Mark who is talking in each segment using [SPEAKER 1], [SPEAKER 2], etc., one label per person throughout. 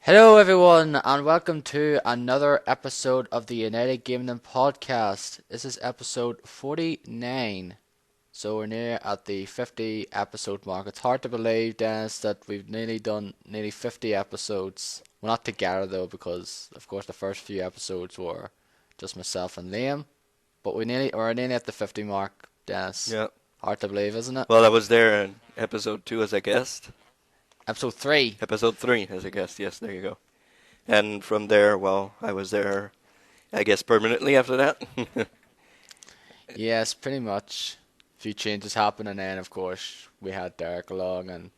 [SPEAKER 1] Hello, everyone, and welcome to another episode of the United Gamedom podcast. This is episode 49, so we're near at the 50 episode mark. It's hard to believe, Dennis, that we've nearly done nearly 50 episodes. Well, not together though, because of course the first few episodes were just myself and Liam, but we're nearly at the 50 mark, Dennis.
[SPEAKER 2] Yeah.
[SPEAKER 1] Hard to believe, isn't it?
[SPEAKER 2] Well, I was there in episode 2 as a guest.
[SPEAKER 1] Episode 3.
[SPEAKER 2] Episode 3 as a guest, yes, there you go. And from there, well, I was there, I guess, permanently after that.
[SPEAKER 1] Yes, pretty much. A few changes happened, and then of course we had Derek along,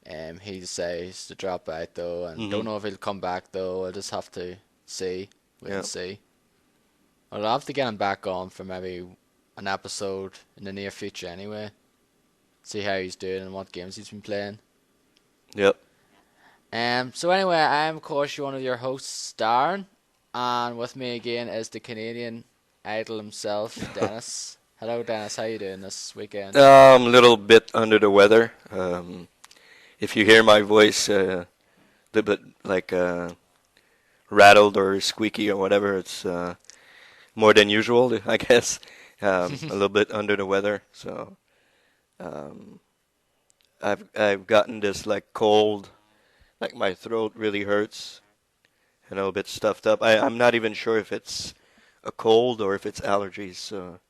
[SPEAKER 1] and he decides to drop out though, and don't know if he'll come back though. I'll just have to see, wait
[SPEAKER 2] Yeah.
[SPEAKER 1] and see. I'll have to get him back on for maybe an episode in the near future anyway. See how he's doing and what games he's been playing.
[SPEAKER 2] Yep.
[SPEAKER 1] So anyway, I'm of course one of your hosts, Darren, and with me again is the Canadian idol himself, Dennis. Hello, Dennis. How you doing this weekend?
[SPEAKER 2] A little bit under the weather. If you hear my voice a little bit like rattled or squeaky or whatever, it's more than usual, I guess. A little bit under the weather, so I've gotten this like cold, like my throat really hurts and a little bit stuffed up. I'm not even sure if it's a cold or if it's allergies, so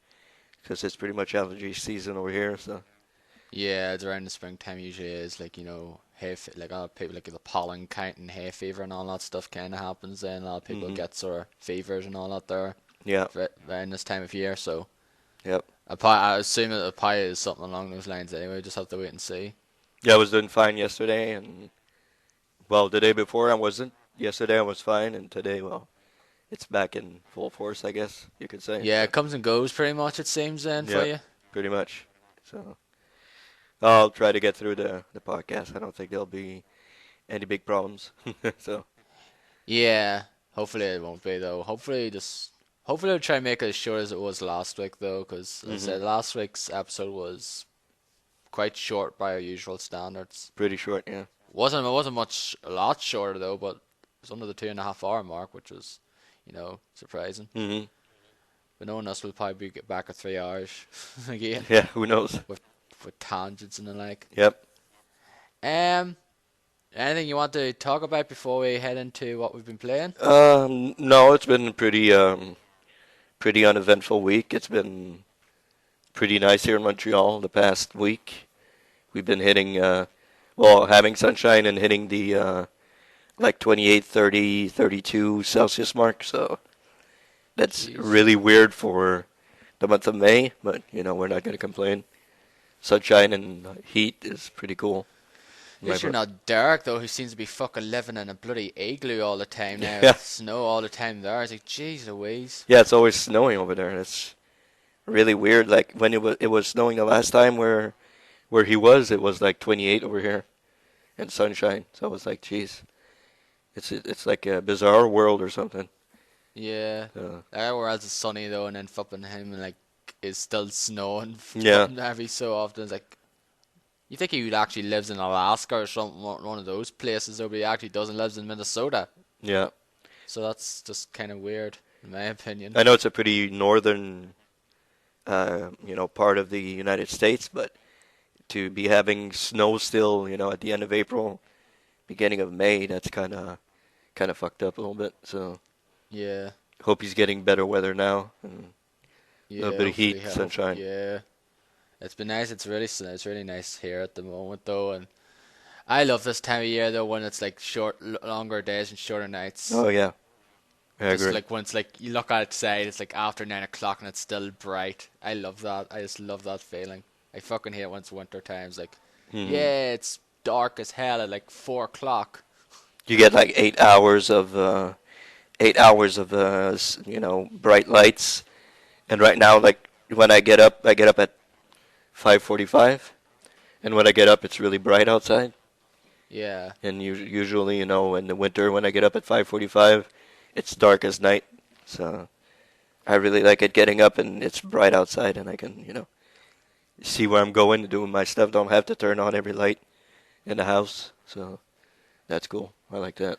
[SPEAKER 2] because it's pretty much allergy season over here. So
[SPEAKER 1] Yeah, it's around the springtime usually is like like a lot of people like the pollen count and hay fever and all that stuff kind of happens. Then a lot of people get sort of fevers and all that there
[SPEAKER 2] yeah,
[SPEAKER 1] around this time of year. So
[SPEAKER 2] yep.
[SPEAKER 1] I assume that the pie is something along those lines anyway. Just have to wait and see.
[SPEAKER 2] Yeah, I was doing fine yesterday, and well, the day before I wasn't. Yesterday I was fine, and today, well, it's back in full force, I guess you could say.
[SPEAKER 1] Yeah, it comes and goes pretty much. It seems then for
[SPEAKER 2] Yeah,
[SPEAKER 1] you.
[SPEAKER 2] pretty much. So I'll try to get through the podcast. I don't think there'll be any big problems. So
[SPEAKER 1] Yeah, hopefully it won't be though. Hopefully I'll try and make it as short as it was last week though, because as I said last week's episode was quite short by our usual standards.
[SPEAKER 2] pretty short, yeah.
[SPEAKER 1] It wasn't much a lot shorter though, but it was under the 2.5 hour mark, which was, surprising.
[SPEAKER 2] hmm
[SPEAKER 1] But knowing us, we'll probably get back at 3 hours again
[SPEAKER 2] Yeah, who knows?
[SPEAKER 1] with tangents and the like.
[SPEAKER 2] Yep.
[SPEAKER 1] Um, Anything you want to talk about before we head into what we've been playing?
[SPEAKER 2] No, it's been pretty uneventful week. It's been pretty nice here in Montreal the past week. We've been hitting, having sunshine and hitting the like 28, 30, 32 Celsius mark. So that's
[SPEAKER 1] Jeez.
[SPEAKER 2] really weird for the month of May, but we're not going to complain. Sunshine and heat is pretty cool.
[SPEAKER 1] At least you're not Derek though, who seems to be fucking living in a bloody igloo all the time now.
[SPEAKER 2] Yeah.
[SPEAKER 1] Snow all the time there. It's like, jeez Louise.
[SPEAKER 2] Yeah, it's always snowing over there. It's really weird. Like when it was snowing the last time where he was, it was like 28 over here and sunshine. So I was like, geez, it's like a bizarre world or something.
[SPEAKER 1] Yeah. Whereas it's sunny though, and then fucking him like is still snowing.
[SPEAKER 2] Yeah.
[SPEAKER 1] Every so often. It's like, you think he actually lives in Alaska or something, one of those places, though, but he actually doesn't. Lives in Minnesota.
[SPEAKER 2] Yeah.
[SPEAKER 1] So that's just kind of weird, in my opinion.
[SPEAKER 2] I know it's a pretty northern, part of the United States, but to be having snow still, at the end of April, beginning of May, that's kind of fucked up a little bit. So
[SPEAKER 1] Yeah.
[SPEAKER 2] hope he's getting better weather now. And
[SPEAKER 1] Yeah.
[SPEAKER 2] little bit of heat,
[SPEAKER 1] hopefully,
[SPEAKER 2] sunshine.
[SPEAKER 1] Yeah. It's been nice. It's really nice here at the moment, though, and I love this time of year though when it's like longer days and shorter nights.
[SPEAKER 2] Oh yeah, I
[SPEAKER 1] Just
[SPEAKER 2] agree.
[SPEAKER 1] like when it's like you look outside, it's like after 9 o'clock and it's still bright. I love that. I just love that feeling. I fucking hate when it's winter times. Like, yeah, it's dark as hell at like 4 o'clock.
[SPEAKER 2] You get like 8 hours of bright lights, and right now, like when I get up at 5:45, and when I get up, it's really bright outside.
[SPEAKER 1] Yeah.
[SPEAKER 2] And usually, in the winter, when I get up at 5:45, it's dark as night. So I really like it getting up and it's bright outside, and I can, see where I'm going to do my stuff. Don't have to turn on every light in the house. So that's cool. I like that.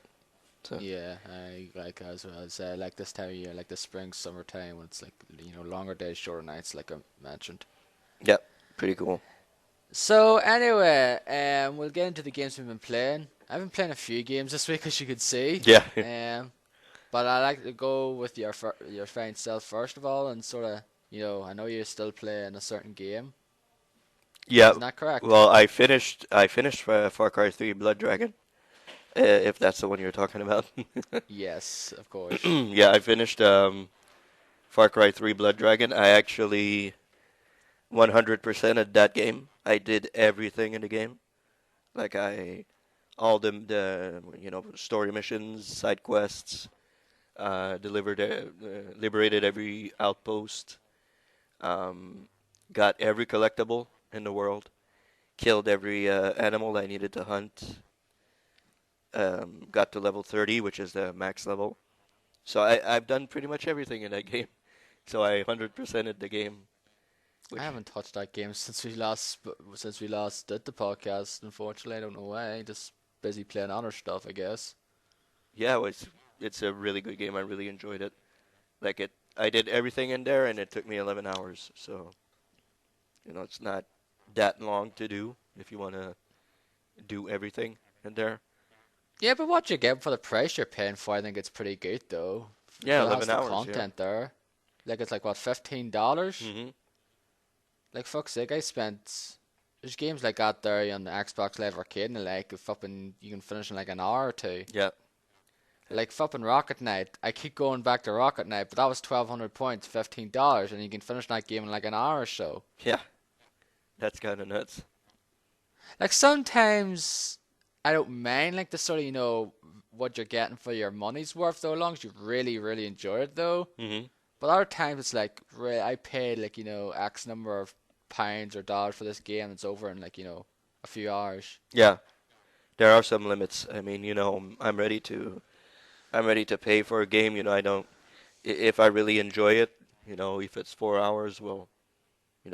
[SPEAKER 2] So
[SPEAKER 1] Yeah, I like as well as like this time of year, like the spring, summertime, when it's like longer days, shorter nights, like I mentioned.
[SPEAKER 2] yeah, pretty cool.
[SPEAKER 1] So anyway, we'll get into the games we've been playing. I've been playing a few games this week, as you can see.
[SPEAKER 2] Yeah,
[SPEAKER 1] But I like to go with your fine self first of all, and sort of, I know you're still playing a certain game.
[SPEAKER 2] yeah.
[SPEAKER 1] Isn't that correct?
[SPEAKER 2] Well, I finished Far Cry 3 Blood Dragon, if that's the one you're talking about.
[SPEAKER 1] Yes, of course.
[SPEAKER 2] Yeah, I finished Far Cry 3 Blood Dragon. I actually 100%ed that game. I did everything in the game. Like all the story missions, side quests, liberated every outpost, um, got every collectible in the world, killed every animal I needed to hunt, got to level 30, which is the max level. So I've done pretty much everything in that game. So I 100%ed the game,
[SPEAKER 1] I
[SPEAKER 2] which
[SPEAKER 1] haven't touched that game since we last did the podcast. Unfortunately, I don't know why. Just busy playing other stuff, I guess.
[SPEAKER 2] yeah, it's a really good game. I really enjoyed it. I did everything in there, and it took me 11 hours. So it's not that long to do if you want to do everything in there.
[SPEAKER 1] Yeah, but what you get for the price you're paying for, I think it's pretty good though.
[SPEAKER 2] Yeah,
[SPEAKER 1] Because it has
[SPEAKER 2] 11
[SPEAKER 1] the
[SPEAKER 2] hours. Yeah.
[SPEAKER 1] content there. Like it's like what, $15?
[SPEAKER 2] Mhm.
[SPEAKER 1] Like fuck's sake, I spent. There's games like that there on the Xbox Live Arcade, and like if fucking you can finish in like an hour or two.
[SPEAKER 2] Yeah.
[SPEAKER 1] Like fucking Rocket Knight, I keep going back to Rocket Knight, but that was 1,200 points, $15, and you can finish that game in like an hour or so.
[SPEAKER 2] Yeah. That's kind of nuts.
[SPEAKER 1] Like sometimes I don't mind like the sort of what you're getting for your money's worth though, as long as you really really enjoy it though.
[SPEAKER 2] Mhm.
[SPEAKER 1] But other times it's like I paid like X number of pounds or dollars for this game. It's over in like a few hours.
[SPEAKER 2] Yeah. There are some limits. I mean, I'm ready to pay for a game. I don't if I really enjoy it, if it's 4 hours, well,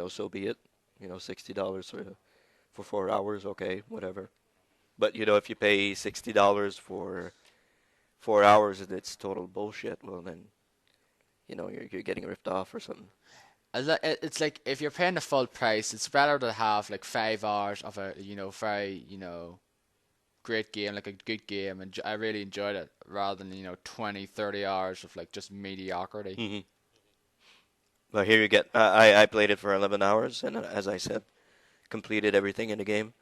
[SPEAKER 2] so be it. $60 for 4 hours, okay, whatever. But if you pay $60 for 4 hours and it's total bullshit, well then, you're getting ripped off or something.
[SPEAKER 1] It's like if you're paying the full price, it's better to have like 5 hours of a very great game, like a good game, and I really enjoyed it, rather than 20, 30 hours of like just mediocrity.
[SPEAKER 2] Hmm. But here you get, I played it for 11 hours, and as I said, completed everything in the game.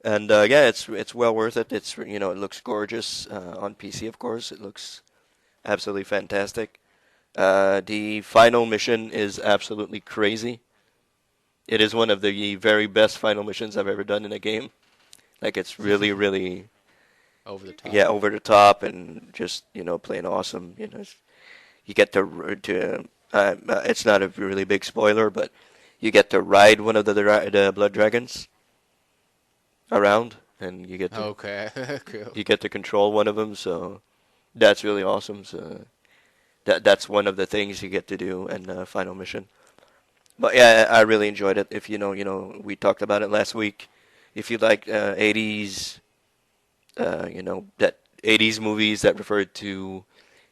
[SPEAKER 2] And yeah, it's well worth it. It looks gorgeous on PC, of course. It looks absolutely fantastic. The final mission is absolutely crazy. It is one of the very best final missions I've ever done in a game. Like it's really, really,
[SPEAKER 1] Over the
[SPEAKER 2] yeah,
[SPEAKER 1] top.
[SPEAKER 2] over the top and just playing awesome. You get it's not a really big spoiler, but you get to ride one of the blood dragons around, and you get to
[SPEAKER 1] Okay, cool.
[SPEAKER 2] you get to control one of them. So that's really awesome. So that's one of the things you get to do in the final mission. But yeah, I really enjoyed it. If we talked about it last week. If you like 80s, that 80s movies that referred to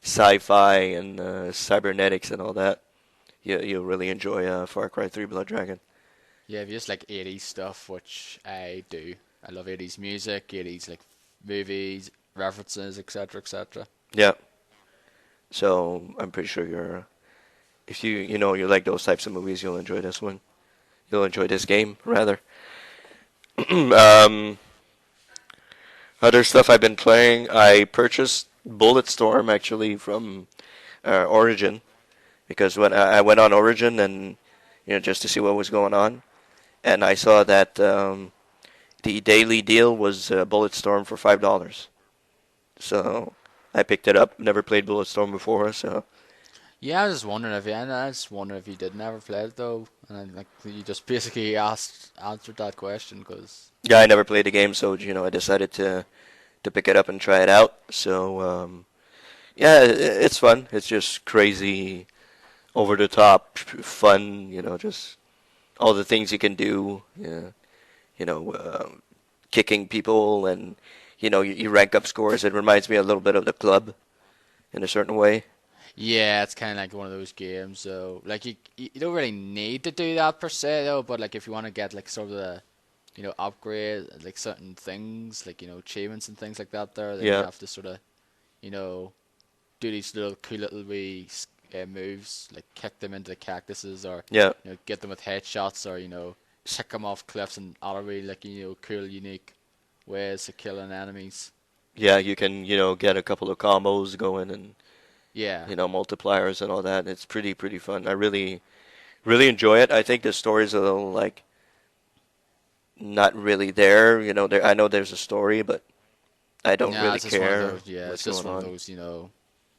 [SPEAKER 2] sci-fi and cybernetics and all that, you'll really enjoy Far Cry 3 Blood Dragon.
[SPEAKER 1] Yeah, if you just like 80s stuff, which I do. I love 80s music, 80s like movies, references, etc., etc.
[SPEAKER 2] Yeah. So I'm pretty sure if you like those types of movies, you'll enjoy this one. You'll enjoy this game rather. um, Other stuff I've been playing, I purchased Bulletstorm actually from Origin because when I went on Origin and just to see what was going on, and I saw that the daily deal was Bulletstorm for $5. So I picked it up. Never played Bulletstorm before, so
[SPEAKER 1] Yeah, I was just wondering if you did never play it though, and like you just basically answered that question because
[SPEAKER 2] yeah, I never played the game, so I decided to pick it up and try it out. So yeah, it's fun. It's just crazy, over the top, fun. Just all the things you can do. Yeah, you know, kicking people and you rank up scores. It reminds me a little bit of the club in a certain way.
[SPEAKER 1] Yeah, it's kind of like one of those games, though. Like you don't really need to do that per se, though. But like if you want to get like sort of the upgrade like certain things, like achievements and things like that, there, then you
[SPEAKER 2] Yeah,
[SPEAKER 1] have to sort of you know do these little cool little wee moves, like kick them into the cactuses, or
[SPEAKER 2] yeah,
[SPEAKER 1] get them with headshots, or kick them off cliffs and other really like cool unique ways of killing enemies.
[SPEAKER 2] yeah. You can get a couple of combos going and
[SPEAKER 1] Yeah.
[SPEAKER 2] multipliers and all that. It's pretty fun. I really enjoy it. I think the story's a little like not really there. I know there's a story, but I don't
[SPEAKER 1] Yeah,
[SPEAKER 2] really
[SPEAKER 1] it's just one of
[SPEAKER 2] care
[SPEAKER 1] those. Yeah,
[SPEAKER 2] what's
[SPEAKER 1] it's just
[SPEAKER 2] going
[SPEAKER 1] one of
[SPEAKER 2] on.
[SPEAKER 1] those.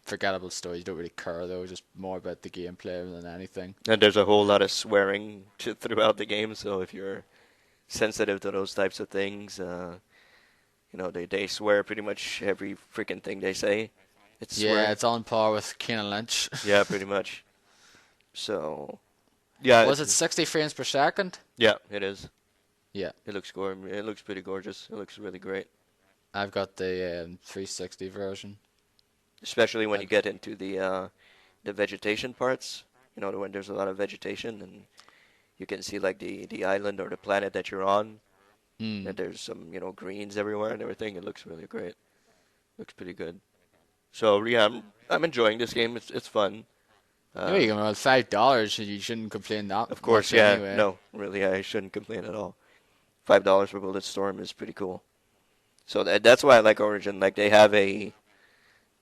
[SPEAKER 1] Forgettable stories. You don't really care though. Just more about the gameplay than anything.
[SPEAKER 2] And there's a whole lot of swearing throughout the game, so if you're sensitive to those types of things, they swear pretty much every freaking thing they say. It's
[SPEAKER 1] Yeah,
[SPEAKER 2] swearing.
[SPEAKER 1] it's on par with Kane and Lynch.
[SPEAKER 2] Yeah, pretty much. So, yeah,
[SPEAKER 1] Was it 60 frames per second?
[SPEAKER 2] yeah, it is.
[SPEAKER 1] Yeah,
[SPEAKER 2] It looks pretty gorgeous. It looks really great,
[SPEAKER 1] I've got the 360 version.
[SPEAKER 2] especially when
[SPEAKER 1] I,
[SPEAKER 2] you get into the vegetation parts. When there's a lot of vegetation and you can see like the island or the planet that you're on,
[SPEAKER 1] hmm.
[SPEAKER 2] and there's some greens everywhere and everything. It looks really great. Looks pretty good. So yeah, I'm enjoying this game. It's fun.
[SPEAKER 1] You
[SPEAKER 2] Um,
[SPEAKER 1] can about $5. You shouldn't complain that
[SPEAKER 2] of course,
[SPEAKER 1] much
[SPEAKER 2] yeah.
[SPEAKER 1] anyway.
[SPEAKER 2] No, really, I shouldn't complain at all. $5 for Bulletstorm is pretty cool. So that's why I like Origin. Like they have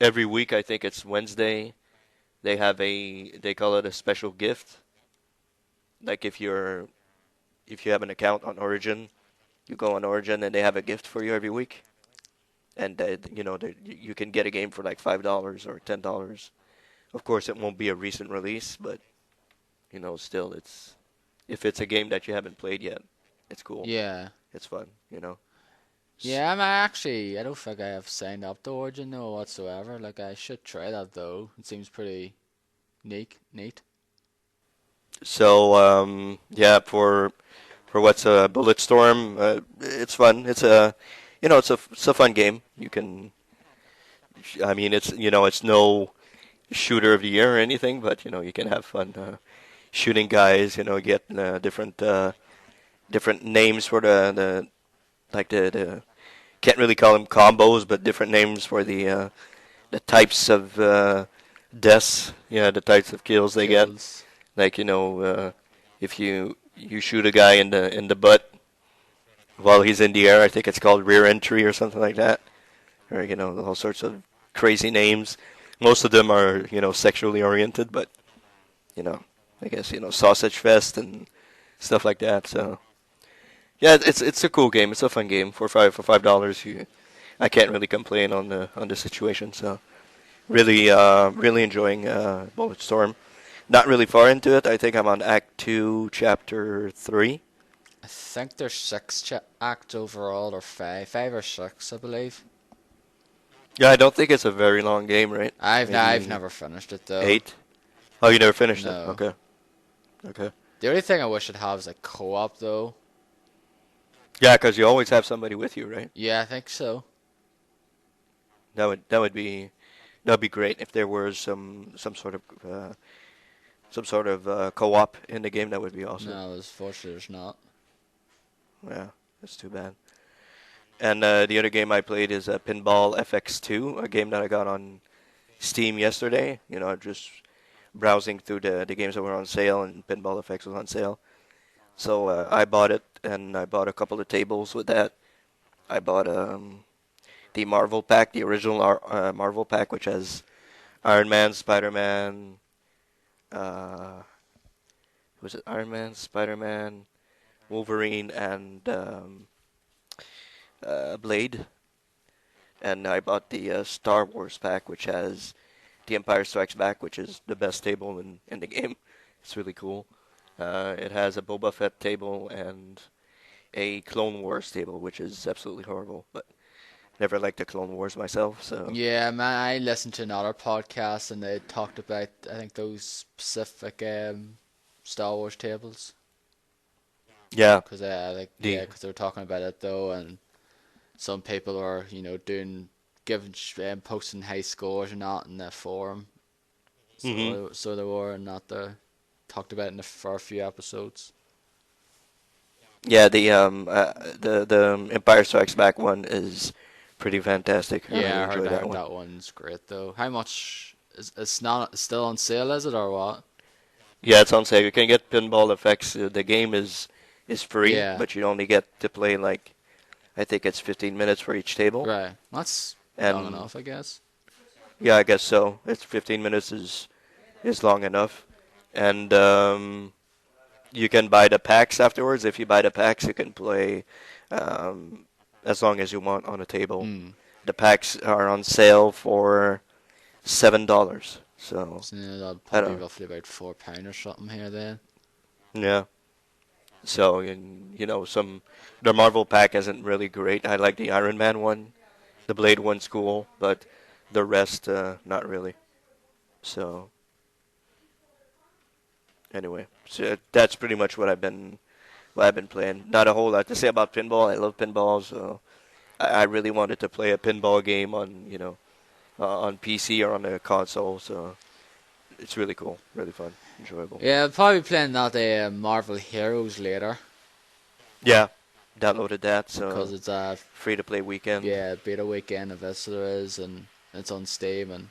[SPEAKER 2] every week. I think it's Wednesday. They call it a special gift. Like if you have an account on Origin, you go on Origin and they have a gift for you every week. And you can get a game for like $5 or $10. Of course, it won't be a recent release, but still, if it's a game that you haven't played yet, it's cool.
[SPEAKER 1] Yeah.
[SPEAKER 2] It's fun.
[SPEAKER 1] Yeah, I don't think I have signed up to Origin no whatsoever. Like I should try that though. It seems pretty neat.
[SPEAKER 2] So yeah, for what's a Bulletstorm, it's fun. It's a fun game. I mean, it's no shooter of the year or anything, but you can have fun shooting guys. Get different names for the like the can't really call them combos, but different names for the types of deaths. Yeah, the types of kills they get.
[SPEAKER 1] Kills.
[SPEAKER 2] Like if you shoot a guy in the butt while he's in the air, I think it's called rear entry or something like that. Or all sorts of crazy names. Most of them are sexually oriented, but you know I guess sausage fest and stuff like that. So yeah, it's a cool game. It's a fun game for $5. I can't really complain on the situation. So really enjoying Bulletstorm. Not really far into it. I think I'm on Act 2, Chapter 3.
[SPEAKER 1] I think there's six acts overall, or five or six, I believe.
[SPEAKER 2] Yeah, I don't think it's a very long game, right?
[SPEAKER 1] I've
[SPEAKER 2] Maybe
[SPEAKER 1] never finished it though.
[SPEAKER 2] 8. Oh, you never finished it?
[SPEAKER 1] No.
[SPEAKER 2] Okay. Okay.
[SPEAKER 1] The only thing I wish it have is like co-op though.
[SPEAKER 2] Yeah, because you always have somebody with you, right?
[SPEAKER 1] Yeah, I think so.
[SPEAKER 2] That would be great if there was some sort of co-op in the game. That would be awesome.
[SPEAKER 1] No, unfortunately there's not.
[SPEAKER 2] Yeah, that's too bad. And the other game I played is Pinball FX2, a game that I got on Steam yesterday. Just browsing through the games that were on sale, and Pinball FX was on sale. So I bought it, and I bought a couple of tables with that. I bought the Marvel pack, the original Marvel pack, which has Iron Man, Spider-Man. Was it Iron Man, Spider-Man, Wolverine, and Blade? And I bought the Star Wars pack, which has The Empire Strikes Back, which is the best table in the game. It's really cool. It has a Boba Fett table and a Clone Wars table, which is absolutely horrible. But never liked the Clone Wars myself, so
[SPEAKER 1] Yeah, man, I listened to another podcast and they talked about I think those specific Star Wars tables
[SPEAKER 2] yeah.
[SPEAKER 1] because
[SPEAKER 2] The
[SPEAKER 1] because they were talking about it though and some people are, doing giving posting high scores and that in the forum.
[SPEAKER 2] Hmm.
[SPEAKER 1] So they were, and not the talked about in the first few episodes.
[SPEAKER 2] Yeah, the Empire Strikes Back one is pretty fantastic. I really
[SPEAKER 1] Yeah,
[SPEAKER 2] enjoy
[SPEAKER 1] I
[SPEAKER 2] that
[SPEAKER 1] heard
[SPEAKER 2] one.
[SPEAKER 1] that one's great though. How much is it's not still on sale, is it or what?
[SPEAKER 2] Yeah, it's on sale. You can get Pinball Effects. The game is free,
[SPEAKER 1] Yeah,
[SPEAKER 2] but you only get to play like I think it's 15 minutes for each table.
[SPEAKER 1] right. That's long
[SPEAKER 2] And
[SPEAKER 1] enough, I guess.
[SPEAKER 2] yeah, I guess so. It's 15 minutes is long enough. And you can buy the packs afterwards. If you buy the packs, you can play um, as long as you want on a table.
[SPEAKER 1] Hmm.
[SPEAKER 2] The packs are on sale for $7. So
[SPEAKER 1] So that'll
[SPEAKER 2] I
[SPEAKER 1] probably
[SPEAKER 2] don't
[SPEAKER 1] be
[SPEAKER 2] know.
[SPEAKER 1] roughly about £4 or something here then.
[SPEAKER 2] Yeah. So some the Marvel pack isn't really great. I like the Iron Man one. The Blade one's cool, but the rest not really. So anyway, so that's pretty much what I've been playing. Not a whole lot to say about pinball. I love pinball, so I really wanted to play a pinball game on PC or on a console. So it's really cool, really fun, enjoyable.
[SPEAKER 1] Yeah, I'll probably be playing that Marvel Heroes later
[SPEAKER 2] Yeah, downloaded that,
[SPEAKER 1] because
[SPEAKER 2] so
[SPEAKER 1] it's a
[SPEAKER 2] free to play weekend.
[SPEAKER 1] beta weekend of this there is, and it's on Steam. And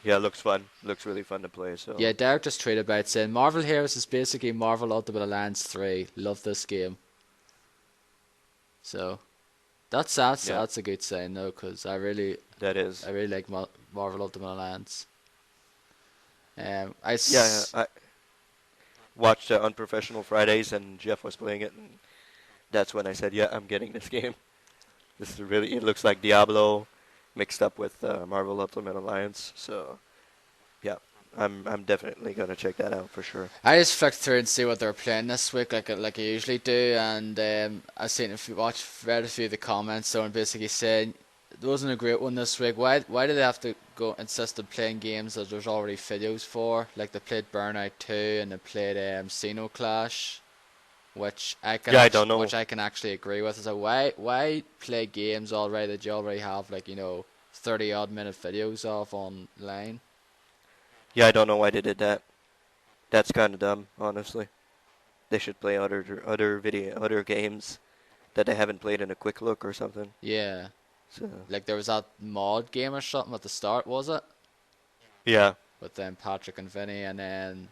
[SPEAKER 2] Yeah, it looks fun. Looks really fun to play.
[SPEAKER 1] yeah,
[SPEAKER 2] So
[SPEAKER 1] Derek just tweeted about saying Marvel Heroes is basically Marvel Ultimate Alliance 3. Love this game. So
[SPEAKER 2] yeah,
[SPEAKER 1] that's a good sign though, because
[SPEAKER 2] that is.
[SPEAKER 1] I really like Marvel Ultimate Alliance. I
[SPEAKER 2] Yeah, I watched Unprofessional Fridays, and Jeff was playing it, and that's when I said, "Yeah, I'm getting this game. This is really. It looks like Diablo mixed up with Marvel Ultimate Alliance." So yeah, I'm definitely gonna check that out for sure.
[SPEAKER 1] I just flicked through and see what they're playing this week, like I usually do, and read a few of the comments, someone basically saying there wasn't a great one this week. Why do they have to go insist on playing games that there's already videos for? Like they played Burnout 2 and they played Xeno Clash,
[SPEAKER 2] Yeah, I don't know.
[SPEAKER 1] which I can actually agree with. Is like why play games already that you already have 30 odd minute videos of online?
[SPEAKER 2] Yeah, I don't know why they did that. That's kind of dumb, honestly. They should play other games that they haven't played in a quick look or something.
[SPEAKER 1] Yeah.
[SPEAKER 2] So
[SPEAKER 1] Like there was that mod game or something at the start, was it?
[SPEAKER 2] yeah,
[SPEAKER 1] With Patrick and Vinny, and then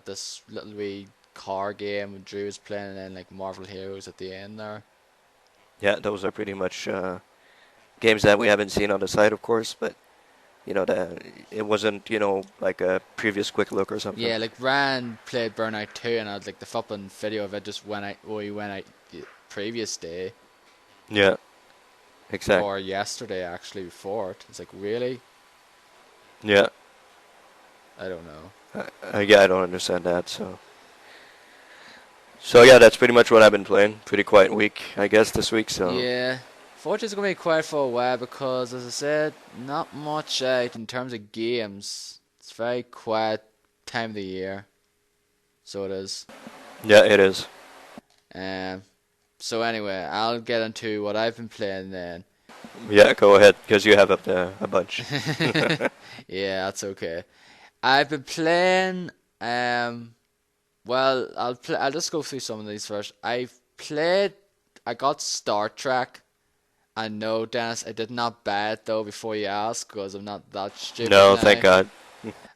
[SPEAKER 1] this little wee car game Drew was playing, and then like Marvel Heroes at the end there.
[SPEAKER 2] yeah, those are pretty much games that we haven't seen on the site, of course, but it wasn't like a previous quick look or something.
[SPEAKER 1] Yeah, like Ryan played Burnout 2, and I had like the flipping video of it just went out the previous day
[SPEAKER 2] Yeah, exact.
[SPEAKER 1] or yesterday actually before it. It's like really,
[SPEAKER 2] Yeah,
[SPEAKER 1] I don't know.
[SPEAKER 2] yeah, I don't understand that. So yeah, that's pretty much what I've been playing. Pretty quiet week, I guess, this week. So
[SPEAKER 1] Yeah, Fortune's gonna be quiet for a while because, as I said, not much out in terms of games. It's very quiet time of the year, so it is.
[SPEAKER 2] yeah, it is.
[SPEAKER 1] Um, so anyway, I'll get into what I've been playing then.
[SPEAKER 2] Yeah, go ahead, because you have up there a bunch.
[SPEAKER 1] Yeah, that's okay. I've been playing. Well, I'll just go through some of these first. I've played. I got Star Trek. I know, Dennis. I did not buy it though before you ask, because I'm not that stupid
[SPEAKER 2] No, thank
[SPEAKER 1] now.
[SPEAKER 2] God.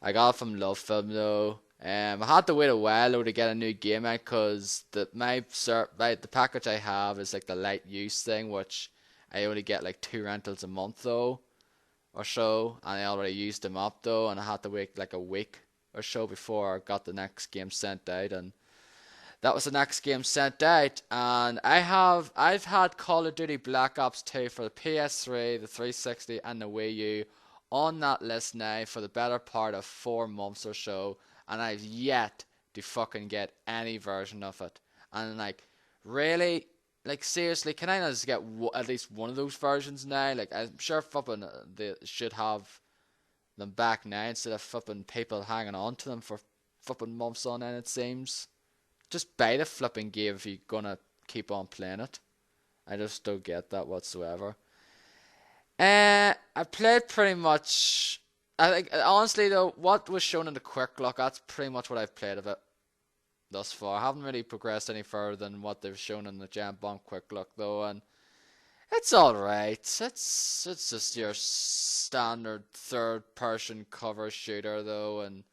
[SPEAKER 1] I got it from Love Film though. I had to wait a while though to get a new game out because the package I have is like the light use thing, which I only get like 2 rentals a month though or so, and I already used them up though, and I had to wait like a week or so before I got the next game sent out, and that was the next game sent out. And I've had Call of Duty Black Ops 2 for the PS3, the 360, and the Wii U on that list now for the better part of 4 months or so, and I've yet to fucking get any version of it. And like, really, like seriously, can I not just get at least one of those versions now? Like, I'm sure fucking they should have them back now instead of fucking people hanging on to them for fucking months on end. It seems. Just buy the flipping game if you're gonna keep on playing it. I just don't get that whatsoever. I played pretty much. I think honestly though, what was shown in the quick look, that's pretty much what I've played of it thus far. I haven't really progressed any further than what they've shown in the Giant Bomb quick look though, and it's all right. It's just your standard third person cover shooter though, and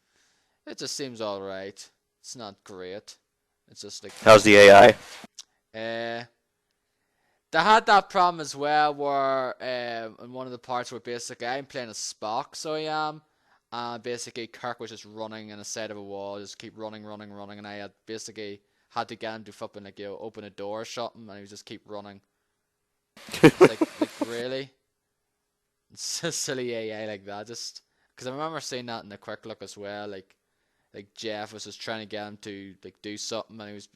[SPEAKER 1] it just seems all right. It's not great. It's just like
[SPEAKER 2] How's the AI?
[SPEAKER 1] uh they had that problem as well where in one of the parts where basically I'm playing as Spock, so I am, and basically Kirk was just running in the side of a wall, just keep running, and I had basically had to get him to fucking like open a door or something, and he would just keep running. It's like really, it's just silly AI like that. Just because I remember seeing that in the quick look as well, like Jeff was just trying to get him to like do something, and he was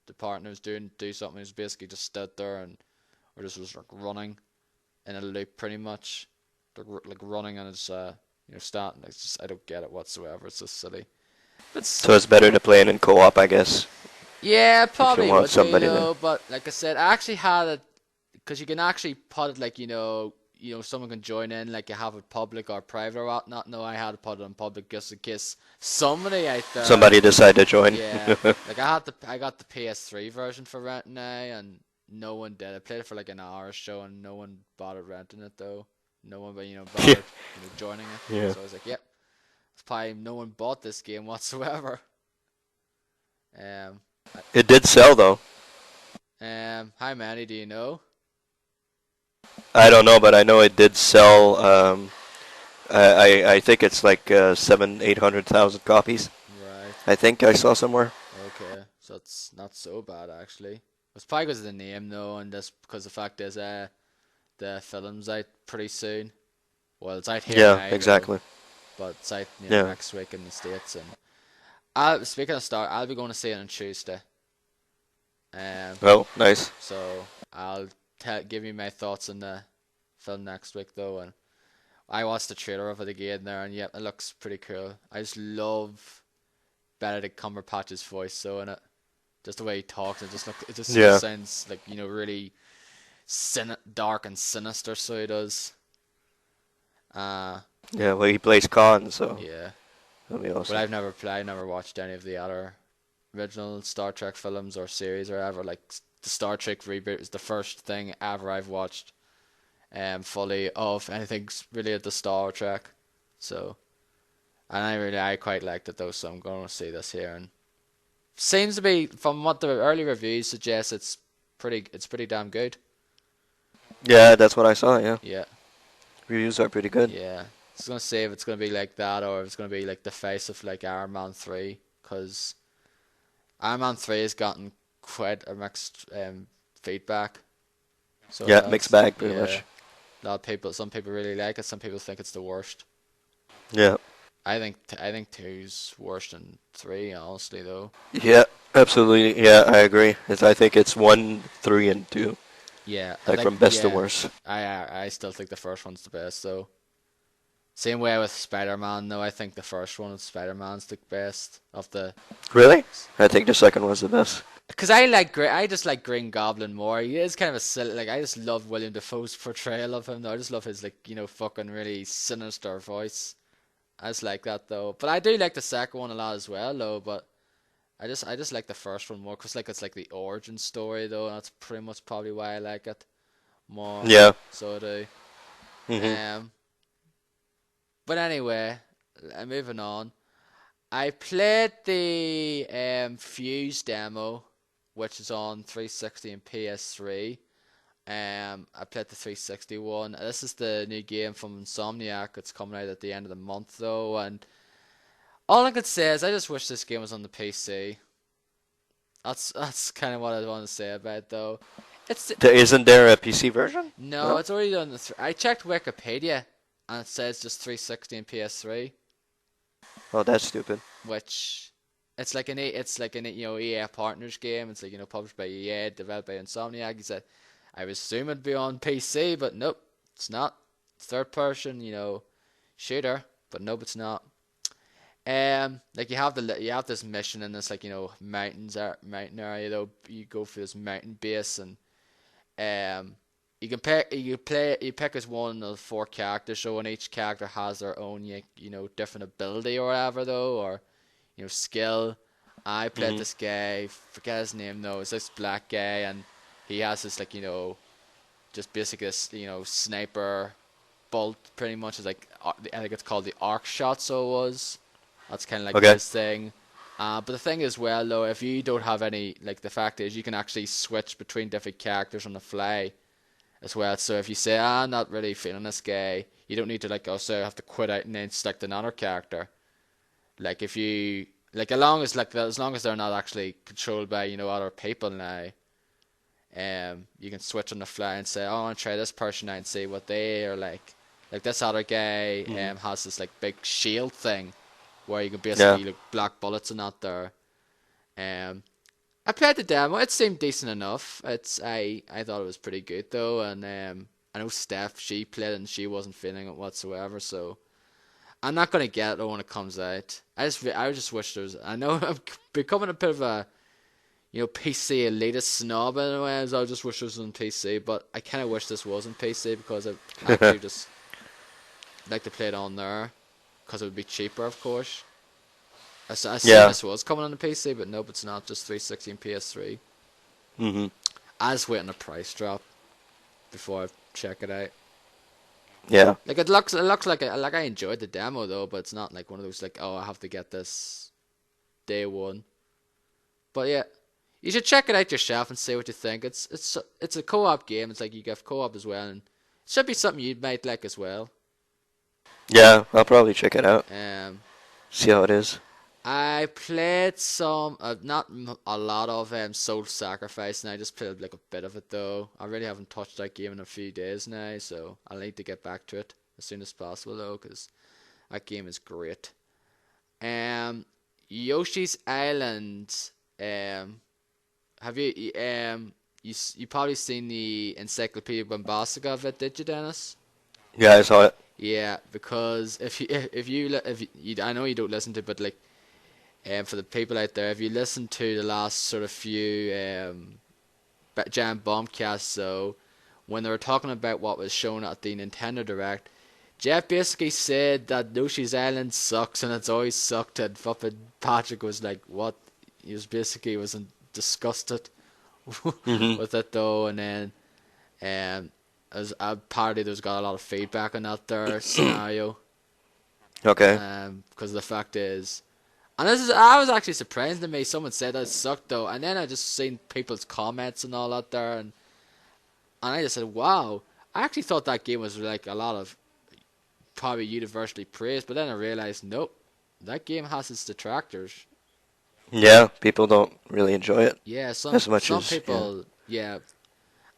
[SPEAKER 1] the partner was do something. He was basically just stood there and or just was like running in a loop pretty much, like running on his starting. It's just I don't get it whatsoever. It's just silly. But
[SPEAKER 2] So it's better to play it in co-op, I guess,
[SPEAKER 1] yeah,
[SPEAKER 2] if you
[SPEAKER 1] probably
[SPEAKER 2] want
[SPEAKER 1] would be
[SPEAKER 2] somebody
[SPEAKER 1] though.
[SPEAKER 2] to.
[SPEAKER 1] But like I said, I actually had it because you can actually put it like someone can join in, like you have it public or private or whatnot. No, I had to put it on public just in case somebody out there.
[SPEAKER 2] Somebody decide to join.
[SPEAKER 1] Yeah, like I got the PS3 version for rent now, and no one did. I played it for like an hour or so, and no one bothered renting it though. No one, but bothered
[SPEAKER 2] Yeah.
[SPEAKER 1] joining it.
[SPEAKER 2] Yeah.
[SPEAKER 1] So I was like, yep, it's probably no one bought this game whatsoever. Um,
[SPEAKER 2] It did sell though.
[SPEAKER 1] how many do you know?
[SPEAKER 2] I don't know, but I know it did sell. I think it's like 800,000 copies.
[SPEAKER 1] Right.
[SPEAKER 2] I think I saw somewhere.
[SPEAKER 1] Okay, so it's not so bad actually. It's probably because of the name though, and just because the fact is, the film's out pretty soon. Well, it's out here
[SPEAKER 2] Yeah,
[SPEAKER 1] now, though,
[SPEAKER 2] exactly.
[SPEAKER 1] but it's out
[SPEAKER 2] Yeah.
[SPEAKER 1] next week in the States. And speaking of Star, I'll be going to see it on Tuesday.
[SPEAKER 2] Oh, nice.
[SPEAKER 1] So I'll give you my thoughts on the film next week though. And I watched the trailer of it again there, and yeah, it looks pretty cool. I just love Benedict Cumberbatch's voice so in it. Just the way he talks, it just
[SPEAKER 2] Yeah.
[SPEAKER 1] sounds like really dark and sinister. So he does. Uh
[SPEAKER 2] Yeah, well, he plays Khan, so
[SPEAKER 1] yeah.
[SPEAKER 2] that'll be
[SPEAKER 1] But
[SPEAKER 2] awesome.
[SPEAKER 1] I've never watched any of the other original Star Trek films or series or ever. Like the Star Trek reboot is the first thing ever I've watched, fully of anything related to Star Trek. So, and I quite liked it though. So I'm going to see this here, and seems to be from what the early reviews suggest, it's pretty damn good.
[SPEAKER 2] Yeah, that's what I saw. Yeah,
[SPEAKER 1] Yeah,
[SPEAKER 2] reviews are pretty good.
[SPEAKER 1] yeah. I was gonna say if it's gonna be like that or if it's gonna be like the face of like Iron Man 3, because Iron Man 3 has gotten quite a mixed feedback. So
[SPEAKER 2] Yeah, mixed bag, pretty much.
[SPEAKER 1] A lot of people, some people really like it, some people think it's the worst.
[SPEAKER 2] Yeah.
[SPEAKER 1] I think 2's worse than 3, honestly though.
[SPEAKER 2] Yeah, absolutely. Yeah, I agree. I think it's 1, 3, and 2.
[SPEAKER 1] Yeah,
[SPEAKER 2] Like from best to worst.
[SPEAKER 1] I still think the first one's the best though. Same way with Spider-Man though. I think the first one of Spider-Man's the best of the.
[SPEAKER 2] Really? I think the second was the best.
[SPEAKER 1] Because I just like Green Goblin more. He is kind of a silly, like I just love William Dafoe's portrayal of him though. I just love his fucking really sinister voice. I just like that though. But I do like the second one a lot as well though. But I just like the first one more because like it's like the origin story though. And that's pretty much probably why I like it more.
[SPEAKER 2] Yeah.
[SPEAKER 1] So I do.
[SPEAKER 2] Mhm.
[SPEAKER 1] But anyway, moving on. I played the Fuse demo, which is on 360 and PS3. I played the 360 one. This is the new game from Insomniac. It's coming out at the end of the month though, and all I could say is I just wish this game was on the PC. That's kind of what I want to say about it though.
[SPEAKER 2] Isn't there a PC version?
[SPEAKER 1] No, it's already on the. I checked Wikipedia, and it says just 360 and PS3.
[SPEAKER 2] Oh, that's stupid.
[SPEAKER 1] Which it's like an EA partners game. It's like published by EA, developed by Insomniac. He said, I was assuming it'd be on PC, but nope, it's not. Third person, shooter, but nope, it's not. Like you have this mission in this mountain area though. You go for this mountain base and Um, you pick as one of 4 characters, so and each character has their own different ability or whatever though, or skill. I played
[SPEAKER 2] Hmm.
[SPEAKER 1] this guy, forget his name though. It's this black guy, and he has this just basically this sniper bolt. Pretty much is like I think it's called the arc shot. So it was. That's kind of like
[SPEAKER 2] Okay.
[SPEAKER 1] his thing. But the thing is, well, though, if you don't have any, like, the fact is, you can actually switch between different characters on the fly as well. So if you say, I'm not really feeling this guy, you don't need to, like, also have to quit out and then select another character. Like, if you, like, as long as they're not actually controlled by, other people now, you can switch on the fly and say, oh, I want to try this person out and see what they are like. Like, this other guy,
[SPEAKER 2] Hmm.
[SPEAKER 1] has this, like, big shield thing where you can
[SPEAKER 2] Yeah.
[SPEAKER 1] basically, like, block bullets and that there. Um, I played the demo. It seemed decent enough. I thought it was pretty good though, and I know Steph, she played it and she wasn't feeling it whatsoever. So I'm not gonna get it when it comes out. I just wish there was. I know I'm becoming a bit of a PC elitist snob in a way. As I just wish this was on PC, but I kind of wish this was on PC because I actually just like to play it on there because it would be cheaper, of course. I seen
[SPEAKER 2] Yeah.
[SPEAKER 1] this was coming on the PC, but nope, it's not. Just 360 and PS3.
[SPEAKER 2] Hmm.
[SPEAKER 1] I just waiting a price drop before I check it out.
[SPEAKER 2] Yeah.
[SPEAKER 1] Like it looks like I enjoyed the demo though, but it's not like one of those like, oh, I have to get this day one. But yeah, you should check it out yourself and see what you think. It's a co-op game. It's like you get co-op as well, and it should be something you might like as well.
[SPEAKER 2] Yeah. I'll probably check it out.
[SPEAKER 1] Um,
[SPEAKER 2] See how it is.
[SPEAKER 1] I played some, not a lot of Soul Sacrifice, and I just played like a bit of it though. I really haven't touched that game in a few days now, so I'll need to get back to it as soon as possible though, because that game is great. Um, Yoshi's Island. Um, have you probably seen the Encyclopedia Bombastica of it, did you, Dennis?
[SPEAKER 2] Yeah, I saw it.
[SPEAKER 1] Yeah, because I know you don't listen to it, but like for the people out there, if you listen to the last sort of few Giant Bombcasts, so when they were talking about what was shown at the Nintendo Direct, Jeff basically said that Yoshi's Island sucks and it's always sucked, and fucking Patrick was like, "What?" He wasn't disgusted
[SPEAKER 2] Hmm.
[SPEAKER 1] with it though, and then as apparently there's got a lot of feedback on that there scenario,
[SPEAKER 2] Okay.
[SPEAKER 1] because the fact is. And I was actually surprised to me. Someone said that it sucked though, and then I just seen people's comments and all that there, and I just said, "Wow!" I actually thought that game was like a lot of probably universally praised, but then I realized, nope, that game has its detractors.
[SPEAKER 2] Yeah. People don't really enjoy it
[SPEAKER 1] Yeah,
[SPEAKER 2] as much
[SPEAKER 1] some
[SPEAKER 2] as yeah.
[SPEAKER 1] people, yeah,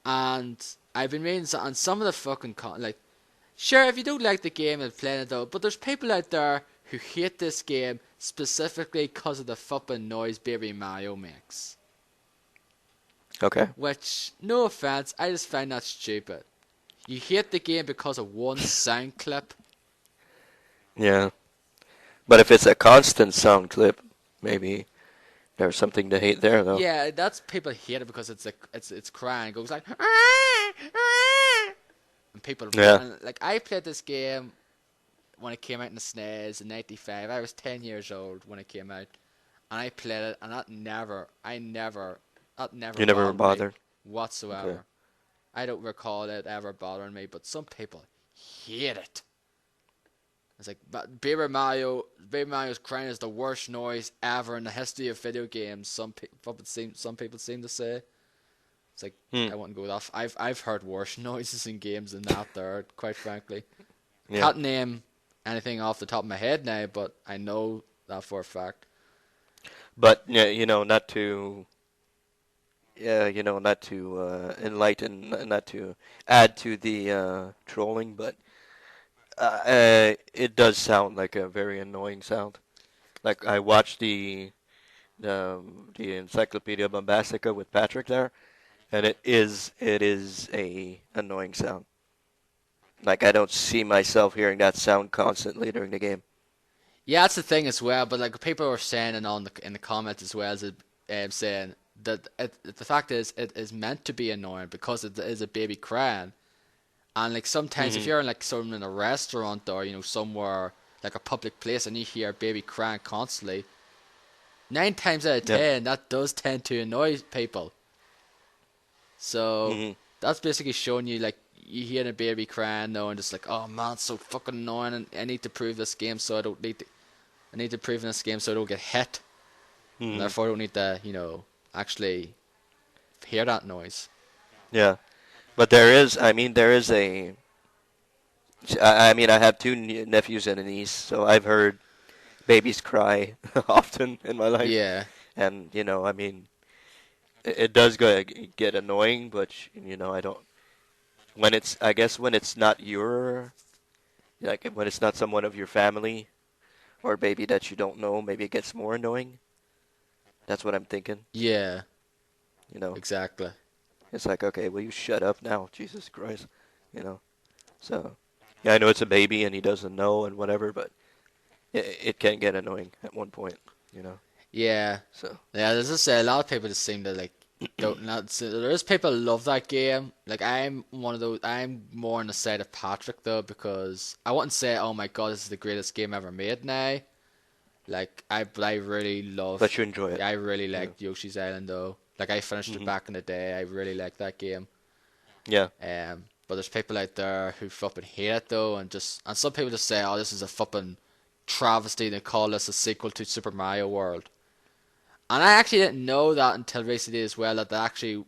[SPEAKER 1] and I've been reading on some of the fucking like, sure, if you don't like the game and playing it though, but there's people out there who hate this game specifically because of the fucking noise Baby Mario makes.
[SPEAKER 2] Okay.
[SPEAKER 1] Which, no offense, I just find that stupid. You hate the game because of one sound clip.
[SPEAKER 2] Yeah. But if it's a constant sound clip, maybe there's something to hate there, though.
[SPEAKER 1] Yeah, that's people hate it because it's crying. It goes like, and people
[SPEAKER 2] Yeah.
[SPEAKER 1] and like I played this game when it came out in the SNES in '95. I was 10 years old when it came out, and I played it, and that never
[SPEAKER 2] You never were
[SPEAKER 1] bothered me
[SPEAKER 2] bothered. Okay.
[SPEAKER 1] whatsoever. I don't recall it ever bothering me, but some people hate it. It's like, but Baby Mario's crying is the worst noise ever in the history of video games. Some people seem to say. It's like
[SPEAKER 2] Hmm.
[SPEAKER 1] I wouldn't go with that. I've heard worse noises in games than that. There, quite frankly,
[SPEAKER 2] Yeah.
[SPEAKER 1] can't name anything off the top of my head now, but I know that for a fact.
[SPEAKER 2] But yeah, not to enlighten, not to add to the trolling, but it does sound like a very annoying sound. Like I watched the the Encyclopedia Bombastica with Patrick there, and it is a annoying sound. Like I don't see myself hearing that sound constantly during the game.
[SPEAKER 1] Yeah, that's the thing as well. But like people were saying and in the comments as well as saying the fact is it is meant to be annoying because it is a baby crying. And like sometimes if
[SPEAKER 2] Mhm.
[SPEAKER 1] you're in like some in a restaurant or somewhere like a public place and you hear a baby crying constantly, 9 times out of
[SPEAKER 2] Yeah.
[SPEAKER 1] 10 that does tend to annoy people. So
[SPEAKER 2] Mhm.
[SPEAKER 1] that's basically showing you like you hear a baby crying though and just like, oh man, it's so fucking annoying and I need to prove this game so I need to prove in this game so I don't get hit and
[SPEAKER 2] Mhm.
[SPEAKER 1] therefore I don't need to, actually hear that noise.
[SPEAKER 2] Yeah. But there is, I mean, there is a. I mean, I have two nephews and a niece, so I've heard babies cry often in my life,
[SPEAKER 1] Yeah.
[SPEAKER 2] and I mean, it does get annoying, but I don't. When it's, I guess, when it's not your, like, when it's not someone of your family or a baby that you don't know, maybe it gets more annoying. That's what I'm thinking.
[SPEAKER 1] Yeah,
[SPEAKER 2] You know,
[SPEAKER 1] exactly.
[SPEAKER 2] it's like, okay, will you shut up now? Jesus Christ. You know. So, yeah, I know it's a baby and he doesn't know and whatever, but it can get annoying at one point. You know.
[SPEAKER 1] Yeah.
[SPEAKER 2] So.
[SPEAKER 1] Yeah, there's just a lot of people just seem to like don't not so there's people who love that game. Like I'm one of those I'm more on the side of Patrick though because I wouldn't say oh my god this is the greatest game ever made now. Like but I really
[SPEAKER 2] But
[SPEAKER 1] love
[SPEAKER 2] you enjoy it.
[SPEAKER 1] I really
[SPEAKER 2] Yeah.
[SPEAKER 1] liked Yoshi's Island though. Like I finished it
[SPEAKER 2] Mhm.
[SPEAKER 1] back in the day. I really liked that game.
[SPEAKER 2] Yeah.
[SPEAKER 1] But there's people out there who fucking hate it though and some people just say, oh this is a fucking travesty they call this a sequel to Super Mario World. And I actually didn't know that until recently as well that they actually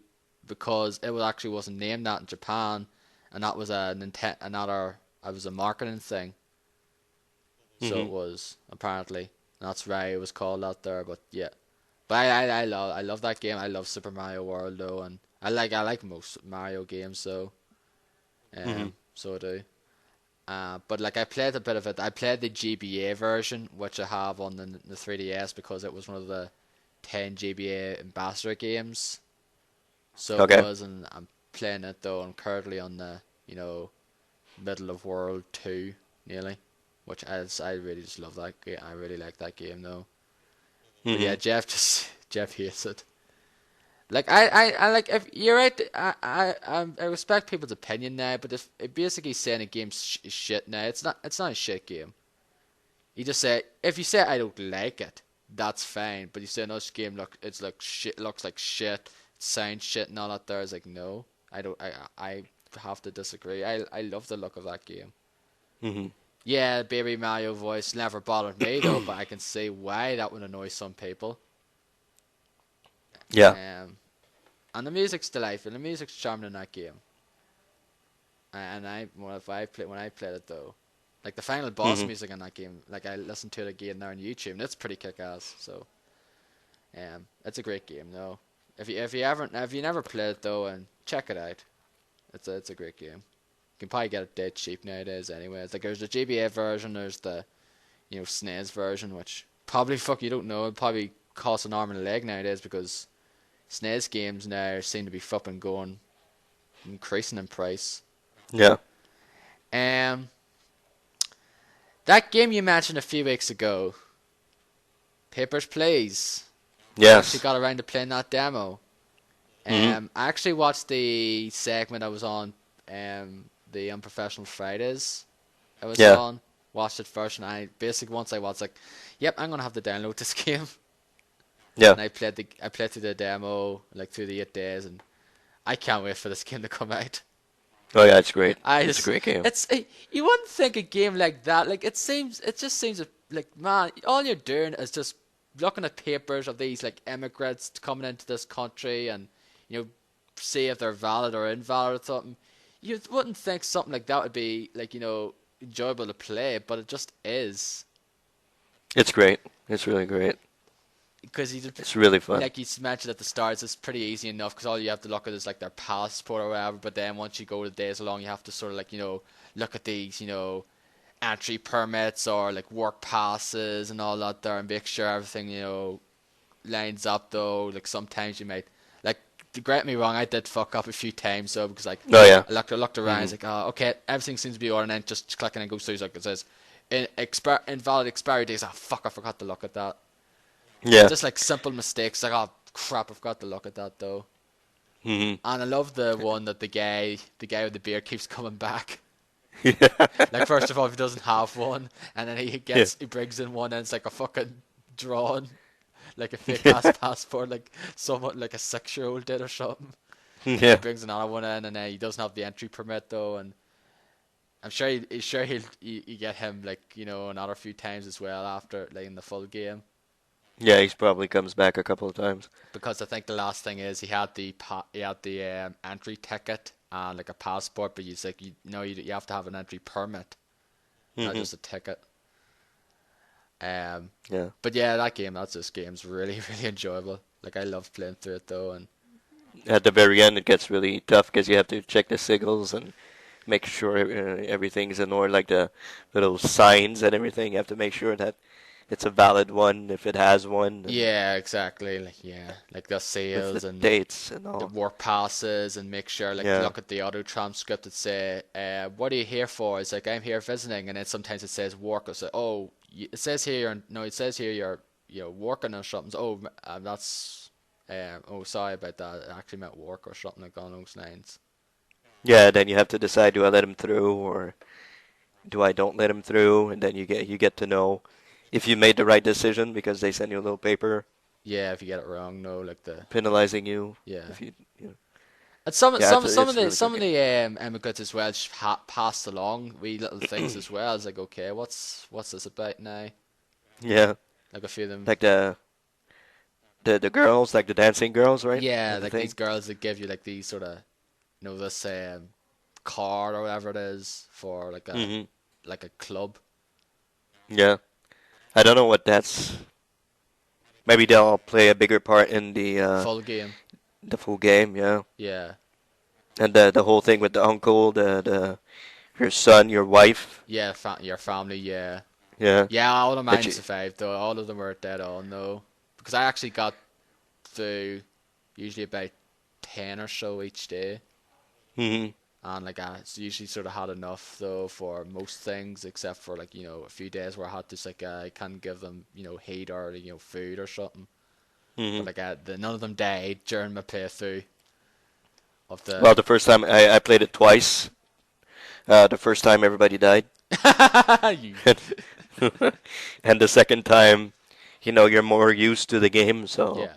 [SPEAKER 1] because it was actually wasn't named that in Japan and that was it was a marketing thing. So it
[SPEAKER 2] Mhm.
[SPEAKER 1] was apparently. And that's why it was called out there, but yeah. But I love that game. I love Super Mario World though and I like most Mario games
[SPEAKER 2] Mhm.
[SPEAKER 1] so I do. But like I played a bit of it. I played the GBA version, which I have on the 3DS because it was one of the 10 GBA ambassador games. So it
[SPEAKER 2] Okay.
[SPEAKER 1] was, and I'm playing it though. I'm currently on the middle of World 2 nearly, which I really just love that game. I really like that game though. But yeah,
[SPEAKER 2] Mhm.
[SPEAKER 1] Jeff hates it. Like I like if you're right. I respect people's opinion now, but if it basically saying a game's shit now, it's not a shit game. You just say if you say I don't like it, that's fine. But you say no, this game it's like shit, looks like shit, sounds shit, and all that. There is like no, I don't. I have to disagree. I love the look of that game.
[SPEAKER 2] Mhm.
[SPEAKER 1] Yeah, Baby Mario voice never bothered me though, but I can see why that would annoy some people.
[SPEAKER 2] Yeah.
[SPEAKER 1] Um, and the music's delightful. The music's charming in that game. And when I played it though, like the final boss
[SPEAKER 2] Mhm.
[SPEAKER 1] music in that game, like I listened to it again there on YouTube, and it's pretty kick ass. So, it's a great game though. If you never played it though, and check it out, it's a great game. You can probably get it dead cheap nowadays anyway. It's like there's the GBA version, there's the SNES version, which probably fuck you don't know, it probably costs an arm and a leg nowadays because SNES games now seem to be fucking going increasing in price.
[SPEAKER 2] Yeah.
[SPEAKER 1] Um, that game you mentioned a few weeks ago, Papers, Please. I actually
[SPEAKER 2] Yes.
[SPEAKER 1] got around to playing that demo.
[SPEAKER 2] Mhm.
[SPEAKER 1] I actually watched the segment I was on, the Unprofessional Fridays. I was
[SPEAKER 2] Yeah.
[SPEAKER 1] on, watched it first, and I basically once I was like, "Yep, I'm gonna have to download this game."
[SPEAKER 2] Yeah.
[SPEAKER 1] And I played through the demo like through the 8 days, and I can't wait for this game to come out.
[SPEAKER 2] Oh yeah, it's great.
[SPEAKER 1] I
[SPEAKER 2] It's a
[SPEAKER 1] just
[SPEAKER 2] great game.
[SPEAKER 1] you wouldn't think a game like that like it just seems like man all you're doing is just looking at papers of these like immigrants coming into this country and you know see if they're valid or invalid or something. You wouldn't think something like that would be like enjoyable to play, but it just is
[SPEAKER 2] It's great. It's really great.
[SPEAKER 1] because you
[SPEAKER 2] It's really fun.
[SPEAKER 1] like you mentioned at the start, it's pretty easy enough because all you have to look at is like their passport or whatever. But then once you go the days along, you have to sort of like look at these entry permits or like work passes and all that there and make sure everything lines up though. Like sometimes you might like to get me wrong, I did fuck up a few times though because like
[SPEAKER 2] Oh yeah.
[SPEAKER 1] I looked around, it's
[SPEAKER 2] Mhm.
[SPEAKER 1] like oh okay everything seems to be ordered and then just clicking and go through like it says invalid expiry days. Oh fuck, I forgot to look at that.
[SPEAKER 2] Yeah.
[SPEAKER 1] Just like simple mistakes, like oh crap, I've got to look at that though.
[SPEAKER 2] Hmm.
[SPEAKER 1] And I love the one that the guy with the beard keeps coming back.
[SPEAKER 2] Yeah.
[SPEAKER 1] Like first of all, he doesn't have one, and then
[SPEAKER 2] Yeah.
[SPEAKER 1] he brings in one, and it's like a fucking drawn, like a fake ass passport, like someone like a 6-year-old did or something. And then he
[SPEAKER 2] Yeah.
[SPEAKER 1] brings another one in, and then he doesn't have the entry permit though, and I'm sure he'll get him like another few times as well after like in the full game.
[SPEAKER 2] Yeah, he probably comes back a couple of times.
[SPEAKER 1] Because I think the last thing is he had the entry ticket and like a passport, but he's like you have to have an entry permit, not
[SPEAKER 2] Hmm.
[SPEAKER 1] just a ticket. Um,
[SPEAKER 2] Yeah.
[SPEAKER 1] but yeah, this game's really really enjoyable. Like I love playing through it though, and
[SPEAKER 2] At the very end, it gets really tough because you have to check the signals and make sure everything's in order, like the little signs and everything. You have to make sure that it's a valid one if it has one, and
[SPEAKER 1] yeah, exactly. Like the
[SPEAKER 2] with
[SPEAKER 1] sales
[SPEAKER 2] the
[SPEAKER 1] and
[SPEAKER 2] dates and
[SPEAKER 1] the
[SPEAKER 2] all.
[SPEAKER 1] work passes and make sure like
[SPEAKER 2] Yeah.
[SPEAKER 1] look at the auto transcript and say what are you here for? It's like I'm here visiting, and then sometimes it says work. Or say it says here no, it says here you're working or something. So, that's sorry about that. It actually meant work or something like on those lines.
[SPEAKER 2] Yeah, then you have to decide, do I let him through or do I don't let him through? And then you get to know if you made the right decision because they send you a little paper
[SPEAKER 1] Yeah, if you get it wrong, no, like the
[SPEAKER 2] penalizing you
[SPEAKER 1] yeah.
[SPEAKER 2] if you.
[SPEAKER 1] And
[SPEAKER 2] Yeah, it's a really
[SPEAKER 1] some
[SPEAKER 2] good
[SPEAKER 1] of
[SPEAKER 2] game.
[SPEAKER 1] the immigrants as well passed along wee little things as well. It's like okay, what's this about now?
[SPEAKER 2] Yeah,
[SPEAKER 1] Like a few of them.
[SPEAKER 2] like the girls, like the dancing girls, right?
[SPEAKER 1] Yeah,
[SPEAKER 2] And the
[SPEAKER 1] like these
[SPEAKER 2] thing.
[SPEAKER 1] girls that give you like these sort of, this card or whatever it is for
[SPEAKER 2] Hmm.
[SPEAKER 1] like a club.
[SPEAKER 2] Yeah, I don't know what that's. Maybe they'll play a bigger part in
[SPEAKER 1] Full game.
[SPEAKER 2] the full game. Yeah,
[SPEAKER 1] Yeah.
[SPEAKER 2] and the whole thing with the uncle, the your son, your wife.
[SPEAKER 1] Yeah, your family, yeah.
[SPEAKER 2] Yeah,
[SPEAKER 1] Yeah, all of
[SPEAKER 2] that
[SPEAKER 1] mine
[SPEAKER 2] you.
[SPEAKER 1] survived though. All of them were dead on though. Because I actually got through usually about 10 or so each day.
[SPEAKER 2] Hmm.
[SPEAKER 1] And like I usually sort of had enough though for most things except for like, a few days where I had to like I can't give them, heat or food or something.
[SPEAKER 2] Hmm.
[SPEAKER 1] But like none of them died during my playthrough of the
[SPEAKER 2] Well, the first time I played it twice. The first time everybody died,
[SPEAKER 1] you
[SPEAKER 2] and the second time, you're more used to the game, so
[SPEAKER 1] yeah.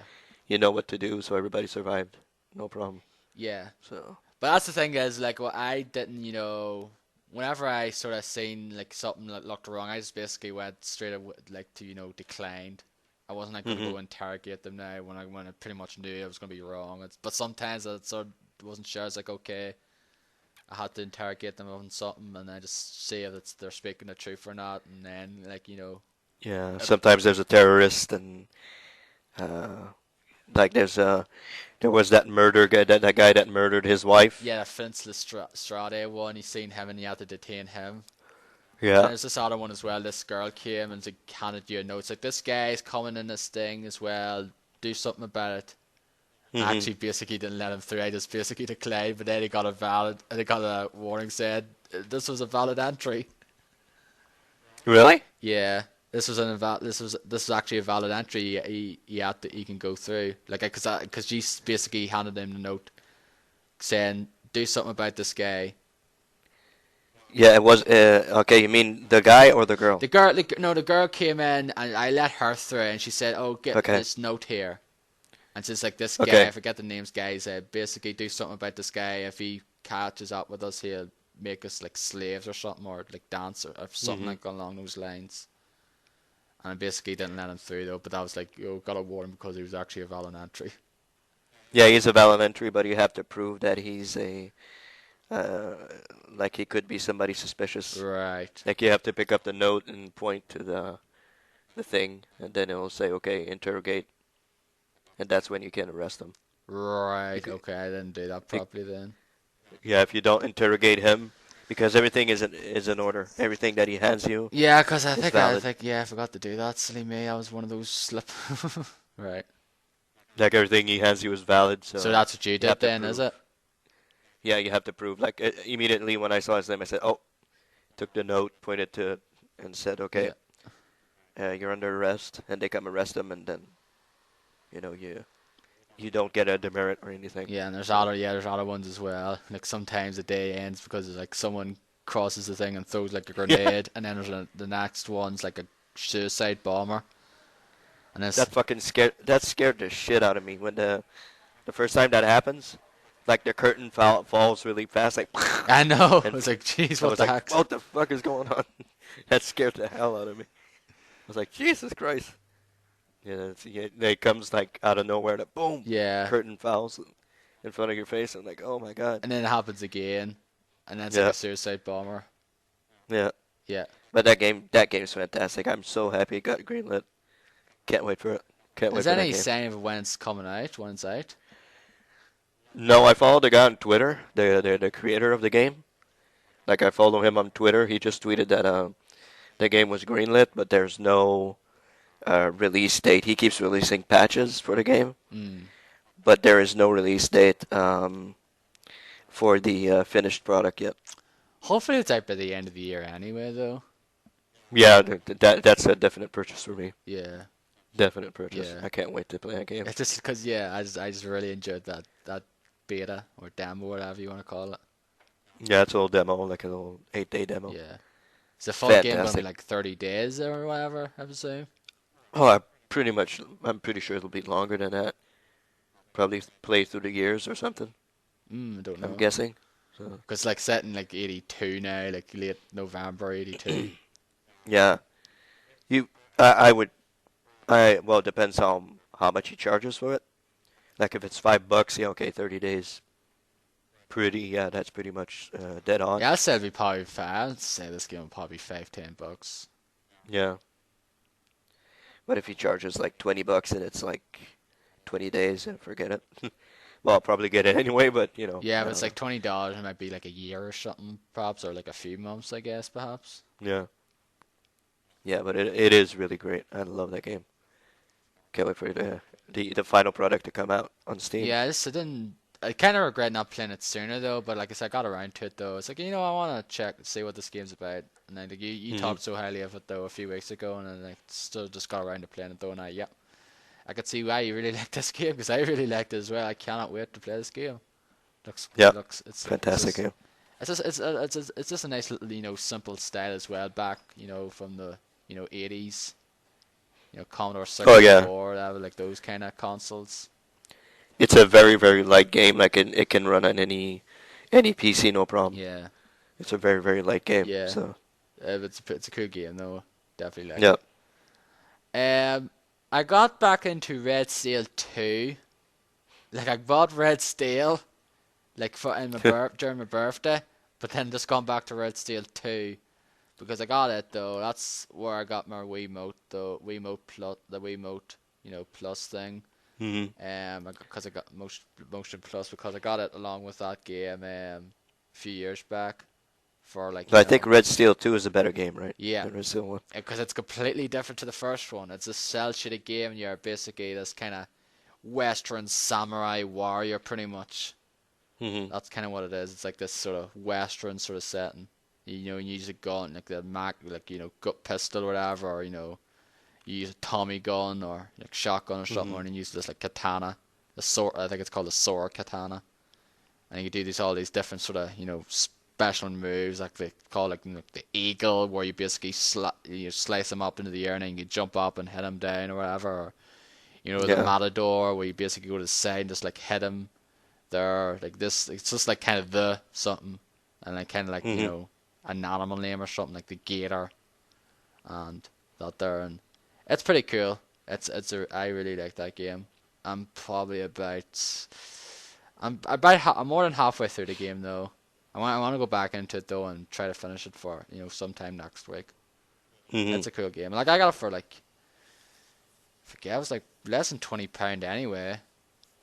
[SPEAKER 2] you know what to do. So everybody survived, no problem.
[SPEAKER 1] Yeah.
[SPEAKER 2] So.
[SPEAKER 1] But that's the thing is like what I didn't, whenever I sort of seen like something that looked wrong, I just basically went straight like to, declined. I wasn't like going to
[SPEAKER 2] Hmm.
[SPEAKER 1] go interrogate them now when I pretty much knew I was going to be wrong. But sometimes I sort of wasn't sure. I was like, okay, I had to interrogate them on something and then just see if they're speaking the truth or not, and then like
[SPEAKER 2] Yeah,
[SPEAKER 1] if,
[SPEAKER 2] sometimes there's a terrorist, and uh, like there was that murder guy, that guy that murdered his wife.
[SPEAKER 1] yeah, Vince Lestrade one, you seen him and you had to detain him. And
[SPEAKER 2] Yeah.
[SPEAKER 1] there's this other one as well. This girl came and like handed you a note. It's like this guy's coming in this thing as well. Do something about it. I
[SPEAKER 2] Hmm.
[SPEAKER 1] actually basically didn't let him through. I just basically declined, but then he got a warning said this was a valid entry.
[SPEAKER 2] Really?
[SPEAKER 1] Yeah, this was actually a valid entry. He can go through like because she basically handed him the note saying do something about this guy.
[SPEAKER 2] Yeah, it was. Okay, you mean the guy or the girl?
[SPEAKER 1] No, the girl came in and I let her through, and she said, "Oh, get
[SPEAKER 2] Okay.
[SPEAKER 1] this note here." And says like this guy, I
[SPEAKER 2] Okay.
[SPEAKER 1] forget the names, guy said basically do something about this guy. If he catches up with us, he'll make us like slaves or something, or like dance or something
[SPEAKER 2] Hmm.
[SPEAKER 1] like along those lines. And I basically didn't let him through though, but that was like, gotta warn him because he was actually a valid entry.
[SPEAKER 2] Yeah, he's a valid entry, but you have to prove that he's uh, like he could be somebody suspicious.
[SPEAKER 1] Right.
[SPEAKER 2] Like you have to pick up the note and point to the thing, and then it'll say, okay, interrogate, and that's when you can arrest him.
[SPEAKER 1] Right.
[SPEAKER 2] Bec-
[SPEAKER 1] Okay, I didn't do that
[SPEAKER 2] bec-
[SPEAKER 1] properly then.
[SPEAKER 2] yeah, if you don't interrogate him, because everything is in order. Everything that he hands you
[SPEAKER 1] Yeah, because
[SPEAKER 2] is valid.
[SPEAKER 1] I forgot to do that. Silly me. I was one of those slip. Right.
[SPEAKER 2] Like everything he hands you is valid,
[SPEAKER 1] So
[SPEAKER 2] so
[SPEAKER 1] that's what you
[SPEAKER 2] you
[SPEAKER 1] did
[SPEAKER 2] have to
[SPEAKER 1] then, is
[SPEAKER 2] prove.
[SPEAKER 1] it?
[SPEAKER 2] Yeah, you have to prove. Like immediately when I saw his name, I said, "Oh," took the note, pointed to it, and said, "Okay,
[SPEAKER 1] Yeah.
[SPEAKER 2] you're under arrest." And they come arrest him, and then you you don't get a demerit or anything.
[SPEAKER 1] Yeah, and
[SPEAKER 2] So
[SPEAKER 1] there's other ones as well. Like sometimes the day ends because it's like someone crosses the thing and throws like a
[SPEAKER 2] yeah,
[SPEAKER 1] grenade, and then the next one's like a suicide bomber, and it's
[SPEAKER 2] that scared the shit out of me when the first time that happens. Like the curtain falls really fast, like,
[SPEAKER 1] I know.
[SPEAKER 2] and
[SPEAKER 1] It's like, jeez,
[SPEAKER 2] I
[SPEAKER 1] what
[SPEAKER 2] was
[SPEAKER 1] the
[SPEAKER 2] like,
[SPEAKER 1] heck?
[SPEAKER 2] what the fuck is going on? That scared the hell out of me. I was like, Jesus Christ. Yeah, it comes like out of nowhere, and boom,
[SPEAKER 1] Yeah,
[SPEAKER 2] curtain falls in front of your face. I'm like, oh my god.
[SPEAKER 1] and then it happens again, and then it's like
[SPEAKER 2] Yeah,
[SPEAKER 1] a suicide bomber.
[SPEAKER 2] yeah.
[SPEAKER 1] Yeah.
[SPEAKER 2] But that game's fantastic. I'm so happy it got greenlit. Can't wait for it. Can't
[SPEAKER 1] Is
[SPEAKER 2] wait
[SPEAKER 1] there
[SPEAKER 2] for that
[SPEAKER 1] any
[SPEAKER 2] game.
[SPEAKER 1] sign of when it's coming out? When it's out?
[SPEAKER 2] No, I followed the guy on Twitter, the creator of the game. Like I follow him on Twitter. He just tweeted that the game was greenlit, but there's no release date. He keeps releasing patches for the game,
[SPEAKER 1] Mm.
[SPEAKER 2] but there is no release date for the finished product yet.
[SPEAKER 1] Hopefully it's out by the end of the year anyway, though.
[SPEAKER 2] Yeah, that's a definite purchase for me.
[SPEAKER 1] Yeah,
[SPEAKER 2] Definite purchase.
[SPEAKER 1] yeah.
[SPEAKER 2] I can't wait to play that game.
[SPEAKER 1] It's just because I just really enjoyed that beta or demo, whatever you want to call it.
[SPEAKER 2] Yeah, it's a little demo, like a little 8-day demo.
[SPEAKER 1] Yeah. Is the full game gonna be
[SPEAKER 2] Fantastic.
[SPEAKER 1] like 30 days or whatever? I presume.
[SPEAKER 2] Oh, I'm pretty sure it'll be longer than that. Probably play through the years or something.
[SPEAKER 1] I don't
[SPEAKER 2] I'm
[SPEAKER 1] know.
[SPEAKER 2] guessing. So
[SPEAKER 1] Cause like set in like 82 now, like late November 82.
[SPEAKER 2] yeah, you, I would, well, it depends how much he charges for it. Like if it's $5, yeah, okay, 30 days. Yeah, that's pretty much dead on.
[SPEAKER 1] Yeah, I said we probably five. I'd say this game will probably be $5-10.
[SPEAKER 2] Yeah, but if he charges like $20 and it's like 20 days, forget it. Well, I'll probably get it anyway, but
[SPEAKER 1] Yeah,
[SPEAKER 2] I
[SPEAKER 1] but it's
[SPEAKER 2] don't know.
[SPEAKER 1] like $20. It might be like a year or something, perhaps, or like a few months, I guess, perhaps.
[SPEAKER 2] Yeah, yeah, but it is really great. I love that game. Can't wait for the final product to come out on Steam.
[SPEAKER 1] Yeah, I didn't. I kind of regret not playing it sooner though. But like I said, I got around to it though. It's like I want to check, see what this game's about. And then like, you
[SPEAKER 2] Hmm
[SPEAKER 1] talked so highly of it though a few weeks ago, and then I still just got around to playing it though. And I could see why you really like this game because I really liked it as well. I cannot wait to play this game.
[SPEAKER 2] Yeah,
[SPEAKER 1] Looks
[SPEAKER 2] fantastic game.
[SPEAKER 1] it's just a nice little simple style as well. Back from the 80s. Commodore
[SPEAKER 2] Oh yeah,
[SPEAKER 1] 64, whatever, like those kind of consoles.
[SPEAKER 2] it's a very very light game. Like it can run on any PC, no problem.
[SPEAKER 1] Yeah,
[SPEAKER 2] It's a very very light game.
[SPEAKER 1] yeah.
[SPEAKER 2] So
[SPEAKER 1] It's a cool game though. Definitely like
[SPEAKER 2] yeah,
[SPEAKER 1] it. I got back into Red Steel 2. Like I bought Red Steel, like for during my birthday, but then just gone back to Red Steel 2 because I got it though. That's where I got my Wiimote though. Wiimote Plus, the Wiimote, Plus thing.
[SPEAKER 2] hmm
[SPEAKER 1] Because I got Motion Plus because I got it along with that game a few years back for like
[SPEAKER 2] I think Red Steel 2 is a better game, right?
[SPEAKER 1] yeah,
[SPEAKER 2] Than Red Steel 1.
[SPEAKER 1] because it's completely different to the first one. It's a cell shaded game. And you're basically this kind of Western samurai warrior, pretty much.
[SPEAKER 2] Hmm
[SPEAKER 1] That's kind of what it is. It's like this sort of Western sort of setting. You use a gun like the Mac, like gut pistol or whatever, or you use a Tommy gun or like shotgun or something,
[SPEAKER 2] hmm
[SPEAKER 1] and you use this like katana, the sword. I think it's called a sword katana, and you do all these different sort of special moves, like they call the eagle, where you basically slice them up into the air and then you jump up and hit them down or whatever. Or, the
[SPEAKER 2] Yeah.
[SPEAKER 1] matador, where you basically go to the side and just like hit them there, like this. It's just like kind of the something, and like kind of like
[SPEAKER 2] hmm
[SPEAKER 1] an animal name or something like the gator, and that there and. It's pretty cool. I really like that game. I'm probably about I'm more than halfway through the game though. I want to go back into it though and try to finish it for sometime next week.
[SPEAKER 2] hmm
[SPEAKER 1] It's a cool game. Like I got it for like I forget, it was like less than £20 anyway.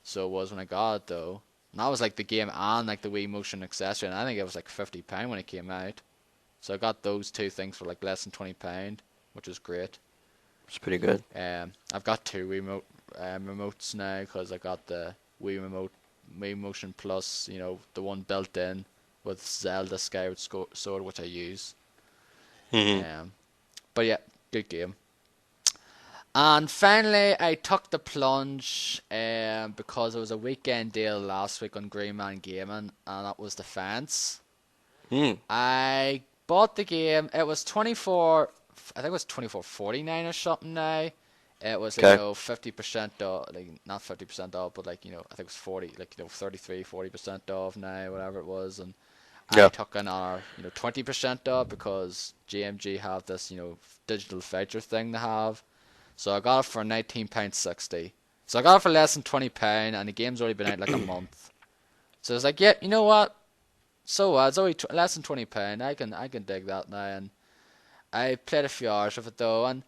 [SPEAKER 1] So it was when I got it though. And that was like the game and like the Wii Motion accessory, and I think it was like £50 when it came out. So I got those two things for like less than £20, which is great.
[SPEAKER 2] It's pretty good.
[SPEAKER 1] I've got two remotes now because I got the Wii Motion Plus, the one built in with Zelda Skyward Sword, which I use.
[SPEAKER 2] Hmm
[SPEAKER 1] But yeah, good game. And finally, I took the plunge because it was a weekend deal last week on Green Man Gaming, and that was Defiance.
[SPEAKER 2] Hmm.
[SPEAKER 1] I bought the game. It was 24. I think it was 24.49 or something now. It was like,
[SPEAKER 2] Okay.
[SPEAKER 1] 50% off, like not 50% off, but like, I think it was 40, like, 33, 40% off now, whatever it was. And I
[SPEAKER 2] Yeah.
[SPEAKER 1] took another, 20% off because GMG have this, digital voucher thing they have. So I got it for £19.60. So I got it for less than £20, and the game's already been out like a month. So it's like, yeah, you know what? So it's only less than £20. I can dig that now, and I played a few hours of it though, and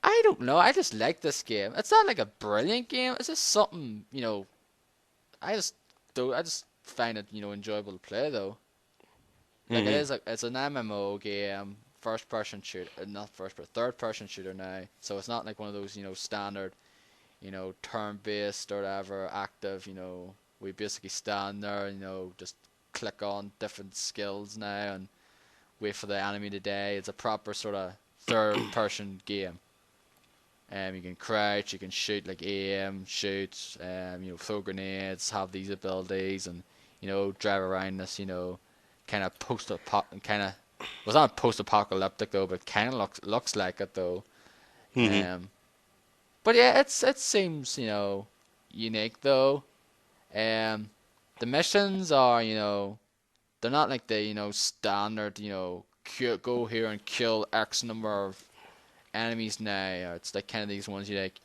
[SPEAKER 1] I don't know. I just like this game. It's not like a brilliant game. It's just something, I just do. I just find it, enjoyable to play though. Like
[SPEAKER 2] Hmm.
[SPEAKER 1] it's an MMO game, first person shooter, not first person, third person shooter now. So it's not like one of those, standard, turn based or whatever, active. We basically stand there, just click on different skills now and wait for the enemy to die. It's a proper sort of third person game. You can crouch, you can shoot like aim, shoot, throw grenades, have these abilities, and drive around this, kind of kind of, well, it's not post-apocalyptic though, but kind of looks like it though.
[SPEAKER 2] Hmm.
[SPEAKER 1] Um, but yeah, it seems unique though. Um, the missions are they're not like the standard go here and kill X number of enemies now. It's like kind of these ones you like.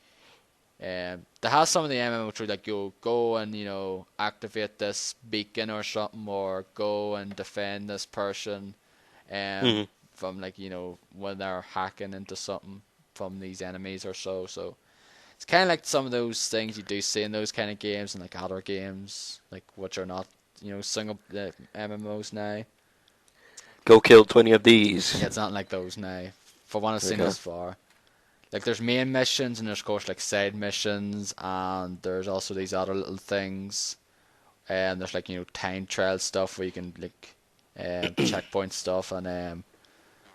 [SPEAKER 1] They have some of the MMO which like you go and activate this beacon or something, or go and defend this person,
[SPEAKER 2] Hmm.
[SPEAKER 1] from like when they're hacking into something from these enemies or so. So it's kind of like some of those things you do see in those kind of games and like other games like which are not single MMOs now.
[SPEAKER 2] Go kill 20 of these.
[SPEAKER 1] Yeah, it's not like those now. For what I've seen
[SPEAKER 2] Okay.
[SPEAKER 1] thus far. Like there's main missions and there's of course like side missions, and there's also these other little things. And there's like time trial stuff where you can like checkpoint stuff, and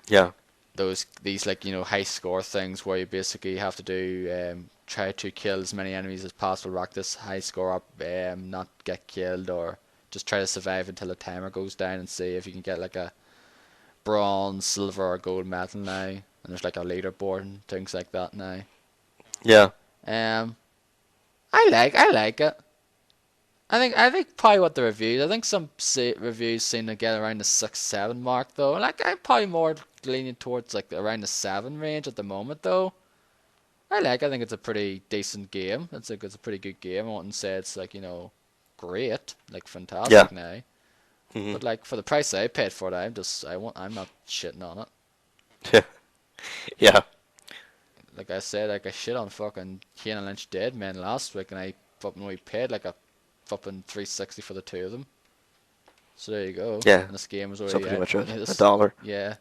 [SPEAKER 2] Yeah.
[SPEAKER 1] these like high score things where you basically have to do try to kill as many enemies as possible, rack this high score up, not get killed, or just try to survive until the timer goes down and see if you can get like a bronze, silver, or gold medal now. And there's like a leaderboard and things like that now.
[SPEAKER 2] Yeah.
[SPEAKER 1] Um, I like it. I think probably what the reviews. I think some reviews seem to get around the 6-7 mark though. Like I'm probably more leaning towards like around the 7 range at the moment though. I think it's a pretty decent game. It's a pretty good game. I wouldn't say it's like great, like
[SPEAKER 2] Yeah.
[SPEAKER 1] fantastic now.
[SPEAKER 2] Hmm.
[SPEAKER 1] But like for the price I paid for it, I'm not shitting on it.
[SPEAKER 2] Yeah.
[SPEAKER 1] Like I said, like I shit on fucking Kane and Lynch Dead Man last week, and I fucking only paid like a fucking 360 for the two of them. So there you go.
[SPEAKER 2] Yeah.
[SPEAKER 1] And this game was
[SPEAKER 2] So
[SPEAKER 1] already
[SPEAKER 2] pretty
[SPEAKER 1] out.
[SPEAKER 2] much
[SPEAKER 1] Yeah,
[SPEAKER 2] a
[SPEAKER 1] this,
[SPEAKER 2] dollar.
[SPEAKER 1] yeah.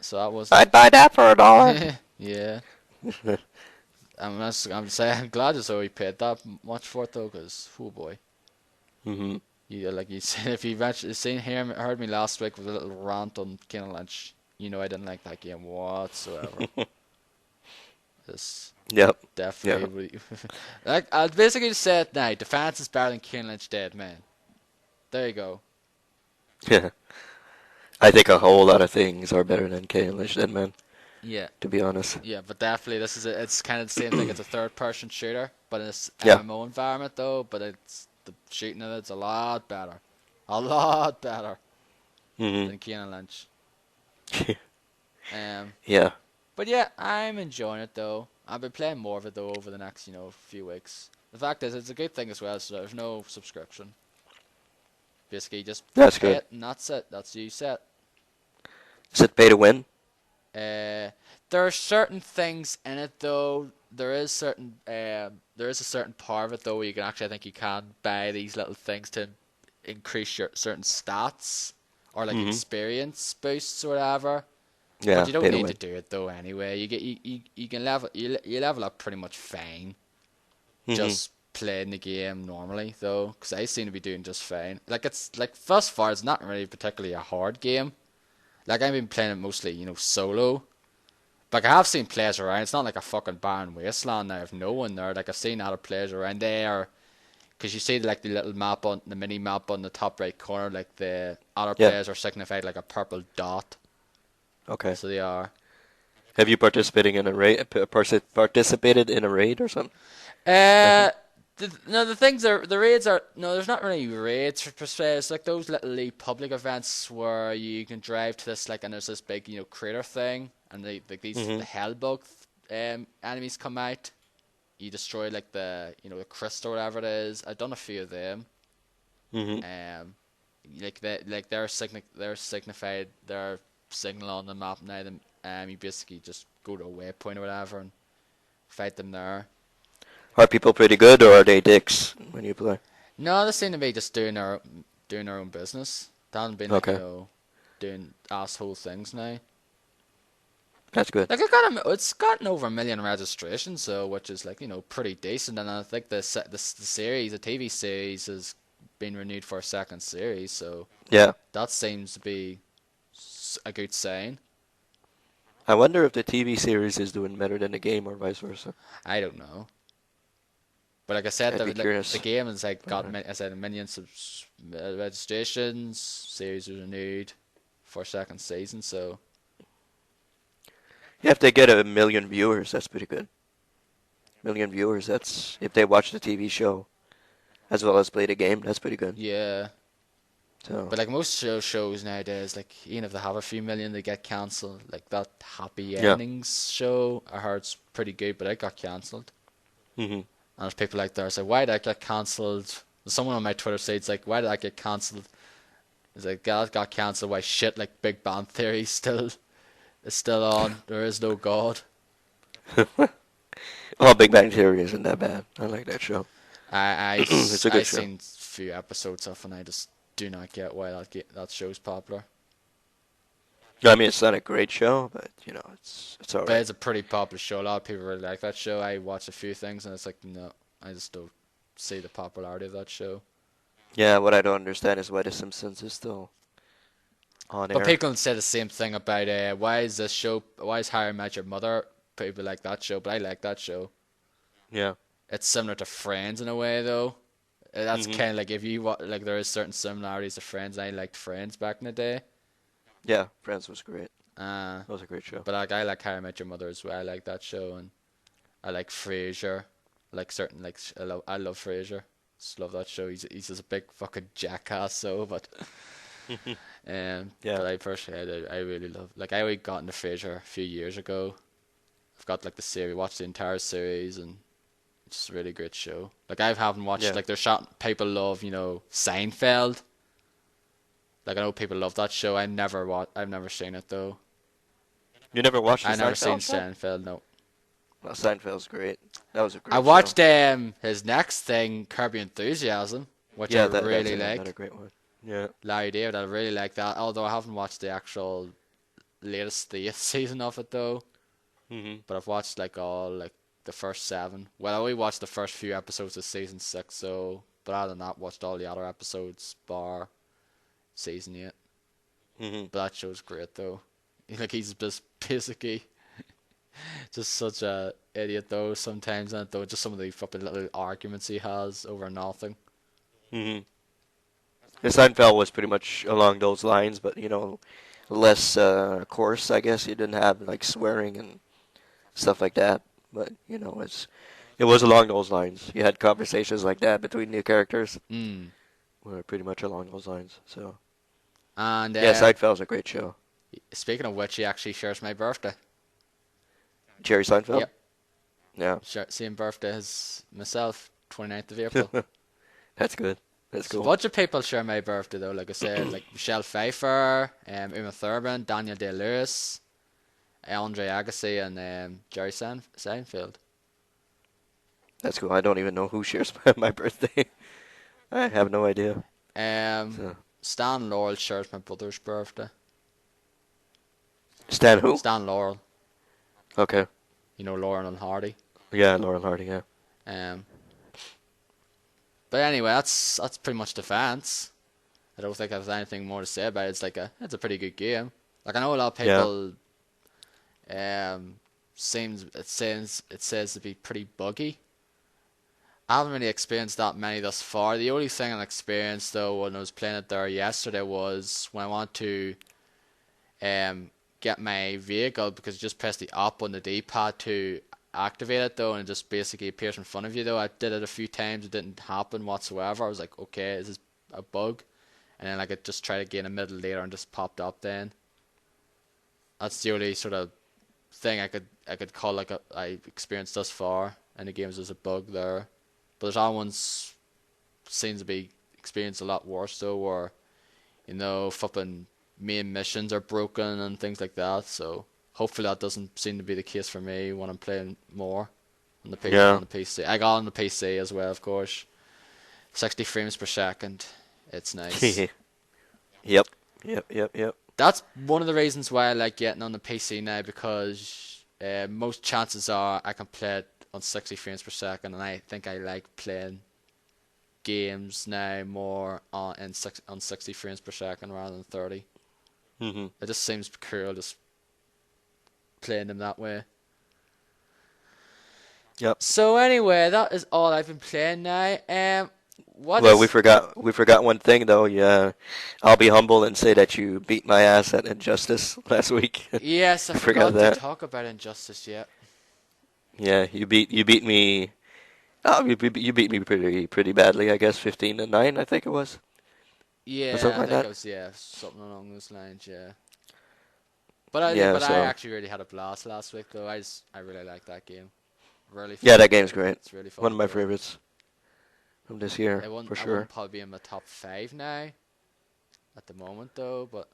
[SPEAKER 1] So that was
[SPEAKER 2] I'd buy that for a dollar.
[SPEAKER 1] yeah. I'm saying I'm glad you already paid that much for it though, cause oh boy,
[SPEAKER 2] Hmm.
[SPEAKER 1] you like you said if you eventually heard me last week with a little rant on Kane and Lynch, I didn't like that game whatsoever. This
[SPEAKER 2] Yep.
[SPEAKER 1] definitely
[SPEAKER 2] Yeah.
[SPEAKER 1] like I'll basically just say it now. Defiance is better than Kane Lynch Dead Man. There you go.
[SPEAKER 2] Yeah. I think a whole lot of things are better than K English than man,
[SPEAKER 1] Yeah,
[SPEAKER 2] to be honest.
[SPEAKER 1] yeah, but definitely it's kind of the same thing. It's a third person shooter, but in this
[SPEAKER 2] Yeah.
[SPEAKER 1] MMO environment though. But it's the shooting in it's a lot better
[SPEAKER 2] Hmm.
[SPEAKER 1] than Kane and Lynch. Um,
[SPEAKER 2] Yeah.
[SPEAKER 1] but yeah, I'm enjoying it though. I'll be playing more of it though over the next few weeks. The fact is, it's a good thing as well. So there's no subscription. Basically, just
[SPEAKER 2] That's
[SPEAKER 1] pay
[SPEAKER 2] good.
[SPEAKER 1] it and that's it. That's you set.
[SPEAKER 2] Is it pay to win?
[SPEAKER 1] There are certain things in it though. There is a certain part of it though where you can actually, I think you can buy these little things to increase your certain stats or like
[SPEAKER 2] Hmm.
[SPEAKER 1] experience boosts or whatever. But
[SPEAKER 2] Yeah.
[SPEAKER 1] you don't
[SPEAKER 2] Pay to
[SPEAKER 1] need to
[SPEAKER 2] win.
[SPEAKER 1] do it though anyway. You can you level up pretty much fine
[SPEAKER 2] Hmm.
[SPEAKER 1] just playing the game normally though, because I seem to be doing just fine. Like it's like thus far it's not really particularly a hard game. Like I've been playing it mostly solo. Like I have seen players around. It's not like a fucking barren wasteland now of no one there. Like I've seen other players around there. Because you see like the little map on the mini map on the top right corner, like the other
[SPEAKER 2] Yeah.
[SPEAKER 1] players are signified like a purple dot.
[SPEAKER 2] Okay.
[SPEAKER 1] So they are.
[SPEAKER 2] Have you participated in a raid or something?
[SPEAKER 1] Uh,
[SPEAKER 2] Nothing.
[SPEAKER 1] no, the things are the raids are no. There's not really raids per se. It's like those little public events where you can drive to this and there's this big crater thing, and like these the
[SPEAKER 2] Mhm.
[SPEAKER 1] hellbug enemies come out. You destroy like the crystal or whatever it is. I've done a few of them.
[SPEAKER 2] Mhm.
[SPEAKER 1] Um, they're signified their signal on the map now. You basically just go to a waypoint or whatever and fight them there.
[SPEAKER 2] Are people pretty good, or are they dicks when you play?
[SPEAKER 1] No, they seem to be just doing their own business. They haven't been
[SPEAKER 2] Okay,
[SPEAKER 1] doing asshole things now.
[SPEAKER 2] that's good.
[SPEAKER 1] Like it's gotten over 1 million registrations, so which is pretty decent. And I think the TV series has been renewed for a second series, so
[SPEAKER 2] Yeah.
[SPEAKER 1] that seems to be a good sign.
[SPEAKER 2] I wonder if the TV series is doing better than the game or vice versa.
[SPEAKER 1] I don't know, but like I said,
[SPEAKER 2] I'd be
[SPEAKER 1] the
[SPEAKER 2] curious.
[SPEAKER 1] game has
[SPEAKER 2] Uh,
[SPEAKER 1] I said 1 million registrations. Series was renewed for a second season, so
[SPEAKER 2] Yeah, if they get 1 million viewers, that's pretty good. 1 million viewers, that's if they watch the TV show as well as play the game, that's pretty good.
[SPEAKER 1] yeah.
[SPEAKER 2] So,
[SPEAKER 1] But like most shows nowadays, like even if they have a few million, they get cancelled. Like that Happy
[SPEAKER 2] yeah.
[SPEAKER 1] Endings show, I heard it's pretty good, but it got cancelled.
[SPEAKER 2] Mhm.
[SPEAKER 1] And there's people like there say, why did that get cancelled? Someone on my Twitter says like, why did that get cancelled? It's like that got cancelled. Why shit like Big Bang Theory still is still on. There is no God.
[SPEAKER 2] Well, Big Bang Theory isn't that bad. I like that show. It's a
[SPEAKER 1] I
[SPEAKER 2] good show.
[SPEAKER 1] seen a few episodes of, and I just do not get why that show's popular.
[SPEAKER 2] I mean, it's not a great show, but it's all
[SPEAKER 1] But
[SPEAKER 2] right.
[SPEAKER 1] it's a pretty popular show. A lot of people really like that show. I watch a few things, and it's like, no, I just don't see the popularity of that show.
[SPEAKER 2] Yeah, what I don't understand is why The Simpsons is still on
[SPEAKER 1] But
[SPEAKER 2] air.
[SPEAKER 1] people say the same thing about why is How I Met Your Mother? People like that show, but I like that show.
[SPEAKER 2] Yeah.
[SPEAKER 1] It's similar to Friends in a way, though. That's
[SPEAKER 2] Mhm.
[SPEAKER 1] kind of like if you like, there is certain similarities to Friends. I liked Friends back in the day.
[SPEAKER 2] Yeah, Friends was great.
[SPEAKER 1] Uh,
[SPEAKER 2] That was a great show.
[SPEAKER 1] but like I like How I Met Your Mother as well. I like that show, and I like Frasier. Like certain like I love Frasier. Just love that show. He's just a big fucking jackass, so but
[SPEAKER 2] Yeah.
[SPEAKER 1] but I personally I really love, like I got into Frasier a few years ago. I've got like the series, watched the entire series, and it's just a really great show. Like I haven't watched,
[SPEAKER 2] Yeah.
[SPEAKER 1] like there's shot people love Seinfeld. Like I know people love that show. I've never seen it though.
[SPEAKER 2] You never watched the
[SPEAKER 1] I never seen
[SPEAKER 2] Seinfeld show?
[SPEAKER 1] Seinfeld. No.
[SPEAKER 2] Well, Seinfeld's great. That was a
[SPEAKER 1] I
[SPEAKER 2] great show.
[SPEAKER 1] watched his next thing, Curb Your Enthusiasm, which I
[SPEAKER 2] Yeah, that's
[SPEAKER 1] really
[SPEAKER 2] another
[SPEAKER 1] like.
[SPEAKER 2] great one. Yeah.
[SPEAKER 1] Larry David, I really like that. Although I haven't watched the actual latest, the 8th season of it though.
[SPEAKER 2] Mhm.
[SPEAKER 1] But I've watched like all like the first 7. Well, I only watched the first few episodes of season 6. So, but other than that, watched all the other episodes bar season 8.
[SPEAKER 2] Mhm.
[SPEAKER 1] But that show's great though. Like he's just basically just such a idiot though sometimes, and though just some of the fucking little arguments he has over nothing.
[SPEAKER 2] Mhm. The Seinfeld was pretty much along those lines, but less coarse. I guess you didn't have like swearing and stuff like that. But it was along those lines. You had conversations like that between the characters.
[SPEAKER 1] Mm.
[SPEAKER 2] Were pretty much along those lines. So
[SPEAKER 1] And
[SPEAKER 2] yeah, Seinfeld's a great show.
[SPEAKER 1] speaking of which, he actually shares my birthday.
[SPEAKER 2] Jerry Seinfeld.
[SPEAKER 1] Yep,
[SPEAKER 2] Yeah.
[SPEAKER 1] same birthday as myself, 29th of April.
[SPEAKER 2] That's good. That's
[SPEAKER 1] So a
[SPEAKER 2] cool.
[SPEAKER 1] bunch of people share my birthday though. Like I said, like Michelle Pfeiffer, Uma Thurman, Daniel Day Lewis, Andre Agassi, and Jerry Seinfeld.
[SPEAKER 2] That's cool. I don't even know who shares my birthday. I have no idea.
[SPEAKER 1] Um,
[SPEAKER 2] So
[SPEAKER 1] Stan Laurel shares my brother's birthday.
[SPEAKER 2] Stan who?
[SPEAKER 1] Stan Laurel,
[SPEAKER 2] Okay.
[SPEAKER 1] Laurel and Hardy.
[SPEAKER 2] Yeah, Laurel Hardy. Yeah.
[SPEAKER 1] Um, but anyway, that's pretty much Defiance. I don't think I have anything more to say about it. It's a pretty good game. Like I know a lot of
[SPEAKER 2] Yeah.
[SPEAKER 1] people Um, it says to be pretty buggy. I haven't really experienced that many thus far. The only thing I experienced though when I was playing it there yesterday was when I want to um get my vehicle, because you just press the up on the D-pad to activate it though, and it just basically appears in front of you though. I did it a few times, it didn't happen whatsoever. I was like, okay, is this a bug? And then like I just tried again a minute later and just popped up then. That's the only sort of thing I could call like I experienced thus far in the games as a bug there. But there's other ones seems to be experienced a lot worse though, where flipping main missions are broken and things like that. So hopefully that doesn't seem to be the case for me when I'm playing more on the
[SPEAKER 2] Yeah.
[SPEAKER 1] PC. I got on the PC as well, of course. 60 frames per second. It's nice.
[SPEAKER 2] Yep. Yep. Yep. Yep.
[SPEAKER 1] That's one of the reasons why I like getting on the PC now, because most chances are I can play it on 60 frames per second, and I think I like playing games now more on 60 frames per second rather than 30.
[SPEAKER 2] Mhm.
[SPEAKER 1] It just seems cool just playing them that way.
[SPEAKER 2] Yep.
[SPEAKER 1] So anyway, that is all I've been playing now. What
[SPEAKER 2] Well, we
[SPEAKER 1] is?
[SPEAKER 2] forgot one thing though. Yeah, I'll be humble and say that you beat my ass at Injustice last week.
[SPEAKER 1] Yes, I
[SPEAKER 2] I forgot
[SPEAKER 1] forgot to
[SPEAKER 2] that.
[SPEAKER 1] talk about Injustice yet.
[SPEAKER 2] Yeah, you beat me. Oh, you beat me pretty badly. I guess 15-9. I think it was, or
[SPEAKER 1] Yeah,
[SPEAKER 2] something
[SPEAKER 1] I
[SPEAKER 2] like
[SPEAKER 1] think it
[SPEAKER 2] that.
[SPEAKER 1] was something along those lines. Yeah, but I
[SPEAKER 2] Yeah.
[SPEAKER 1] but I
[SPEAKER 2] So
[SPEAKER 1] actually really had a blast last week though. I really like that game. Really
[SPEAKER 2] yeah,
[SPEAKER 1] fun to
[SPEAKER 2] that game's
[SPEAKER 1] play.
[SPEAKER 2] great.
[SPEAKER 1] It's really fun
[SPEAKER 2] One
[SPEAKER 1] to
[SPEAKER 2] of my
[SPEAKER 1] play.
[SPEAKER 2] favorites from this year
[SPEAKER 1] It won't
[SPEAKER 2] for
[SPEAKER 1] I wouldn't
[SPEAKER 2] sure.
[SPEAKER 1] probably be in my top five now at the moment though, but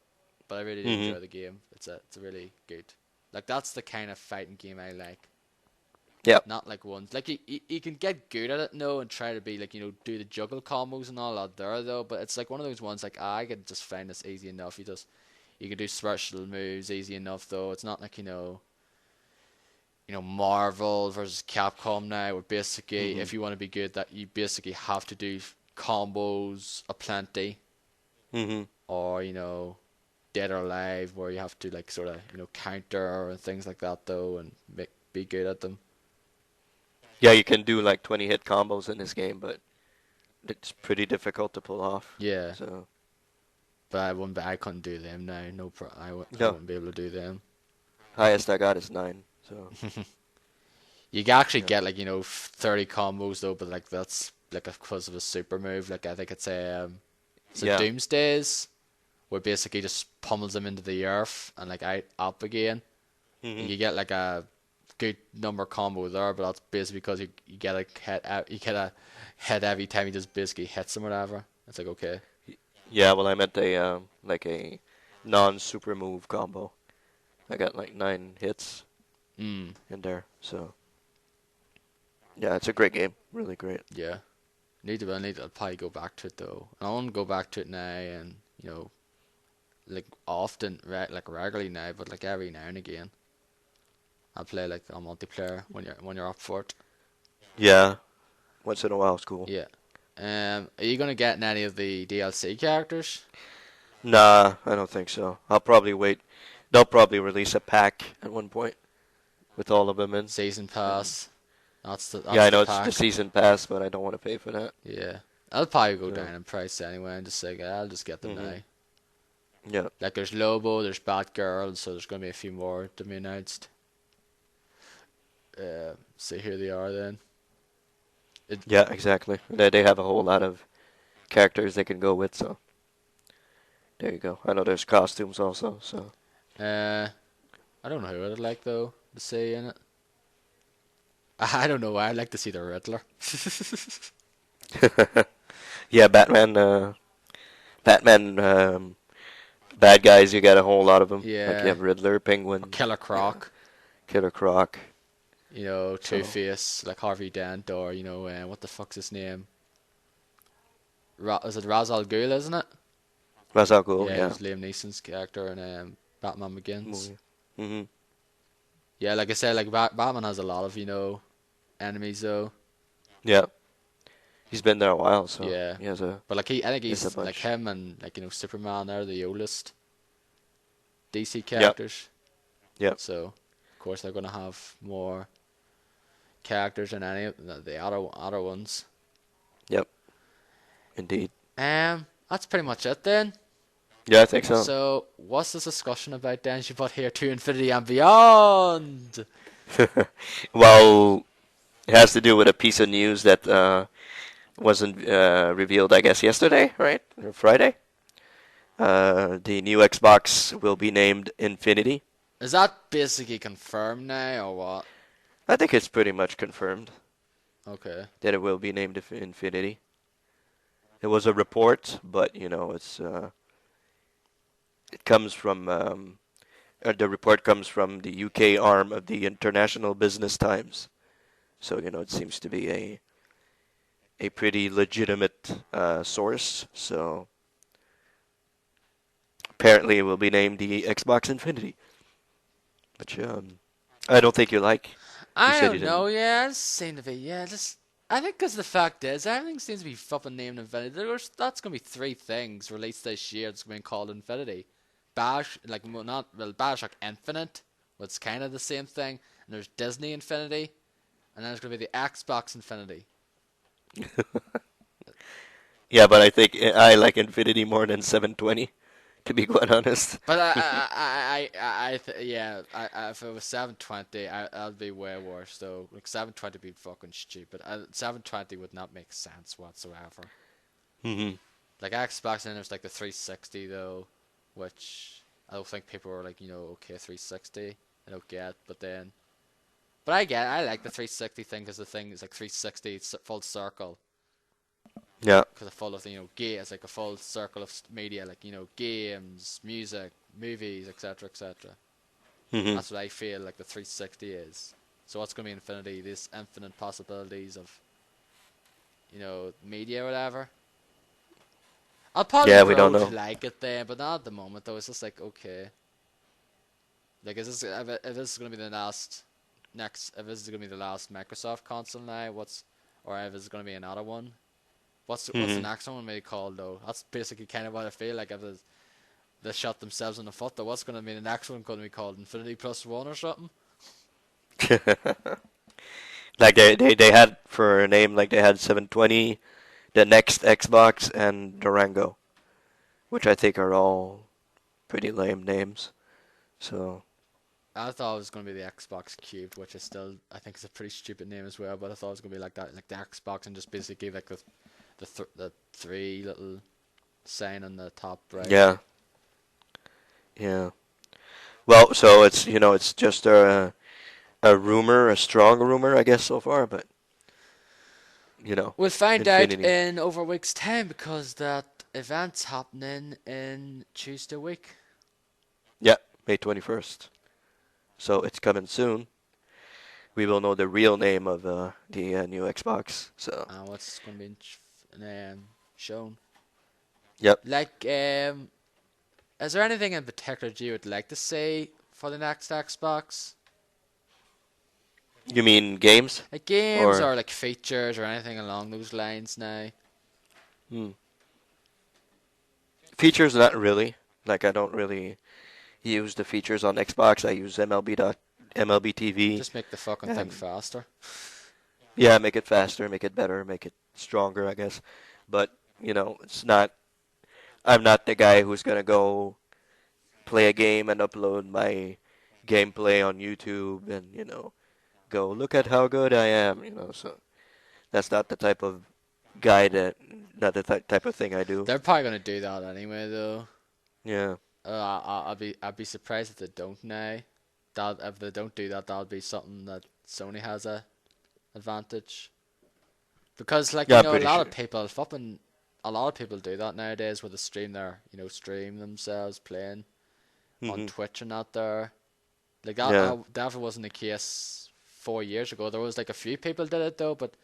[SPEAKER 1] I really do
[SPEAKER 2] Mhm.
[SPEAKER 1] enjoy the game. It's a really good. Like that's the kind of fighting game I like.
[SPEAKER 2] Yep.
[SPEAKER 1] Not like ones like you can get good at it no and try to be like do the juggle combos and all that there though, but it's like one of those ones like I could just find this easy enough. You can do special moves easy enough though. It's not like Marvel versus Capcom now, where basically
[SPEAKER 2] Mhm.
[SPEAKER 1] if you want to be good, that you basically have to do combos aplenty,
[SPEAKER 2] Mhm.
[SPEAKER 1] or Dead or Alive, where you have to like sort of counter and things like that though, and be good at them.
[SPEAKER 2] Yeah, you can do like 20 hit combos in this game, but it's pretty difficult to pull off.
[SPEAKER 1] Yeah,
[SPEAKER 2] So
[SPEAKER 1] but I couldn't do them now. No, I
[SPEAKER 2] no,
[SPEAKER 1] wouldn't be able to do them.
[SPEAKER 2] highest I got is 9. So
[SPEAKER 1] You can actually
[SPEAKER 2] yeah.
[SPEAKER 1] get like 30 combos though, but like that's like because of a super move. Like I think it's a
[SPEAKER 2] Yeah.
[SPEAKER 1] Doomsdays, where basically just pummels them into the earth and like out up again.
[SPEAKER 2] Mhm.
[SPEAKER 1] You get like a good number combo there, but that's basically because you get a hit every time he just basically hits them or whatever. It's like okay.
[SPEAKER 2] Yeah, well, I meant a like a non-super move combo. I got like 9 hits
[SPEAKER 1] Mm,
[SPEAKER 2] in there. So yeah, it's a great game. Really great.
[SPEAKER 1] yeah. I need to probably go back to it though. I want to go back to it now and like often, like regularly now, but like every now and again. I'll play like a multiplayer when you're up for it.
[SPEAKER 2] Yeah, once in a while it's cool.
[SPEAKER 1] Yeah. Are you gonna get any of the DLC characters?
[SPEAKER 2] Nah, I don't think so. I'll probably wait. They'll probably release a pack at one point with all of them in.
[SPEAKER 1] Season
[SPEAKER 2] And
[SPEAKER 1] pass.
[SPEAKER 2] yeah,
[SPEAKER 1] That's
[SPEAKER 2] I
[SPEAKER 1] the
[SPEAKER 2] know it's the
[SPEAKER 1] pack.
[SPEAKER 2] season pass, but I don't want to pay for that.
[SPEAKER 1] Yeah. I'll probably go
[SPEAKER 2] So
[SPEAKER 1] down in price anyway and just say I'll just get them now.
[SPEAKER 2] mhm. Yeah.
[SPEAKER 1] Like there's Lobo, there's Batgirl, so there's gonna be a few more to be announced. So here they are then. It,
[SPEAKER 2] Yeah, exactly. They have a whole lot of characters they can go with, so there you go. I know there's costumes also, so
[SPEAKER 1] uh, I don't know who I'd like though to see in it. I don't know why I'd like to see the Riddler.
[SPEAKER 2] yeah, Batman bad guys, you got a whole lot of them. Like you
[SPEAKER 1] Yeah,
[SPEAKER 2] have Riddler,
[SPEAKER 1] or
[SPEAKER 2] Penguin,
[SPEAKER 1] Killer
[SPEAKER 2] yeah,
[SPEAKER 1] Croc.
[SPEAKER 2] Killer Croc.
[SPEAKER 1] Two
[SPEAKER 2] So
[SPEAKER 1] Face, like Harvey Dent, or what the fuck's his name? Is it Ra's al Ghul, isn't it?
[SPEAKER 2] Ra's al Ghul,
[SPEAKER 1] Yeah, it
[SPEAKER 2] yeah,
[SPEAKER 1] was Liam Neeson's character in Batman Begins.
[SPEAKER 2] movie. Mhm.
[SPEAKER 1] Yeah, like I said, like Batman has a lot of enemies though.
[SPEAKER 2] Yeah, he's been there a while, so
[SPEAKER 1] Yeah,
[SPEAKER 2] he has a
[SPEAKER 1] but like I think
[SPEAKER 2] he has a
[SPEAKER 1] he's like
[SPEAKER 2] bunch.
[SPEAKER 1] him and like Superman are the oldest DC
[SPEAKER 2] Yep,
[SPEAKER 1] characters.
[SPEAKER 2] yep.
[SPEAKER 1] So course they're going to have more characters than any of the other ones.
[SPEAKER 2] Yep, indeed.
[SPEAKER 1] That's pretty much it then.
[SPEAKER 2] Yeah, I think so.
[SPEAKER 1] So, what's this discussion about then? She put here to Infinity and Beyond.
[SPEAKER 2] Well, it has to do with a piece of news that wasn't revealed, I guess, yesterday, right? Or Friday. The new Xbox will be named Infinity.
[SPEAKER 1] Is that basically confirmed now or what?
[SPEAKER 2] I think it's pretty much confirmed
[SPEAKER 1] Okay.
[SPEAKER 2] that it will be named Infinity. It was a report, but it comes from the report comes from the UK arm of the International Business Times. So it seems to be a pretty legitimate source. So apparently, it will be named the Xbox Infinity, which I don't think you like. You
[SPEAKER 1] I
[SPEAKER 2] said you
[SPEAKER 1] don't
[SPEAKER 2] didn't.
[SPEAKER 1] know, yeah, it seems to be, yeah, just, I think because the fact is, everything seems to be fucking named Infinity. That's going to be three things released this year that's going to be called Infinity. Bash, like, well, not, well, Bash, like, Infinite, what's kind of the same thing, and there's Disney Infinity, and then there's going to be the Xbox Infinity.
[SPEAKER 2] Yeah, but I think I like Infinity more than 720, to be quite honest.
[SPEAKER 1] But yeah, if it was 720, that'd be way worse. Though, like 720 would be fucking stupid. 720 would not make sense whatsoever.
[SPEAKER 2] Hmm.
[SPEAKER 1] Like Xbox, and there's like the 360 though, which I don't think people are like, okay, 360. I don't get, but I like the 360 thing because the thing is like 360 full circle.
[SPEAKER 2] Yeah.
[SPEAKER 1] Because it's full of it's like a full circle of media, like games, music, movies, etc., etc.
[SPEAKER 2] Hmm.
[SPEAKER 1] That's what I feel like the 360 is. So what's going to be Infinity? This infinite possibilities of media or whatever. I'll probably
[SPEAKER 2] Yeah, we
[SPEAKER 1] grow
[SPEAKER 2] don't
[SPEAKER 1] to
[SPEAKER 2] know.
[SPEAKER 1] like it then, but not at the moment though. It's just like okay, like is this if this is going to be the last if this is going to be the last Microsoft console now? Or if it's going to be another one? What's the
[SPEAKER 2] Hmm.
[SPEAKER 1] next one may be called though? That's basically kind of what I feel like if they shot themselves in the foot. Though what's going to be the next one going to be called Infinity Plus One or something?
[SPEAKER 2] Like they had for a name, like they had 720, the next Xbox, and Durango, which I think are all pretty lame names. So
[SPEAKER 1] I thought it was going to be the Xbox Cubed, which is still I think is a pretty stupid name as well. But I thought it was going to be like that, like the Xbox, and just basically like the three little sign on the top right.
[SPEAKER 2] yeah, yeah. Well, so it's just a rumor, a strong rumor, I guess so far, but
[SPEAKER 1] We'll find out
[SPEAKER 2] Infinity.
[SPEAKER 1] in over a week's time because that event's happening in Tuesday week.
[SPEAKER 2] Yeah, May 21st. So it's coming soon. We will know the real name of the new Xbox. So
[SPEAKER 1] What's going to be shown?
[SPEAKER 2] yep.
[SPEAKER 1] Like, is there anything in particular you would like to see for the next Xbox?
[SPEAKER 2] You mean games
[SPEAKER 1] Like games
[SPEAKER 2] or?
[SPEAKER 1] or like features or anything along those lines now?
[SPEAKER 2] Hmm. Features, not really. Like I don't really use the features on Xbox. I use MLB TV.
[SPEAKER 1] Just make the fucking thing
[SPEAKER 2] And
[SPEAKER 1] faster.
[SPEAKER 2] yeah, make it faster, make it better, make it stronger, I guess. But it's not. I'm not the guy who's gonna go play a game and upload my gameplay on YouTube and go look at how good I am. So that's not the type of guy not the type of thing I do.
[SPEAKER 1] They're probably gonna do that anyway, though.
[SPEAKER 2] Yeah.
[SPEAKER 1] I'd be surprised if they don't now. That if they don't do that, that'll be something that Sony has a advantage. Because like
[SPEAKER 2] Yeah, I'm
[SPEAKER 1] a
[SPEAKER 2] pretty
[SPEAKER 1] lot of
[SPEAKER 2] sure.
[SPEAKER 1] people fucking a lot of people do that nowadays where they stream themselves playing on
[SPEAKER 2] Hmm.
[SPEAKER 1] Twitch and out there. Like
[SPEAKER 2] Yeah.
[SPEAKER 1] that definitely wasn't the case 4 years ago. There was like a few people did it though, but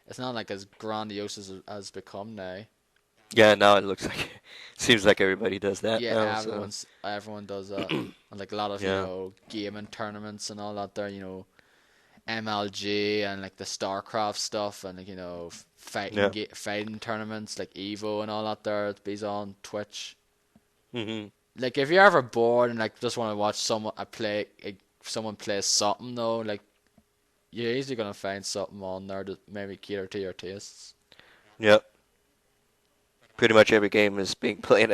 [SPEAKER 1] it's not like as grandiose as become now.
[SPEAKER 2] Yeah, now it looks like seems like everybody does that now,
[SPEAKER 1] Yeah,
[SPEAKER 2] so
[SPEAKER 1] everyone does that. And like a lot of
[SPEAKER 2] yeah.
[SPEAKER 1] gaming tournaments and all that there. MLG and like the StarCraft stuff and like
[SPEAKER 2] Yeah.
[SPEAKER 1] fighting tournaments like Evo and all that there. It's on Twitch.
[SPEAKER 2] Hmm.
[SPEAKER 1] Like if you're ever bored and like just want to watch someone play someone plays something though, like you're easily gonna find something on there that maybe cater to your tastes.
[SPEAKER 2] Yep. Pretty much every game is being played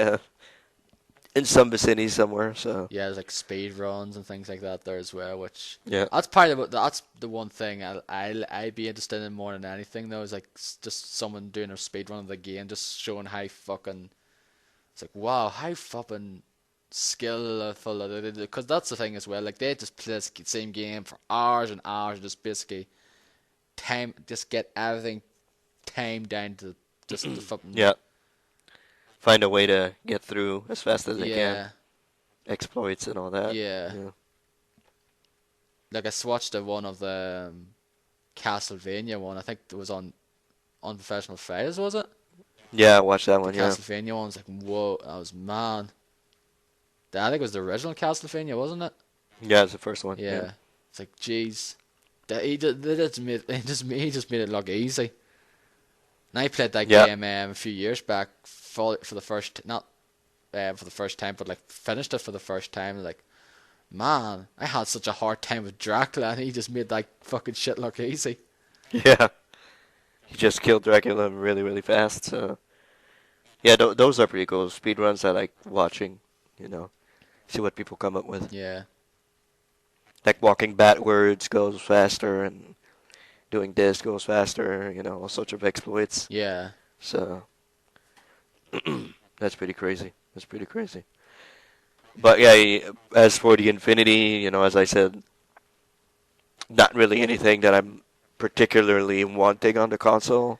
[SPEAKER 2] in some vicinity somewhere. So
[SPEAKER 1] Yeah, there's like speed runs and things like that there as well, which
[SPEAKER 2] yeah,
[SPEAKER 1] that's the one thing I'd be interested in more than anything though is like just someone doing a speed run of the game, just showing how fucking it's like wow how fucking skillful it is, because that's the thing as well. Like they just play the same game for hours and hours, just basically just get everything timed down to just the fucking
[SPEAKER 2] yeah. Find a way to get through as fast as they can.
[SPEAKER 1] yeah
[SPEAKER 2] Exploits and all that.
[SPEAKER 1] yeah.
[SPEAKER 2] Yeah.
[SPEAKER 1] Like I watched the one of the Castlevania one. I think it was on Unprofessional Fighters, was it?
[SPEAKER 2] Yeah, watch that
[SPEAKER 1] The
[SPEAKER 2] one. Yeah.
[SPEAKER 1] Castlevania one was like, whoa, that was man. I think it was the original Castlevania, wasn't it?
[SPEAKER 2] Yeah, it's the first one. Yeah.
[SPEAKER 1] Yeah. It's like, jeez, he just made it look easy. And I played that
[SPEAKER 2] Yeah.
[SPEAKER 1] game a few years back for the first not for the first time, but like finished it for the first time. Like, man, I had such a hard time with Dracula, and he just made that fucking shit look easy.
[SPEAKER 2] Yeah. He just killed Dracula really, really fast. So yeah, those are pretty cool. Speedruns I like watching. You know, see what people come up with.
[SPEAKER 1] Yeah.
[SPEAKER 2] Like walking backwards goes faster, and doing this goes faster. You know, all sorts of exploits.
[SPEAKER 1] Yeah.
[SPEAKER 2] So that's pretty crazy. That's pretty crazy. But yeah, as for the Infinity, you know, as I said, not really anything that I'm particularly wanting on the console.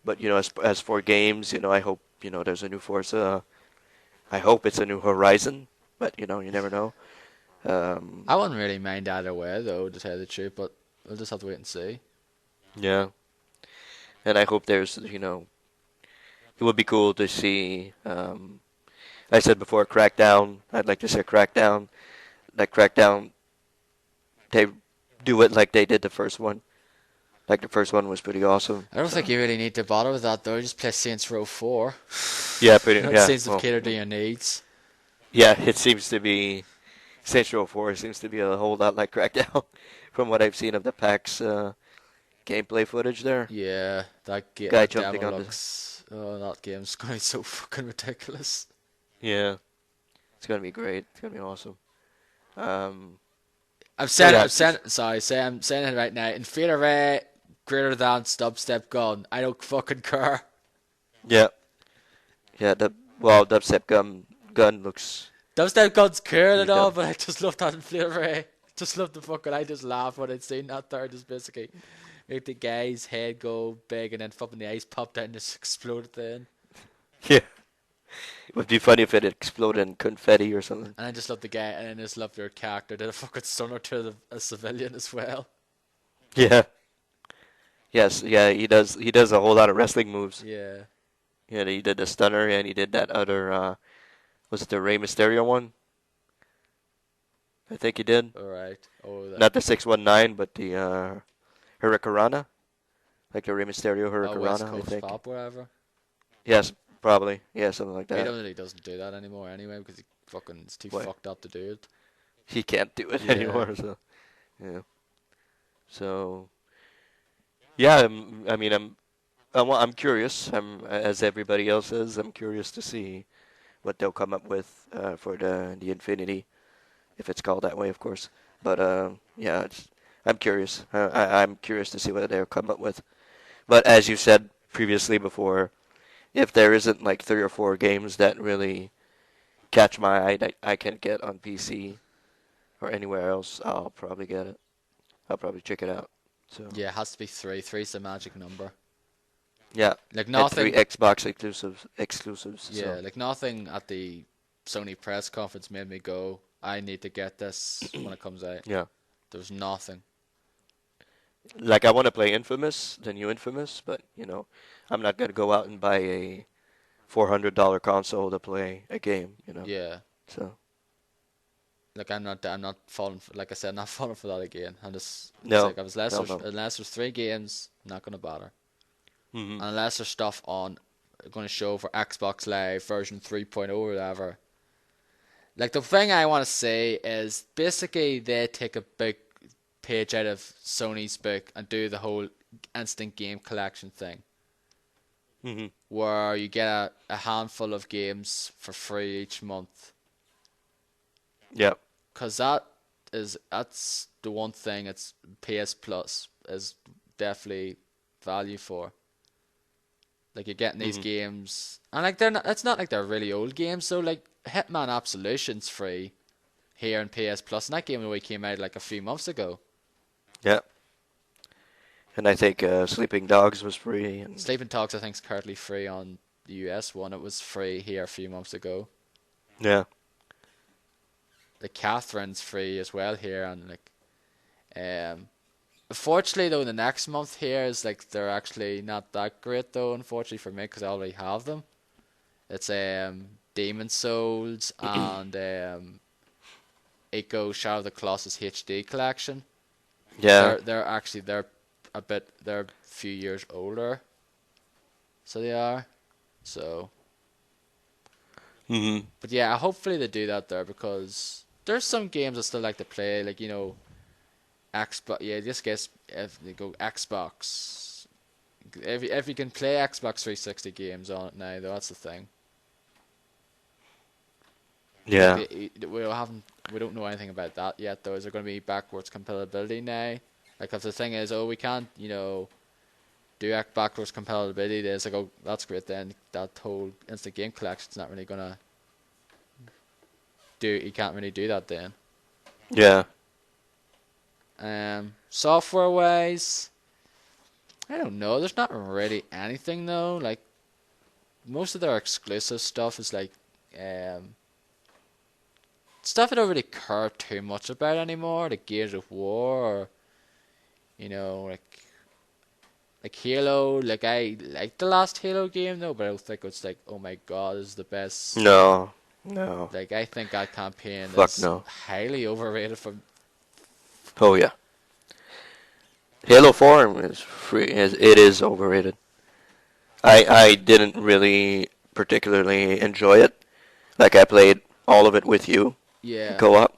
[SPEAKER 2] But you know, as for games, you know, I hope there's a new Forza. I hope it's a new Horizon. But you know, you never know.
[SPEAKER 1] I wouldn't really mind either way, though, to tell you the truth, but we'll just have to wait and see.
[SPEAKER 2] Yeah, and I hope there's it would be cool to see. I said before Crackdown. I'd like to see Crackdown. Like Crackdown, they do it like they did the first one. Like the first one was pretty awesome.
[SPEAKER 1] I don't
[SPEAKER 2] So
[SPEAKER 1] think you really need to bother with that, though. Just play Saints Row 4.
[SPEAKER 2] yeah, pretty
[SPEAKER 1] That
[SPEAKER 2] yeah.
[SPEAKER 1] seems to
[SPEAKER 2] Well,
[SPEAKER 1] cater to your needs.
[SPEAKER 2] yeah, it seems to be Saints Row 4 seems to be a whole lot like Crackdown from what I've seen of the PAX gameplay footage there.
[SPEAKER 1] Yeah,
[SPEAKER 2] Guy
[SPEAKER 1] that
[SPEAKER 2] jumping
[SPEAKER 1] demo
[SPEAKER 2] on the
[SPEAKER 1] looks... Oh, that game's going to be so fucking ridiculous.
[SPEAKER 2] yeah, it's gonna be great. It's gonna be awesome. Um,
[SPEAKER 1] I'm
[SPEAKER 2] yeah,
[SPEAKER 1] saying it right now. Inferior greater than dubstep gun. I don't fucking care.
[SPEAKER 2] yeah, yeah. Dubstep gun looks
[SPEAKER 1] Dubstep gun's cool
[SPEAKER 2] pretty
[SPEAKER 1] and all,
[SPEAKER 2] dumb.
[SPEAKER 1] but I just love that inferior. Just love the fucking... I just laugh when I seen that there. Just basically make the guy's head go big and then fucking the eyes popped out and just exploded then.
[SPEAKER 2] Yeah, it would be funny if it exploded in confetti or something.
[SPEAKER 1] And I just love the guy, and I just love their character. Did a fucking stunner to a civilian as well.
[SPEAKER 2] Yeah. Yes. Yeah. He does. He does a whole lot of wrestling moves.
[SPEAKER 1] Yeah.
[SPEAKER 2] Yeah. He did the stunner and he did that other. Was it the Rey Mysterio one? I think he did.
[SPEAKER 1] All right. Oh,
[SPEAKER 2] Not the 619, but the Hurricanrana. Like the Rey Mysterio
[SPEAKER 1] West
[SPEAKER 2] Hurricanrana, I
[SPEAKER 1] Coast
[SPEAKER 2] think.
[SPEAKER 1] Pop, whatever.
[SPEAKER 2] Yes, probably. Yeah, something like
[SPEAKER 1] He
[SPEAKER 2] that.
[SPEAKER 1] really doesn't do that anymore anyway because he fucking is too
[SPEAKER 2] Why?
[SPEAKER 1] fucked up to do it.
[SPEAKER 2] He can't do it
[SPEAKER 1] Yeah.
[SPEAKER 2] anymore. So yeah. So yeah, I mean, I'm curious. I'm as everybody else is. I'm curious to see what they'll come up with for the Infinity, if it's called that way, of course. But yeah, I'm curious. I'm curious to see what they'll come up with. But as you said previously before, if there isn't like 3 or 4 games that really catch my eye that I can get on PC or anywhere else, I'll probably get it. I'll probably check it out. So
[SPEAKER 1] Yeah, it has to be 3. 3's the magic number.
[SPEAKER 2] yeah,
[SPEAKER 1] Like
[SPEAKER 2] and 3
[SPEAKER 1] nothing.
[SPEAKER 2] Xbox exclusives.
[SPEAKER 1] Yeah,
[SPEAKER 2] So
[SPEAKER 1] like nothing at the Sony press conference made me go, I need to get this when it comes out.
[SPEAKER 2] yeah,
[SPEAKER 1] There's nothing.
[SPEAKER 2] like I want to play Infamous, the new Infamous, but I'm not gonna go out and buy a $400 console to play a game.
[SPEAKER 1] Yeah.
[SPEAKER 2] So
[SPEAKER 1] Like I'm not falling for, like I said, not falling for that again. I'm just it's
[SPEAKER 2] no,
[SPEAKER 1] like unless
[SPEAKER 2] hell
[SPEAKER 1] there's
[SPEAKER 2] no.
[SPEAKER 1] unless there's 3 games, I'm not gonna bother.
[SPEAKER 2] Hmm.
[SPEAKER 1] And unless there's stuff on going to show for Xbox Live version 3.0 or whatever. Like the thing I want to say is basically they take a big page out of Sony's book and do the whole instant game collection thing,
[SPEAKER 2] Hmm.
[SPEAKER 1] where you get a handful of games for free each month.
[SPEAKER 2] Yeah.
[SPEAKER 1] Cause that's the one thing it's PS Plus is definitely value for. Like you're getting these
[SPEAKER 2] Hmm.
[SPEAKER 1] games, and like they're not. It's not like they're really old games. So like Hitman Absolution's free here in PS Plus, and that game only came out like a few months ago.
[SPEAKER 2] Yeah. And I think Sleeping Dogs was free. And
[SPEAKER 1] Sleeping Dogs I think is currently free on the US one. It was free here a few months ago.
[SPEAKER 2] yeah.
[SPEAKER 1] The Catherine's free as well here, and like unfortunately though the next month here is like they're actually not that great though. Unfortunately for me, because I already have them. It's Demon Souls and Echo Shadow of the Colossus HD collection.
[SPEAKER 2] Yeah.
[SPEAKER 1] They're a few years older, so they are. So,
[SPEAKER 2] Hmm.
[SPEAKER 1] but yeah, hopefully they do that there because there's some games I still like to play, like Xbox. Yeah, just guess if they go Xbox. If you can play Xbox 360 games on it now, though, that's the thing. Like
[SPEAKER 2] Yeah.
[SPEAKER 1] we don't know anything about that yet though. Is there going to be backwards compatibility now? Like if the thing is, oh, we can't, do backwards compatibility, then it's like, oh, that's great. Then that whole instant game collection's not really gonna do. You can't really do that then.
[SPEAKER 2] Yeah.
[SPEAKER 1] Software wise, I don't know. There's not really anything though. Like most of their exclusive stuff is like um stuff I don't really care too much about anymore. Like Gears of War, or like Halo. Like I like the last Halo game though, but I don't think it's like, oh my god, this is the best.
[SPEAKER 2] No. No.
[SPEAKER 1] Like I think that campaign
[SPEAKER 2] Fuck
[SPEAKER 1] is
[SPEAKER 2] no.
[SPEAKER 1] highly overrated.
[SPEAKER 2] Oh yeah. Halo 4 is free. It is overrated. I didn't really particularly enjoy it. Like I played all of it with you,
[SPEAKER 1] Yeah,
[SPEAKER 2] co-op,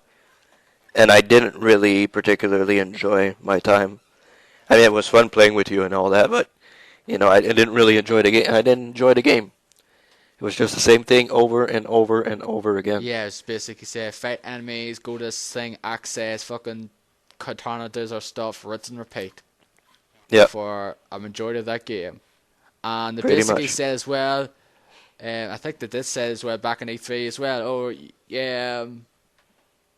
[SPEAKER 2] and I didn't really particularly enjoy my time. I mean, it was fun playing with you and all that, but I didn't really enjoy the game. I didn't enjoy the game. It was just the same thing over and over and over again.
[SPEAKER 1] yeah. It's basically say fight enemies, go to this thing, access, fucking Katana does our stuff, rinse and repeat
[SPEAKER 2] Yeah,
[SPEAKER 1] for a majority of that game. And they
[SPEAKER 2] pretty
[SPEAKER 1] basically
[SPEAKER 2] much.
[SPEAKER 1] said as well, I think that this said as well back in E3 as well. Oh yeah,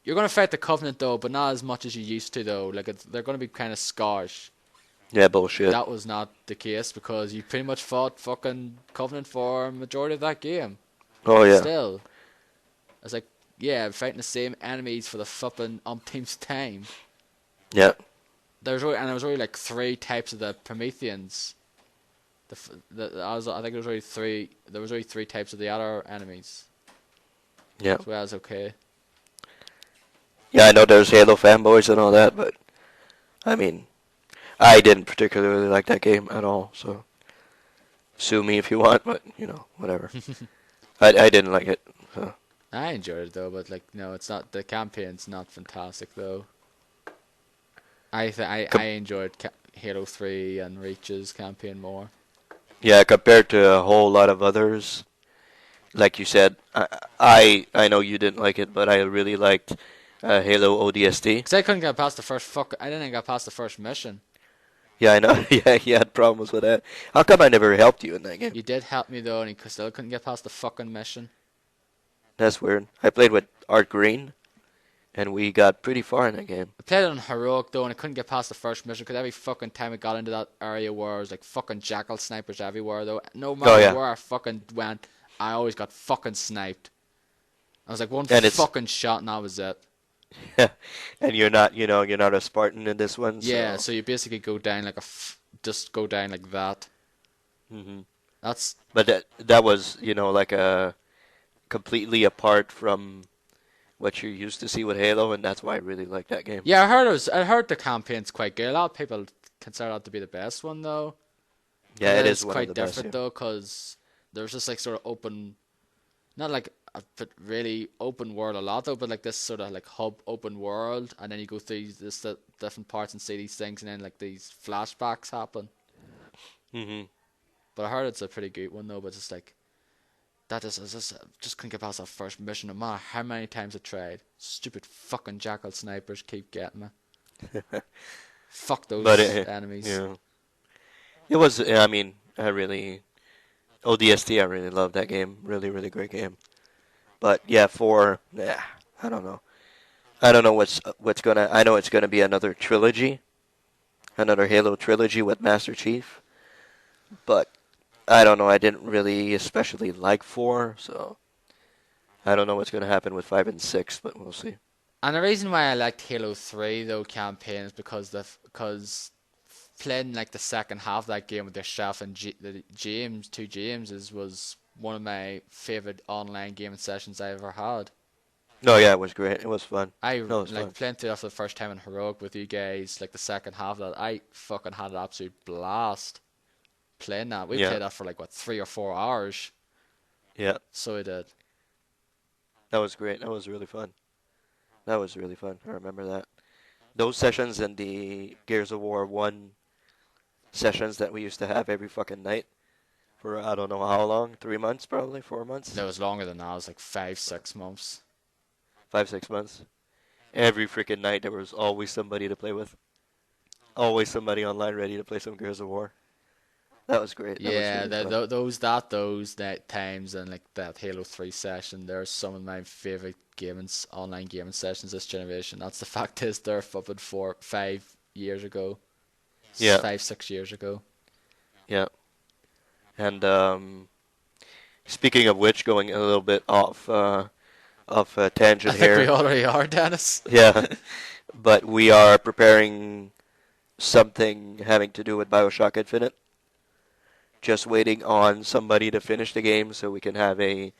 [SPEAKER 1] you're gonna fight the Covenant though, but not as much as you used to though. Like they're gonna be kind of scarce.
[SPEAKER 2] Yeah, bullshit.
[SPEAKER 1] That was not the case because you pretty much fought fucking Covenant for a majority of that game.
[SPEAKER 2] Oh yeah,
[SPEAKER 1] Still, it's like, yeah, fighting the same enemies for the fucking umpteenth time.
[SPEAKER 2] yeah,
[SPEAKER 1] There was only like three types of the Prometheans. I think there was only three. There was only three types of the other enemies.
[SPEAKER 2] yeah.
[SPEAKER 1] So that was okay.
[SPEAKER 2] Yeah, I know there's Halo fanboys and all that, but I mean, I didn't particularly like that game at all. So sue me if you want, but whatever. I didn't like it. So.
[SPEAKER 1] I enjoyed it though, but like no, it's not. The campaign's not fantastic though. I
[SPEAKER 2] Com-
[SPEAKER 1] enjoyed Halo 3 and Reach's campaign more.
[SPEAKER 2] yeah, compared to a whole lot of others, like you said, I know you didn't like it, but I really liked Halo ODST.
[SPEAKER 1] Cause I couldn't get past the first I didn't get past the first mission.
[SPEAKER 2] Yeah, I know. Yeah, you had problems with that. How come I never helped you in that game?
[SPEAKER 1] You did help me though, and you still couldn't get past the fucking mission.
[SPEAKER 2] That's weird. I played with Art Green, and we got pretty far in that game.
[SPEAKER 1] I played it on heroic though, and I couldn't get past the first mission because every fucking time I got into that area where there's like fucking jackal snipers everywhere though. No
[SPEAKER 2] Oh
[SPEAKER 1] matter
[SPEAKER 2] yeah,
[SPEAKER 1] where I fucking went, I always got fucking sniped. I was like one
[SPEAKER 2] and it's
[SPEAKER 1] fucking shot, and that was it.
[SPEAKER 2] and you're not a Spartan in this one,
[SPEAKER 1] Yeah,
[SPEAKER 2] so.
[SPEAKER 1] so you basically go down like just go down like that.
[SPEAKER 2] Hmm.
[SPEAKER 1] That's
[SPEAKER 2] But that was like a completely apart from what you used to see with Halo, and that's why I really like that game.
[SPEAKER 1] yeah. I heard the campaign's quite good. A lot of people consider that to be the best one though.
[SPEAKER 2] Yeah, it
[SPEAKER 1] It's
[SPEAKER 2] is one of
[SPEAKER 1] quite
[SPEAKER 2] the best.
[SPEAKER 1] different
[SPEAKER 2] Yeah.
[SPEAKER 1] though, because there's just like sort of open. not like a really open world a lot though, but like this sort of like hub open world, and then you go through this different parts and see these things, and then like these flashbacks happen.
[SPEAKER 2] Hmm.
[SPEAKER 1] But I heard it's a pretty good one though. But it's like just couldn't get past that first mission. No matter how many times I tried, stupid fucking jackal snipers keep getting me. Fuck
[SPEAKER 2] But
[SPEAKER 1] those enemies.
[SPEAKER 2] yeah, it was. I mean, I really ODST. I really love that game. Really, really great game. But yeah, yeah, I don't know. I don't know what's gonna. I know it's gonna be another trilogy, another Halo trilogy with Master Chief. But I don't know. I didn't really especially like 4, so I don't know what's gonna happen with 5 and 6. But we'll see.
[SPEAKER 1] And the reason why I liked Halo 3 though campaign is because playing like the second half of that game with yourself and two Jameses was one of my favorite online gaming sessions I ever had.
[SPEAKER 2] No, yeah, it was great. It was fun.
[SPEAKER 1] I
[SPEAKER 2] No, it was
[SPEAKER 1] like
[SPEAKER 2] fun.
[SPEAKER 1] playing through that for the first time in Heroic with you guys, like the second half of that. I fucking had an absolute blast playing that. We
[SPEAKER 2] Yeah,
[SPEAKER 1] played that for like what 3 or 4 hours.
[SPEAKER 2] yeah,
[SPEAKER 1] So I did.
[SPEAKER 2] that was great. That was really fun. That was really fun. I remember that. Those sessions and the Gears of War 1 sessions that we used to have every fucking night for I don't know how long, 3 months probably, 4 months,
[SPEAKER 1] That was longer than that. It was like 5, 6 months.
[SPEAKER 2] 5, 6 months. Every freaking night there was always somebody to play with. Always somebody online ready to play some Gears of War. That was great. That was
[SPEAKER 1] Yeah,
[SPEAKER 2] really fun.
[SPEAKER 1] those that times and like that Halo 3 session, they're some of my favorite online gaming sessions this generation. That's the fact is they're fucking 4, 5 years ago,
[SPEAKER 2] Yeah,
[SPEAKER 1] 5, 6 years ago.
[SPEAKER 2] yeah. And speaking of which, going a little bit off
[SPEAKER 1] I
[SPEAKER 2] tangent
[SPEAKER 1] think we
[SPEAKER 2] here.
[SPEAKER 1] already are, Dennis.
[SPEAKER 2] Yeah, but we are preparing something having to do with BioShock Infinite. Just waiting on somebody to finish the game so we can have a.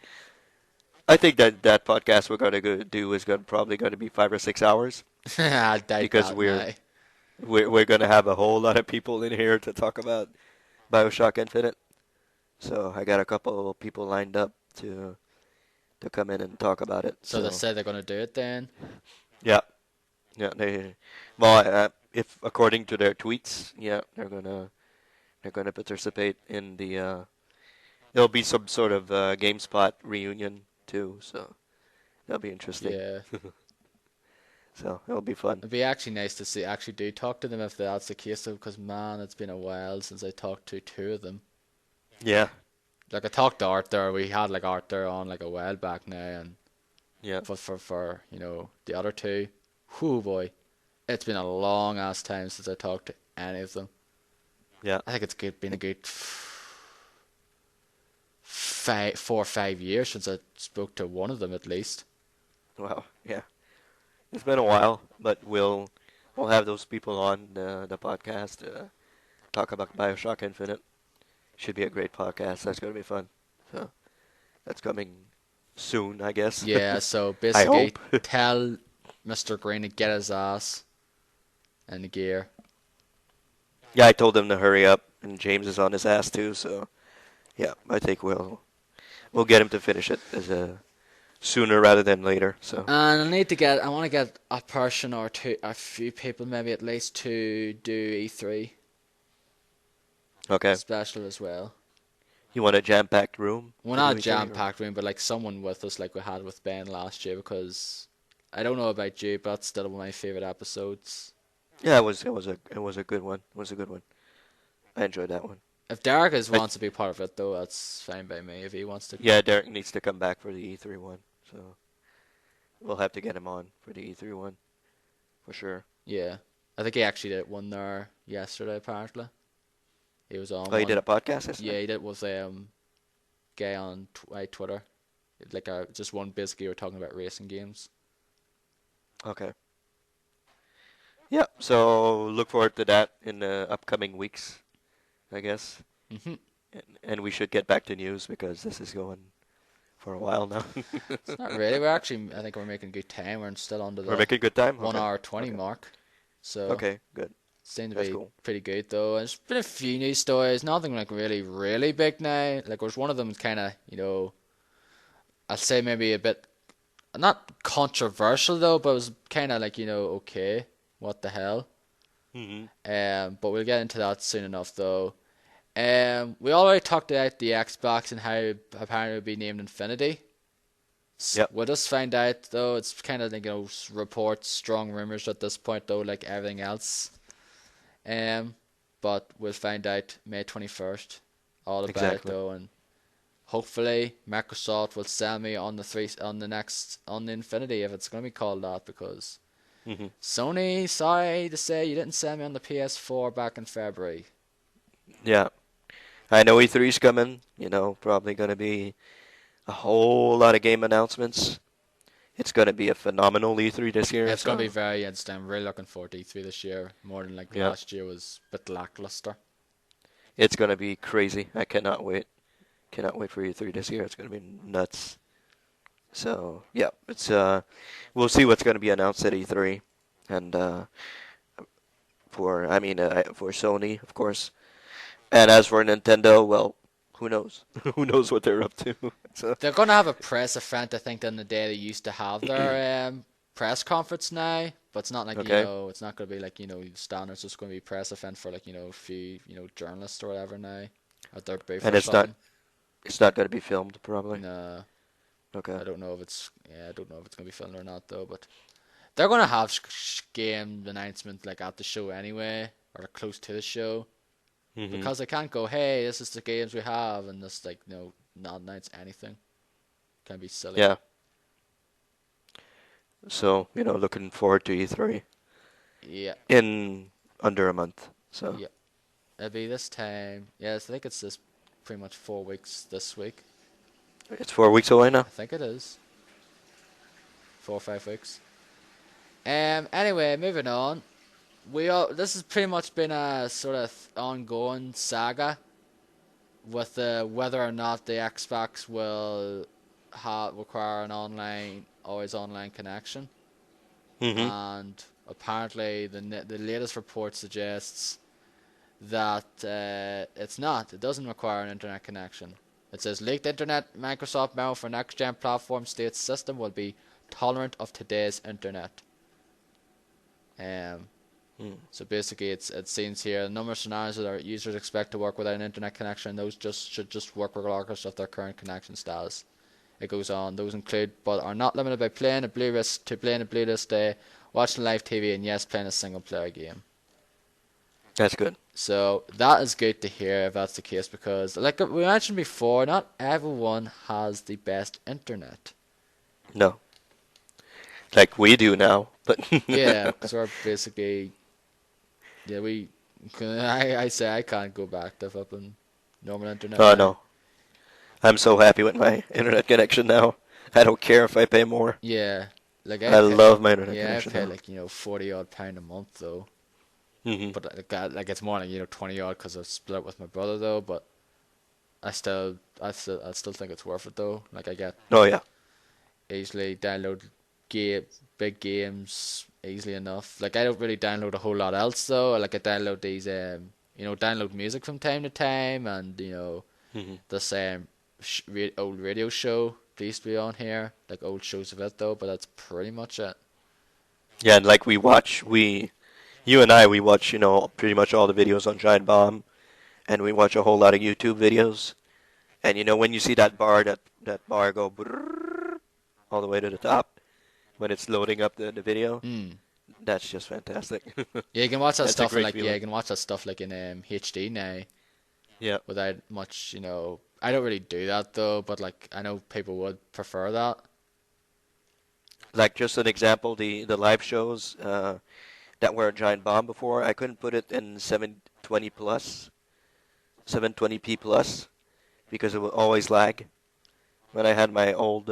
[SPEAKER 2] I think that podcast we're gonna go do is probably gonna be 5 or 6 hours
[SPEAKER 1] I doubt
[SPEAKER 2] because
[SPEAKER 1] that
[SPEAKER 2] we're
[SPEAKER 1] now.
[SPEAKER 2] we're we're gonna have a whole lot of people in here to talk about BioShock Infinite. So I got a couple of people lined up to come in and talk about it.
[SPEAKER 1] So they
[SPEAKER 2] So
[SPEAKER 1] said they're gonna do it then.
[SPEAKER 2] yeah, yeah. Well, if according to their tweets, yeah, they're gonna participate in the. There'll be some sort of GameSpot reunion too, so that'll be interesting.
[SPEAKER 1] Yeah,
[SPEAKER 2] So it'll be fun.
[SPEAKER 1] it'd be actually nice to see actually do talk to them if that's the case though, because man, it's been a while since I talked to two of them.
[SPEAKER 2] Yeah,
[SPEAKER 1] Like I talked to Arthur, we had like Arthur on like a while back now, and
[SPEAKER 2] yeah,
[SPEAKER 1] but for the other two, whoo boy, it's been a long ass time since I talked to any of them.
[SPEAKER 2] yeah.
[SPEAKER 1] I think been a good 4 or 5 years since I spoke to one of them at least.
[SPEAKER 2] Well, yeah. It's been a while, but we'll have those people on the podcast talk about BioShock Infinite. Should be a great podcast. That's gonna be fun. So that's coming soon, I guess.
[SPEAKER 1] Yeah, so
[SPEAKER 2] I
[SPEAKER 1] basically
[SPEAKER 2] hope.
[SPEAKER 1] tell Mr. Green to get his ass in the gear.
[SPEAKER 2] Yeah, I told him to hurry up, and James is on his ass too. So yeah, I think we'll get him to finish it as a sooner rather than later. So
[SPEAKER 1] And I want to get a person or two, a few people maybe at least to do E3
[SPEAKER 2] okay,
[SPEAKER 1] special as well.
[SPEAKER 2] you want a jam-packed room
[SPEAKER 1] Well,
[SPEAKER 2] to do
[SPEAKER 1] not a
[SPEAKER 2] E3? Or?
[SPEAKER 1] jam-packed room, but like someone with us like we had with Ben last year because I don't know about you, but that's still one of my favorite episodes.
[SPEAKER 2] Yeah, it was a good one. It was a good one. I enjoyed that one.
[SPEAKER 1] If Derek is
[SPEAKER 2] I,
[SPEAKER 1] wants to be part of it though, that's fine by me. If he wants to,
[SPEAKER 2] yeah, Derek needs to come back for the E3 one, so we'll have to get him on for the E3 one for sure.
[SPEAKER 1] yeah. I think he actually did one there yesterday. Apparently, he was on
[SPEAKER 2] Oh, you did
[SPEAKER 1] one.
[SPEAKER 2] a podcast yesterday?
[SPEAKER 1] Yeah, he did with guy on Twitter. Like just one basically we were talking about racing games.
[SPEAKER 2] Okay. Yeah, so look forward to that in the upcoming weeks, I guess.
[SPEAKER 1] Mhm.
[SPEAKER 2] And we should get back to news because this is going for a while now.
[SPEAKER 1] It's not really. We're actually I think we're making good time. We're still under
[SPEAKER 2] We're
[SPEAKER 1] the
[SPEAKER 2] making good time?
[SPEAKER 1] one
[SPEAKER 2] Okay.
[SPEAKER 1] hour 20
[SPEAKER 2] Okay.
[SPEAKER 1] mark. So
[SPEAKER 2] Okay, good.
[SPEAKER 1] seemed to
[SPEAKER 2] That's
[SPEAKER 1] be
[SPEAKER 2] cool.
[SPEAKER 1] pretty good though. There's been a few news stories, nothing like really, really big now. Like there's one of them kind of, I'd say maybe a bit not controversial though, but it was kind of like okay, what the hell.
[SPEAKER 2] Hmm.
[SPEAKER 1] But we'll get into that soon enough though. We already talked about the Xbox and how apparently it would be named Infinity.
[SPEAKER 2] Yep.
[SPEAKER 1] We'll just find out though. It's kind of like reports, strong rumors at this point though, like everything else. Um, but we'll find out May 21st all about it
[SPEAKER 2] Exactly.
[SPEAKER 1] though, and hopefully Microsoft will sell me on the Infinity if it's gonna be called that because
[SPEAKER 2] Hmm.
[SPEAKER 1] Sony, sorry to say, you didn't sell me on the PS4 back in February.
[SPEAKER 2] Yeah. I know E3's coming. Probably going to be a whole lot of game announcements. It's going to be a phenomenal E3 this year.
[SPEAKER 1] It's gonna be
[SPEAKER 2] So
[SPEAKER 1] very interesting. I'm really looking forward to E3 this year more than like
[SPEAKER 2] yeah,
[SPEAKER 1] last year was a bit lackluster.
[SPEAKER 2] it's going to be crazy. I cannot wait. Cannot wait for E3 this year. It's going to be nuts. So yeah, it's we'll see what's going to be announced at E3, and for Sony, of course. And as for Nintendo, well, who knows? Who knows what they're up to? So
[SPEAKER 1] They're gonna have a press event, I think, than the day they used to have their press conference now. But it's not like
[SPEAKER 2] okay,
[SPEAKER 1] it's not gonna be like standard. It's just gonna be a press event for like a few journalists or whatever now at their booth
[SPEAKER 2] and
[SPEAKER 1] or something.
[SPEAKER 2] it's not going to be filmed probably.
[SPEAKER 1] Nah,
[SPEAKER 2] Okay.
[SPEAKER 1] I don't know if it's I don't know if it's gonna be filmed or not though. But they're gonna have game announcement like at the show anyway, or close to the show,
[SPEAKER 2] Hmm.
[SPEAKER 1] because they can't go, hey, this is the games we have, and just like not announce anything. Can be silly.
[SPEAKER 2] Yeah. So looking forward to E3
[SPEAKER 1] Yeah,
[SPEAKER 2] in under a month. So
[SPEAKER 1] yeah. It'll be this time. Yes, I think it's this pretty much 4 weeks this week.
[SPEAKER 2] it's 4 weeks away now.
[SPEAKER 1] I think it is 4 or 5 weeks. Anyway, moving on. This has pretty much been a sort of ongoing saga with whether or not the Xbox will require an always online connection,
[SPEAKER 2] Hmm.
[SPEAKER 1] and apparently the latest report suggests that it's not. It doesn't require an internet connection. It says leaked internet Microsoft memo for next gen platform states system will be tolerant of today's internet. Um,
[SPEAKER 2] Mm.
[SPEAKER 1] so basically, it seems here a number of scenarios that our users expect to work without an internet connection. Those should just work regardless of their current connection status. It goes on. Those include, but are not limited by playing a Blu-ray day, watching live TV, and yes, playing a single player game.
[SPEAKER 2] That's good.
[SPEAKER 1] So that is good to hear if that's the case because, like we mentioned before, not everyone has the best internet.
[SPEAKER 2] No, like we do now, but
[SPEAKER 1] Yeah, because we're basically, yeah, I say I can't go back to flipping normal internet
[SPEAKER 2] oh
[SPEAKER 1] now.
[SPEAKER 2] no, I'm so happy with my internet connection now. I don't care if I pay more.
[SPEAKER 1] Yeah, like
[SPEAKER 2] I love my internet
[SPEAKER 1] I
[SPEAKER 2] connection
[SPEAKER 1] pay
[SPEAKER 2] now.
[SPEAKER 1] like 40 odd pound a month though,
[SPEAKER 2] Hmm.
[SPEAKER 1] but like it's more like 20 odd because I've split up with my brother though. But I still think it's worth it though. Like I get
[SPEAKER 2] Oh yeah,
[SPEAKER 1] easily download game big games easily enough. Like I don't really download a whole lot else though. Like I download these download music from time to time, and
[SPEAKER 2] hmm
[SPEAKER 1] the same old radio show that used to be on here, like old shows of it though. But that's pretty much it.
[SPEAKER 2] yeah. And like you and I, we watch pretty much all the videos on Giant Bomb, and we watch a whole lot of YouTube videos. And when you see that bar go brrrr all the way to the top when it's loading up the video,
[SPEAKER 1] Hmm.
[SPEAKER 2] that's just fantastic.
[SPEAKER 1] Yeah, you can watch that
[SPEAKER 2] That's a
[SPEAKER 1] stuff in
[SPEAKER 2] great
[SPEAKER 1] like yeah,
[SPEAKER 2] feeling.
[SPEAKER 1] you can watch that stuff like in HD now
[SPEAKER 2] Yeah.
[SPEAKER 1] without much. I don't really do that though, but like I know people would prefer that.
[SPEAKER 2] Like just an example, the live shows that were a giant bomb before, I couldn't put it in 720 plus, 720p plus, because it would always lag when I had my old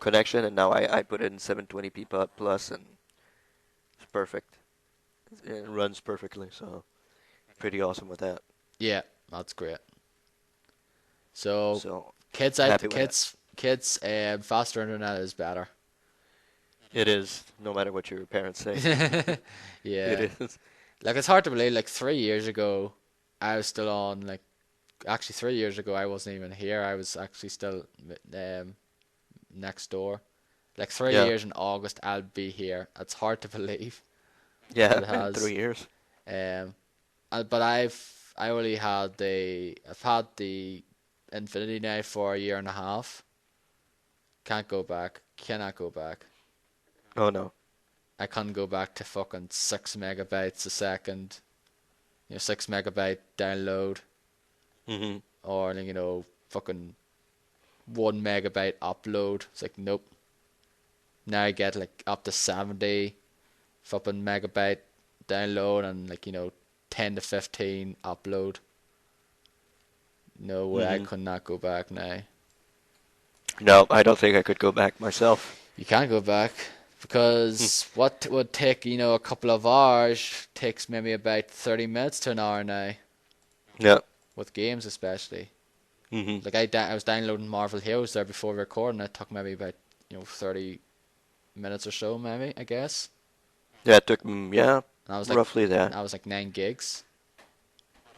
[SPEAKER 2] connection, and now I put it in 720p plus, and it's perfect. It runs perfectly, so pretty awesome with that.
[SPEAKER 1] Yeah, that's great. So
[SPEAKER 2] So
[SPEAKER 1] kids out,
[SPEAKER 2] happy with it.
[SPEAKER 1] kids, faster internet is better.
[SPEAKER 2] It is, no matter what your parents say. It
[SPEAKER 1] Yeah,
[SPEAKER 2] is.
[SPEAKER 1] like it's hard to believe. Like 3 years ago, I was still on like actually 3 years ago I wasn't even here. I was actually still um, next door. Like three
[SPEAKER 2] Yeah.
[SPEAKER 1] years in August, I'll be here. It's hard to believe, but
[SPEAKER 2] Yeah,
[SPEAKER 1] it
[SPEAKER 2] been
[SPEAKER 1] has.
[SPEAKER 2] 3 years.
[SPEAKER 1] Um, but I only had I've had the Infinity now for a year and a half. Can't go back. Cannot go back.
[SPEAKER 2] Oh no.
[SPEAKER 1] I can't go back to fucking 6 megabytes a second. 6 megabyte download,
[SPEAKER 2] Hmm.
[SPEAKER 1] or fucking 1 megabyte upload. It's like nope. Now I get like up to 70 fucking megabyte download and 10 to 15 upload. No way, I
[SPEAKER 2] Hmm.
[SPEAKER 1] could not go back now.
[SPEAKER 2] No, I don't think I could go back myself.
[SPEAKER 1] You can't go back
[SPEAKER 2] Hmm.
[SPEAKER 1] because what would take a couple of hours takes maybe about 30 minutes to an hour now,
[SPEAKER 2] Yeah.
[SPEAKER 1] with games especially.
[SPEAKER 2] Hmm.
[SPEAKER 1] Like I was downloading Marvel Heroes there before recording. It took maybe about 30 minutes or so, maybe I guess.
[SPEAKER 2] Yeah, it took yeah,
[SPEAKER 1] And
[SPEAKER 2] roughly that.
[SPEAKER 1] I was like 9 gigs.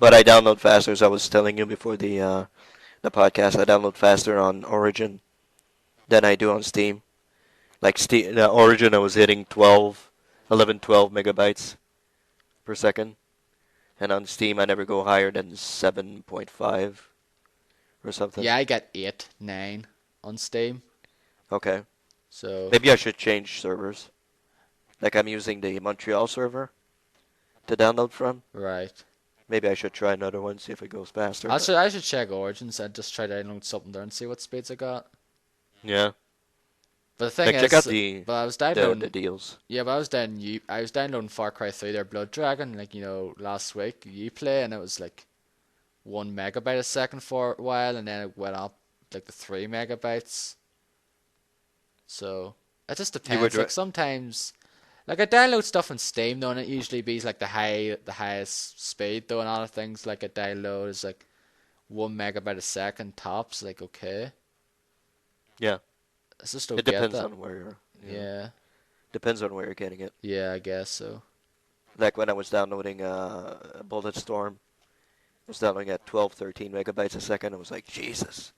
[SPEAKER 2] But I download faster, as I was telling you before the podcast. I download faster on Origin than I do on Steam. Like Steam, Origin, I was hitting 12 megabytes per second, and on Steam, I never go higher than 7.5 or something.
[SPEAKER 1] Yeah, I got 8, 9 on Steam.
[SPEAKER 2] Okay,
[SPEAKER 1] So
[SPEAKER 2] maybe I should change servers. Like I'm using the Montreal server to download from.
[SPEAKER 1] right.
[SPEAKER 2] Maybe I should try another one, see if it goes faster. But
[SPEAKER 1] I should check Origins and just try to download something there and see what speeds I got.
[SPEAKER 2] yeah,
[SPEAKER 1] But the thing
[SPEAKER 2] like check out
[SPEAKER 1] is,
[SPEAKER 2] the
[SPEAKER 1] but I was
[SPEAKER 2] the
[SPEAKER 1] downloading.
[SPEAKER 2] deals.
[SPEAKER 1] Yeah, but I was downloading Far Cry 3 there, Blood Dragon, last week, Uplay, and it was like 1 megabyte a second for a while, and then it went up like the 3 megabytes. So it just
[SPEAKER 2] You were
[SPEAKER 1] depends. Like sometimes, like I download stuff on Steam though, and it usually be like the highest speed though, and other things like I download is like 1 megabyte a second tops. Like okay,
[SPEAKER 2] yeah.
[SPEAKER 1] I just don't
[SPEAKER 2] It
[SPEAKER 1] get
[SPEAKER 2] depends
[SPEAKER 1] that.
[SPEAKER 2] on where you're. Yeah,
[SPEAKER 1] Yeah,
[SPEAKER 2] depends on where you're getting it.
[SPEAKER 1] yeah, I guess so.
[SPEAKER 2] Like when I was downloading Bulletstorm, I was downloading at 12, 13 megabytes a second. I was like, Jesus,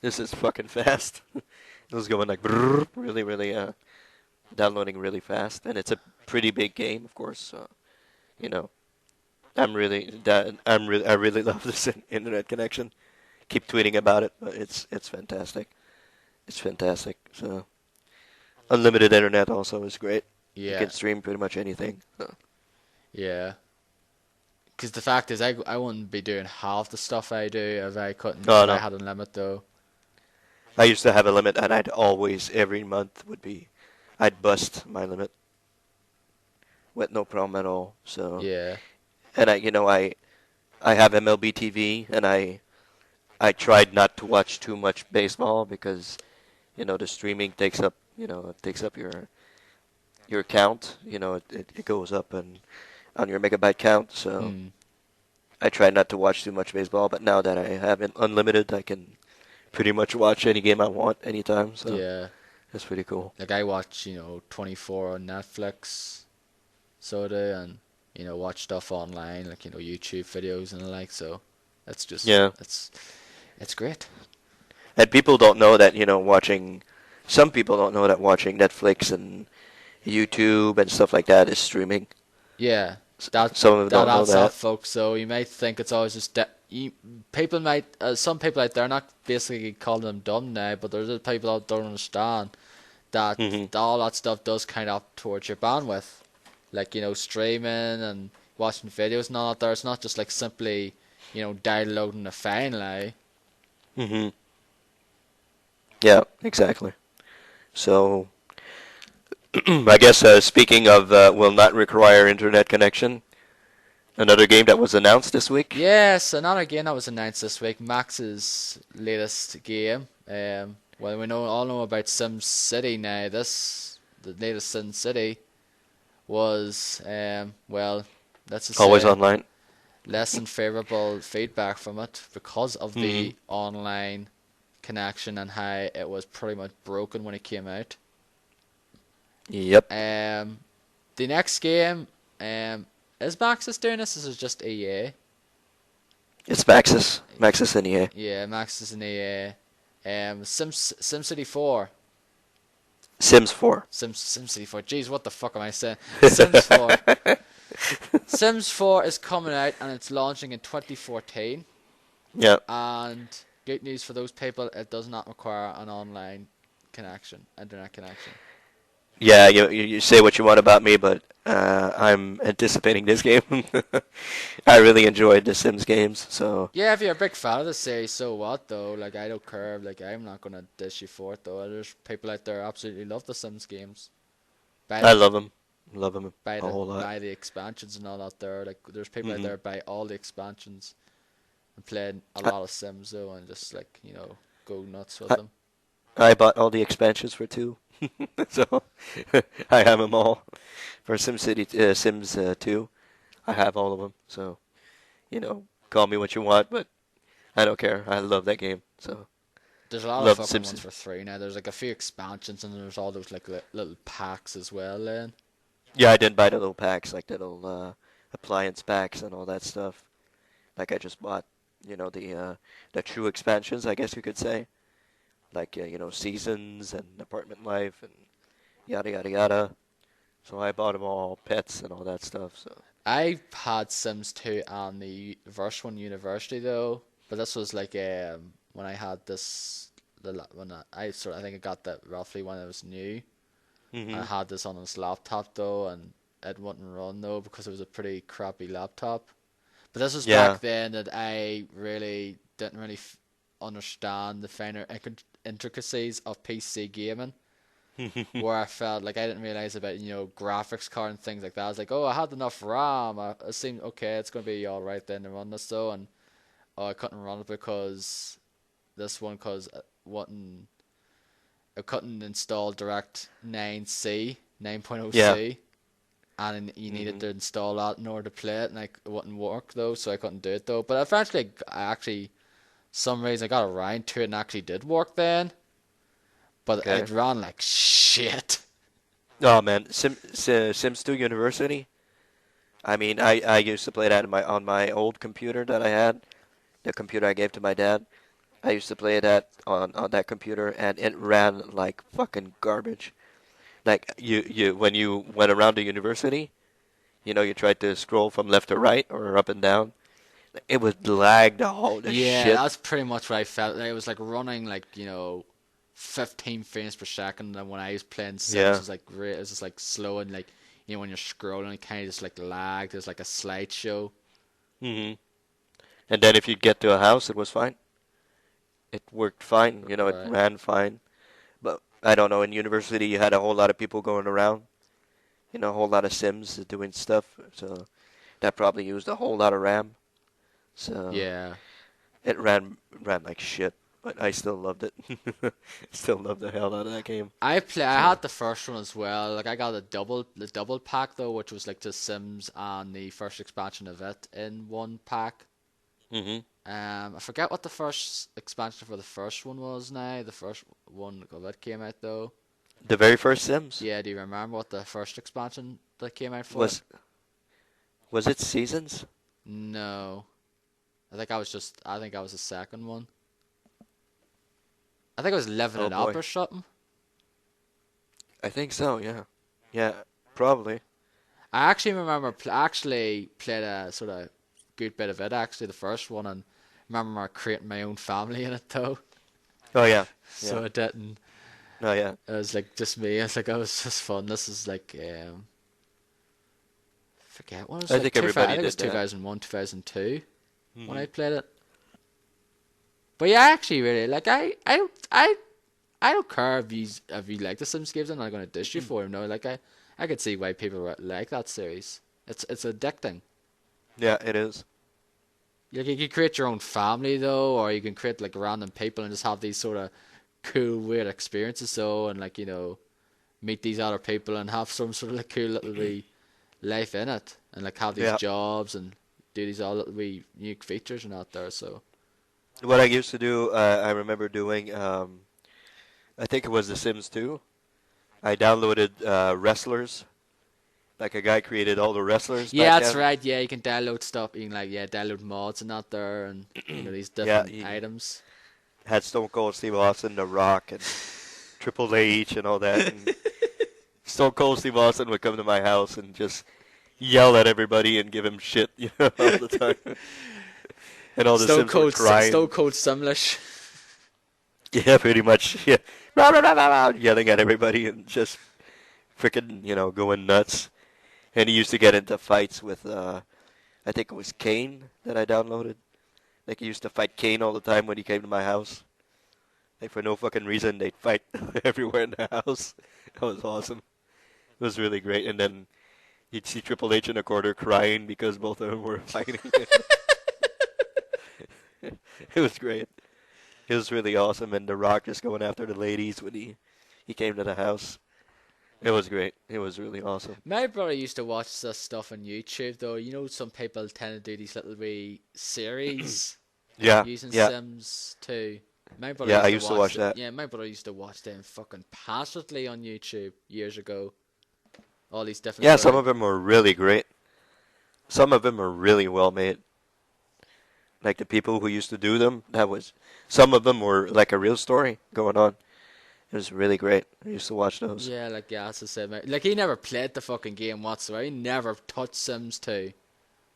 [SPEAKER 2] this is fucking fast. It was going like brrr, really, really, downloading really fast, and it's a pretty big game, of course. So, you know, I really love this internet connection. Keep tweeting about it, but it's fantastic. It's fantastic. So, unlimited internet also is great. You
[SPEAKER 1] Yeah,
[SPEAKER 2] can stream pretty much anything. So.
[SPEAKER 1] yeah. Because the fact is, I wouldn't be doing half the stuff I do
[SPEAKER 2] Oh
[SPEAKER 1] if I
[SPEAKER 2] no,
[SPEAKER 1] had a limit though.
[SPEAKER 2] I used to have a limit, and I'd always every month would be, I'd bust my limit with no problem at all. So,
[SPEAKER 1] Yeah.
[SPEAKER 2] and I have MLB TV, and I tried not to watch too much baseball because the streaming takes up it takes up your count. It goes up and on your megabyte count. So
[SPEAKER 1] Mm.
[SPEAKER 2] I try not to watch too much baseball. But now that I have it unlimited, I can pretty much watch any game I want anytime. So
[SPEAKER 1] Yeah.
[SPEAKER 2] that's pretty cool.
[SPEAKER 1] Like I watch 24 on Netflix, so do, and watch stuff online like YouTube videos and the like. So that's just
[SPEAKER 2] Yeah,
[SPEAKER 1] it's great.
[SPEAKER 2] and people don't know that watching. Some people don't know that watching Netflix and YouTube and stuff like that is streaming.
[SPEAKER 1] Yeah, that
[SPEAKER 2] Some of them
[SPEAKER 1] that
[SPEAKER 2] don't know
[SPEAKER 1] adds up,
[SPEAKER 2] that.
[SPEAKER 1] folks. So you might think it's always just people might some people out there, not basically calling them dumb now, but there's just people out there don't understand that
[SPEAKER 2] Hmm.
[SPEAKER 1] all that stuff does count up towards your bandwidth, like streaming and watching videos and all that. There, it's not just like simply downloading a file now.
[SPEAKER 2] Hmm. Yeah, exactly. So I guess speaking of will not require internet connection, another game that was announced this week.
[SPEAKER 1] Yes, another game that was announced this week, Max's latest game. Well, we all know about Sim City now. The latest Sim City was well, let's just
[SPEAKER 2] Always
[SPEAKER 1] say
[SPEAKER 2] online.
[SPEAKER 1] less than favorable feedback from it because of
[SPEAKER 2] Hmm.
[SPEAKER 1] the online connection and how it was pretty much broken when it came out.
[SPEAKER 2] Yep.
[SPEAKER 1] The next game, is Maxis doing this? This is just EA.
[SPEAKER 2] It's Maxis. Maxis and EA.
[SPEAKER 1] Yeah, Maxis and EA. SimCity 4.
[SPEAKER 2] Sims 4.
[SPEAKER 1] SimCity 4. Jeez, what the fuck am I saying? Sims 4. Sims 4 is coming out and it's launching in 2014.
[SPEAKER 2] Yeah.
[SPEAKER 1] And good news for those people, it does not require an online internet connection.
[SPEAKER 2] Yeah, you say what you want about me, but I'm anticipating this game. I really enjoyed the Sims games, so
[SPEAKER 1] Yeah, if you're a big fan of the series, so what though? Like, I don't care. Like, I'm not gonna dish you for it though. There's people out there who absolutely love the Sims games. Buy
[SPEAKER 2] I
[SPEAKER 1] the
[SPEAKER 2] love them. Love them
[SPEAKER 1] buy
[SPEAKER 2] a
[SPEAKER 1] the
[SPEAKER 2] whole lot.
[SPEAKER 1] buy the expansions and all out there. Like, there's people out
[SPEAKER 2] Hmm.
[SPEAKER 1] there who buy all the expansions and playing a
[SPEAKER 2] I,
[SPEAKER 1] lot of Sims though, and just like go nuts with
[SPEAKER 2] I
[SPEAKER 1] them.
[SPEAKER 2] I bought all the expansions for 2, so I have them all for Sims 2. I have all of them, so call me what you want, but I don't care. I love that game, so
[SPEAKER 1] There's a lot of
[SPEAKER 2] love
[SPEAKER 1] fucking ones
[SPEAKER 2] Sims.
[SPEAKER 1] for free now. There's like a few expansions and there's all those like little packs as well. Then
[SPEAKER 2] Yeah, I didn't buy the little packs, like the little appliance packs and all that stuff. Like I just bought, the true expansions, I guess you could say, like seasons and apartment life and yada yada yada. So I bought them all, pets and all that stuff. So
[SPEAKER 1] I had Sims 2 on the Verse 1 University though, but this was like when I had this when I think I got that roughly when it was new. I
[SPEAKER 2] hmm
[SPEAKER 1] had this on this laptop though, and it wouldn't run though because it was a pretty crappy laptop. But this was back
[SPEAKER 2] yeah,
[SPEAKER 1] then that I really didn't really understand the finer intricacies of PC gaming, where I felt like I didn't realize about graphics card and things like that. I was like, oh, I had enough RAM. I assumed okay, it's gonna be all right then to run this though, and I couldn't run it because this one cause it couldn't install Direct 9C 9.0
[SPEAKER 2] yeah.
[SPEAKER 1] C, and you needed
[SPEAKER 2] hmm
[SPEAKER 1] to install that in order to play it, and it wouldn't work though, so I couldn't do it though. But eventually, I actually some reason I got around to it and actually did work then, but it
[SPEAKER 2] Okay.
[SPEAKER 1] ran like shit.
[SPEAKER 2] Oh man, Sims 2 University. I mean, I used to play that on my old computer that I had, the computer I gave to my dad. I used to play that on that computer, and it ran like fucking garbage. Like you when you went around the university, you tried to scroll from left to right or up and down. It was lagged all the
[SPEAKER 1] Yeah,
[SPEAKER 2] shit.
[SPEAKER 1] that's pretty much what I felt. It was like running like 15 frames per second, and when I was playing Sims, it
[SPEAKER 2] Yeah.
[SPEAKER 1] was like it was just like slow and like when you're scrolling, it kind of just like lagged. There's like a slideshow.
[SPEAKER 2] hmm And then if you'd get to a house, it was fine. It worked fine. It
[SPEAKER 1] Right.
[SPEAKER 2] ran fine. But I don't know. In university, you had a whole lot of people going around. A whole lot of Sims doing stuff. So that probably used a whole lot of RAM. So
[SPEAKER 1] Yeah.
[SPEAKER 2] it ran like shit. But I still loved it. Still love the hell out of that game.
[SPEAKER 1] I
[SPEAKER 2] So.
[SPEAKER 1] had the first one as well. Like I got the double pack though, which was like the Sims and the first expansion of it in one pack.
[SPEAKER 2] hmm
[SPEAKER 1] I forget what the first expansion for the first one was now. The first one of it came out though.
[SPEAKER 2] The very first Sims
[SPEAKER 1] Yeah, do you remember what the first expansion that came out for it?
[SPEAKER 2] was it Seasons?
[SPEAKER 1] No. I think I was the second one. I think it was Living
[SPEAKER 2] Oh
[SPEAKER 1] It Up
[SPEAKER 2] boy,
[SPEAKER 1] or something.
[SPEAKER 2] I think so. Yeah, yeah, probably.
[SPEAKER 1] I actually remember actually played a sort of good bit of it actually the first one and remember creating my own family in it though.
[SPEAKER 2] Oh yeah, yeah.
[SPEAKER 1] So it didn't.
[SPEAKER 2] Oh yeah.
[SPEAKER 1] It was like just me. It's like, oh, it's just fun. This is like forget what it was
[SPEAKER 2] I
[SPEAKER 1] like.
[SPEAKER 2] think
[SPEAKER 1] I
[SPEAKER 2] everybody
[SPEAKER 1] think it was
[SPEAKER 2] did that.
[SPEAKER 1] 2001, 2002 when
[SPEAKER 2] hmm
[SPEAKER 1] I played it. But yeah, I actually really like. I don't care if you like the Sims games. I'm not gonna dish you for them. No, like I could see why people like that series. It's addicting.
[SPEAKER 2] Yeah, it is.
[SPEAKER 1] Like you can create your own family though, or you can create like random people and just have these sort of cool weird experiences. So and like meet these other people and have some sort of like cool little wee life in it, and like have these
[SPEAKER 2] Yeah.
[SPEAKER 1] jobs and do these all little wee unique features and out there. So
[SPEAKER 2] What I used to do, I remember doing. I think it was The Sims 2. I downloaded Wrestlers, Like a guy created all the wrestlers back
[SPEAKER 1] Yeah, that's
[SPEAKER 2] then.
[SPEAKER 1] right. Yeah, you can download stuff. You can download mods and that there, and these
[SPEAKER 2] Yeah,
[SPEAKER 1] different
[SPEAKER 2] he
[SPEAKER 1] items.
[SPEAKER 2] had Stone Cold Steve Austin, The Rock, and Triple H and all that. And Stone Cold Steve Austin would come to my house and just yell at everybody and give him shit, all the time. And all the Sims were
[SPEAKER 1] Stone
[SPEAKER 2] crying.
[SPEAKER 1] Cold Simlish.
[SPEAKER 2] Yeah, pretty much. Yeah, rah, rah, rah, rah, rah, yelling at everybody and just freaking, going nuts. And he used to get into fights with, I think it was Kane that I downloaded. Like he used to fight Kane all the time when he came to my house. Like for no fucking reason, they'd fight everywhere in the house. That was awesome. It was really great. And then you'd see Triple H in the corner crying because both of them were fighting. It was great. It was really awesome. And The Rock just going after the ladies when he came to the house. It was great. It was really awesome.
[SPEAKER 1] My brother used to watch this stuff on YouTube, though. Some people tend to do these little wee series
[SPEAKER 2] Yeah,
[SPEAKER 1] using
[SPEAKER 2] yeah,
[SPEAKER 1] Sims too. My brother
[SPEAKER 2] yeah. I
[SPEAKER 1] used
[SPEAKER 2] used
[SPEAKER 1] to
[SPEAKER 2] to
[SPEAKER 1] watch
[SPEAKER 2] watch
[SPEAKER 1] them.
[SPEAKER 2] that.
[SPEAKER 1] Yeah, my brother used to watch them fucking passionately on YouTube years ago. All these different
[SPEAKER 2] Yeah,
[SPEAKER 1] sort
[SPEAKER 2] some
[SPEAKER 1] of.
[SPEAKER 2] of them were really great. Some of them were really well made. Like the people who used to do them, some of them were like a real story going on. It was really great. I used to watch those.
[SPEAKER 1] Yeah, as I said, like he never played the fucking game whatsoever. He never touched Sims 2.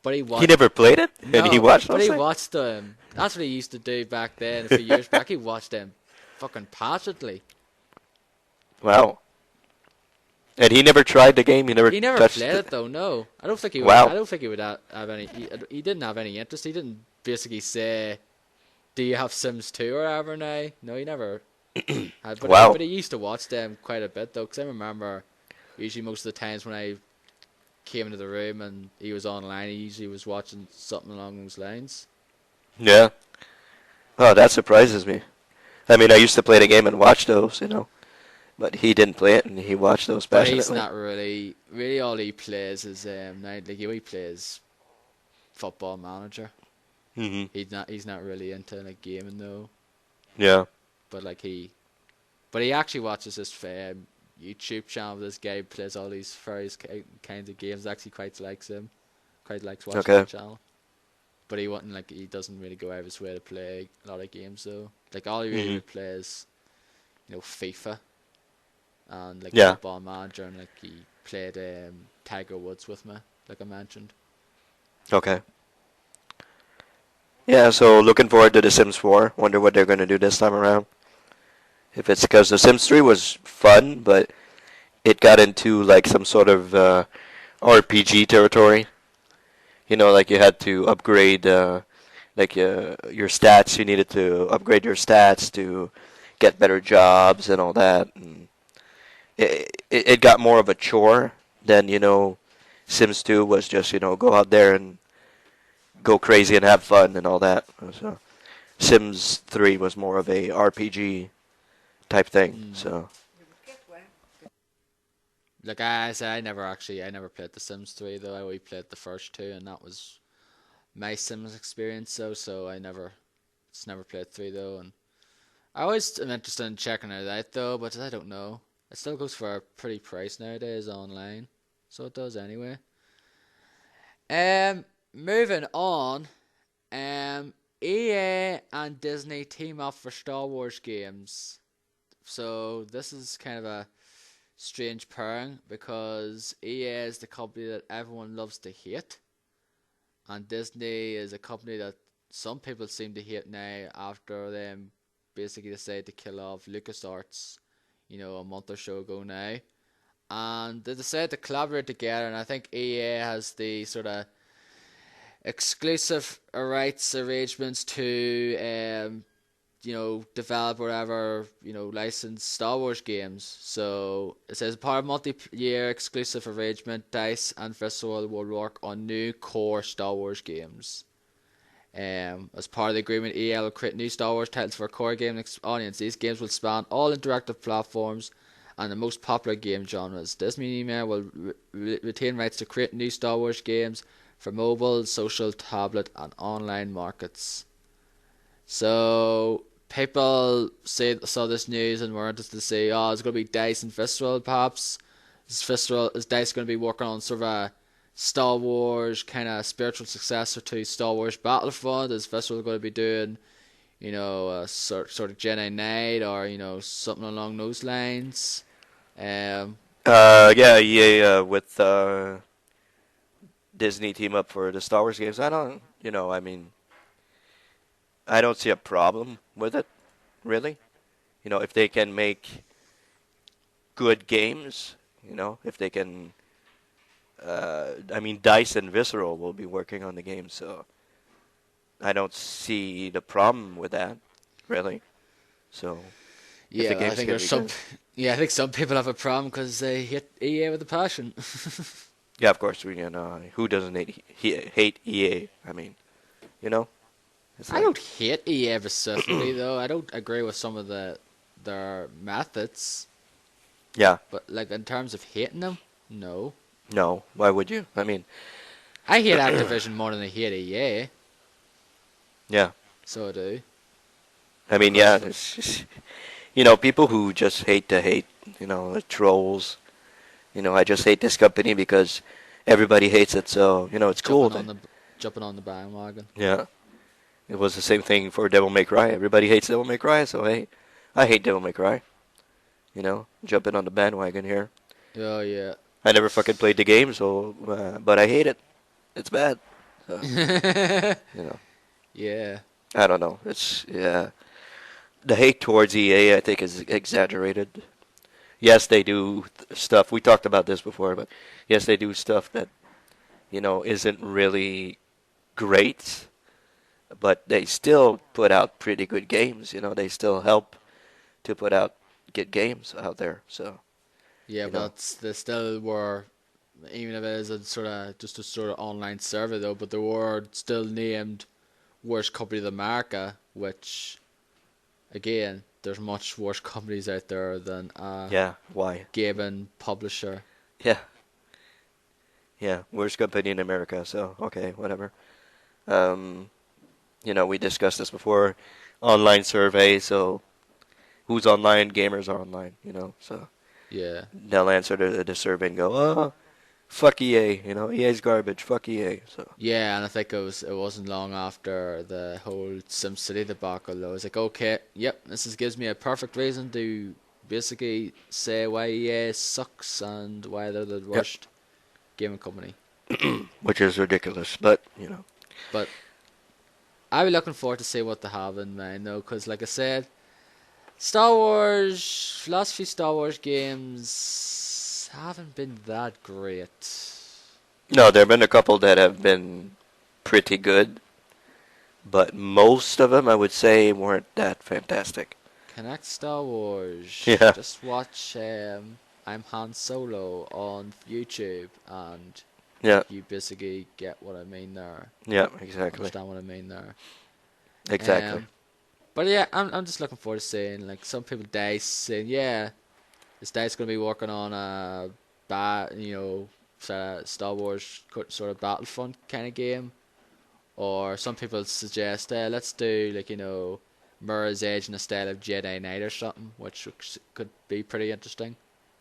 [SPEAKER 1] But he
[SPEAKER 2] He
[SPEAKER 1] watched.
[SPEAKER 2] never played it, and he
[SPEAKER 1] No,
[SPEAKER 2] watched
[SPEAKER 1] but
[SPEAKER 2] those
[SPEAKER 1] he
[SPEAKER 2] things.
[SPEAKER 1] watched them. That's what he used to do back then, a few years back. He watched them fucking passionately.
[SPEAKER 2] Wow. And he never tried the game. He never
[SPEAKER 1] He never
[SPEAKER 2] touched
[SPEAKER 1] played
[SPEAKER 2] it.
[SPEAKER 1] it though. No, I don't think he would. I
[SPEAKER 2] Wow.
[SPEAKER 1] don't think he would have any. He didn't have any interest. He didn't basically say, "Do you have Sims 2 or ever?" Now, no, he never had.
[SPEAKER 2] Wow.
[SPEAKER 1] But he used to watch them quite a bit though, because I remember usually most of the times when I came into the room and he was online, he usually was watching something along those lines.
[SPEAKER 2] Yeah. Oh, that surprises me. I mean, I used to play the game and watch those. But he didn't play it, and he watched those
[SPEAKER 1] But he's
[SPEAKER 2] passionately.
[SPEAKER 1] not really. Really, all he plays is he plays Football Manager.
[SPEAKER 2] Hmm.
[SPEAKER 1] He's not really into like gaming though.
[SPEAKER 2] Yeah.
[SPEAKER 1] But but he actually watches this YouTube channel. This guy who plays all these various kinds of games. Actually, quite likes him. Quite likes watching
[SPEAKER 2] Okay.
[SPEAKER 1] that channel. But he wouldn't like. He doesn't really go out of his way to play a lot of games though. Like all he really
[SPEAKER 2] Hmm.
[SPEAKER 1] plays, FIFA and like
[SPEAKER 2] Yeah.
[SPEAKER 1] Football Manager, and like he played Tiger Woods with me, like I mentioned.
[SPEAKER 2] Okay. Yeah, so looking forward to The Sims 4. Wonder what they're going to do this time around. If it's because The Sims 3 was fun, but it got into like some sort of RPG territory. Like you had to upgrade your stats. You needed to upgrade your stats to get better jobs and all that. And it got more of a chore than Sims 2 was just go out there and go crazy and have fun and all that. So Sims 3 was more of a RPG type thing.
[SPEAKER 1] Mm.
[SPEAKER 2] So
[SPEAKER 1] Like I said, I never played The Sims 3 though. I only played the first two, and that was my Sims experience. So just never played 3 though, and I always am interested in checking it out though, but I don't know. It still goes for a pretty price nowadays online, so it does anyway. Moving on. EA and Disney team up for Star Wars games. So this is kind of a strange pairing because EA is the company that everyone loves to hate, and Disney is a company that some people seem to hate now after them basically decided to kill off LucasArts, a month or so ago now. And they decided to collaborate together, and I think EA has the sort of exclusive rights arrangements to develop whatever, license Star Wars games. So it says part of multi-year exclusive arrangement, DICE and Visceral will work on new core Star Wars games. As part of the agreement, EA will create new Star Wars titles for core game audience. These games will span all interactive platforms and the most popular game genres. Disney will retain rights to create new Star Wars games for mobile, social, tablet, and online markets. So people saw this news and were interested to say, oh, it's going to be DICE and Visceral perhaps. Is DICE going to be working on sort of a Star Wars kind of spiritual successor to Star Wars Battlefront? Is Visceral going to be doing, a sort of Jedi Knight or something along those lines? Um,
[SPEAKER 2] Yeah, EA with Disney team up for the Star Wars games. I don't, I mean, I don't see a problem with it, really. If they can make good games, if they can, I mean, DICE and Visceral will be working on the game, so I don't see the problem with that, really. So if the
[SPEAKER 1] yeah, I
[SPEAKER 2] games
[SPEAKER 1] think
[SPEAKER 2] can
[SPEAKER 1] there's
[SPEAKER 2] be
[SPEAKER 1] some.
[SPEAKER 2] good,
[SPEAKER 1] Yeah, I think some people have a problem because they hate EA with a passion.
[SPEAKER 2] yeah, of course who doesn't hate EA? I mean, you know, it's
[SPEAKER 1] I
[SPEAKER 2] like
[SPEAKER 1] don't hate EA specifically though. I don't agree with some of their methods,
[SPEAKER 2] yeah,
[SPEAKER 1] but like in terms of hating them, no.
[SPEAKER 2] no, why would you? I mean,
[SPEAKER 1] I hate Activision more than I hate EA,
[SPEAKER 2] yeah,
[SPEAKER 1] so I do.
[SPEAKER 2] I mean,
[SPEAKER 1] Because
[SPEAKER 2] yeah, it's just, people who just hate to hate, the trolls. I just hate this company because everybody hates it. So it's cool.
[SPEAKER 1] jumping on the bandwagon.
[SPEAKER 2] Yeah, it was the same thing for Devil May Cry. Everybody hates Devil May Cry, so hey, I hate Devil May Cry. Jumping on the bandwagon here.
[SPEAKER 1] Oh yeah.
[SPEAKER 2] I never fucking played the game, so but I hate it. It's bad. So, you know,
[SPEAKER 1] Yeah.
[SPEAKER 2] I don't know. It's yeah. The hate towards EA, I think, is exaggerated. Yes, they do stuff. We talked about this before, but yes, they do stuff that isn't really great, but they still put out pretty good games. They still help to put out get games out there. So
[SPEAKER 1] Yeah,
[SPEAKER 2] you know,
[SPEAKER 1] but they still were, even if it is a sort of just a sort of online survey though, but they were still named worst company of America, which again, there's much worse companies out there than a
[SPEAKER 2] yeah. Why?
[SPEAKER 1] gaming publisher.
[SPEAKER 2] Yeah, yeah. Worst company in America. So okay, whatever. Um, we discussed this before. Online survey. So who's online? Gamers are online. So
[SPEAKER 1] Yeah.
[SPEAKER 2] they'll answer the survey and go, oh, fuck EA. EA's garbage. Fuck EA. So
[SPEAKER 1] Yeah, and I think it wasn't long after the whole SimCity debacle. I was like, okay, yep, gives me a perfect reason to basically say why EA sucks and why they're the
[SPEAKER 2] yep.
[SPEAKER 1] worst gaming company.
[SPEAKER 2] Which is ridiculous, but
[SPEAKER 1] But I'll be looking forward to see what they have in mind, though, because like I said, Star Wars, last few Star Wars games haven't been that great.
[SPEAKER 2] no, there have been a couple that have been pretty good, but most of them I would say weren't that fantastic.
[SPEAKER 1] Connect Star Wars.
[SPEAKER 2] Yeah,
[SPEAKER 1] Just watch I'm Han Solo on YouTube, and
[SPEAKER 2] yeah,
[SPEAKER 1] you basically get what I mean there.
[SPEAKER 2] yeah, exactly,
[SPEAKER 1] Understand what I mean there.
[SPEAKER 2] exactly.
[SPEAKER 1] But yeah, I'm just looking forward to seeing like some people dice saying yeah, this dice gonna be working on a Star Wars sort of Battlefront kind of game, or some people suggest let's do like Mirror's Edge in the style of Jedi Knight or something, which could be pretty interesting.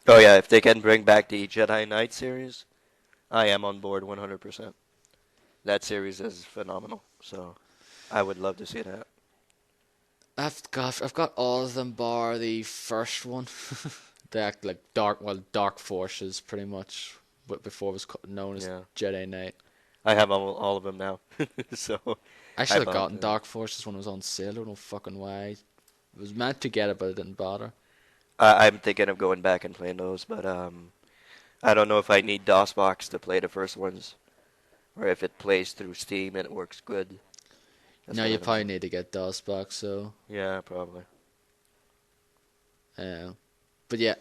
[SPEAKER 2] Oh yeah, if they can bring back the Jedi Knight series, I am on board 100%. That series is phenomenal, so I would love to see that.
[SPEAKER 1] I've got all of them bar the first one. They act like Dark Forces pretty much, but before it was known as
[SPEAKER 2] Yeah,
[SPEAKER 1] Jedi Knight.
[SPEAKER 2] I have all of them now, so
[SPEAKER 1] I
[SPEAKER 2] I
[SPEAKER 1] should have
[SPEAKER 2] bought
[SPEAKER 1] gotten
[SPEAKER 2] them.
[SPEAKER 1] Dark Forces when it was on sale. I don't know fucking why. It was meant to get it, but I didn't bother.
[SPEAKER 2] I'm thinking of going back and playing those, but I don't know if I need DOSBox to play the first ones, or if it plays through Steam and it works good. That's
[SPEAKER 1] No,
[SPEAKER 2] what I
[SPEAKER 1] you
[SPEAKER 2] don't
[SPEAKER 1] probably
[SPEAKER 2] know.
[SPEAKER 1] need to get DOS back. So,
[SPEAKER 2] Yeah, probably.
[SPEAKER 1] uh, but yeah,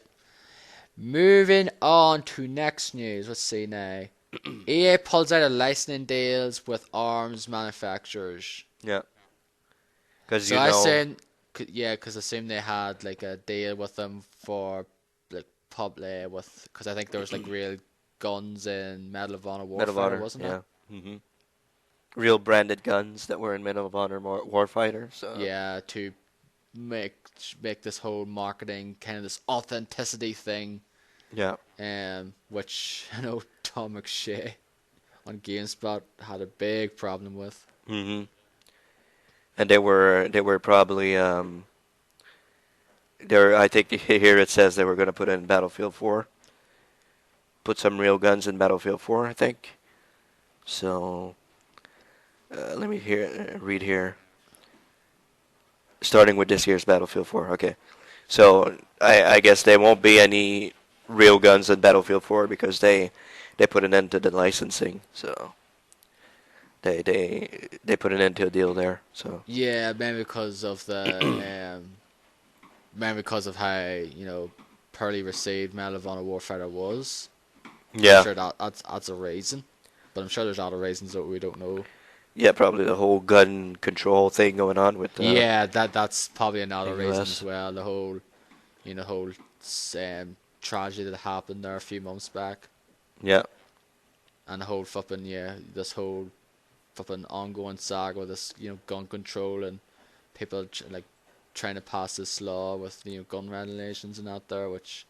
[SPEAKER 1] moving on to next news. Let's see now. EA pulls out of licensing deals with arms manufacturers.
[SPEAKER 2] Yeah, because
[SPEAKER 1] So I assume, yeah, because I assume they had like a deal with them for like with because I think there was like real guns in Medal of Honor
[SPEAKER 2] Medal of
[SPEAKER 1] Warfighter,
[SPEAKER 2] Honor.
[SPEAKER 1] wasn't it?
[SPEAKER 2] Yeah. Real branded guns that were in Medal of Honor Warfighter. So
[SPEAKER 1] Yeah, to make this whole marketing kind of this authenticity thing
[SPEAKER 2] Yeah.
[SPEAKER 1] which I know Tom McShay on GameSpot had a big problem with.
[SPEAKER 2] Hmm. And they were probably there. I think here it says they were going to put in Battlefield 4, put some real guns in Battlefield 4. I think. So let me read here. Starting with this year's Battlefield 4. Okay. So I guess there won't be any real guns in Battlefield 4 because they put an end to the licensing. So they put an end to a deal there. So
[SPEAKER 1] Yeah, mainly because of how poorly received Medal of Honor Warfighter was. I'm
[SPEAKER 2] yeah,
[SPEAKER 1] sure that's a reason, but I'm sure there's other reasons that we don't know.
[SPEAKER 2] yeah, probably the whole gun control thing going on with
[SPEAKER 1] Yeah, that's probably
[SPEAKER 2] the
[SPEAKER 1] another reason as
[SPEAKER 2] U.S.
[SPEAKER 1] well. The whole tragedy that happened there a few months back,
[SPEAKER 2] Yeah,
[SPEAKER 1] and the whole this whole fucking ongoing saga with this gun control and people like trying to pass this law with gun regulations and out there, which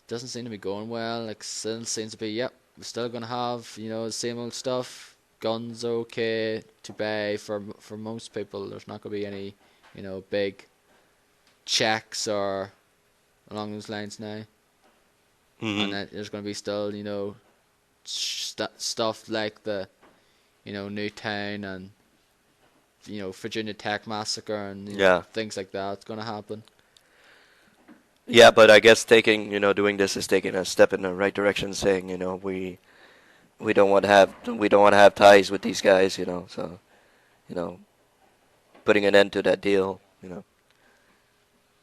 [SPEAKER 1] doesn't seem to be going well. Like, still seems to be, yep, we're still gonna have the same old stuff. Guns are okay to buy for most people. There's not gonna be any big checks or along those lines now. And
[SPEAKER 2] hmm,
[SPEAKER 1] then there's gonna be still stuff like the Newtown and Virginia Tech massacre and
[SPEAKER 2] yeah,
[SPEAKER 1] things like that. It's gonna happen.
[SPEAKER 2] yeah. But I guess doing this is taking a step in the right direction, saying we don't want to have ties with these guys, so you know putting an end to that deal,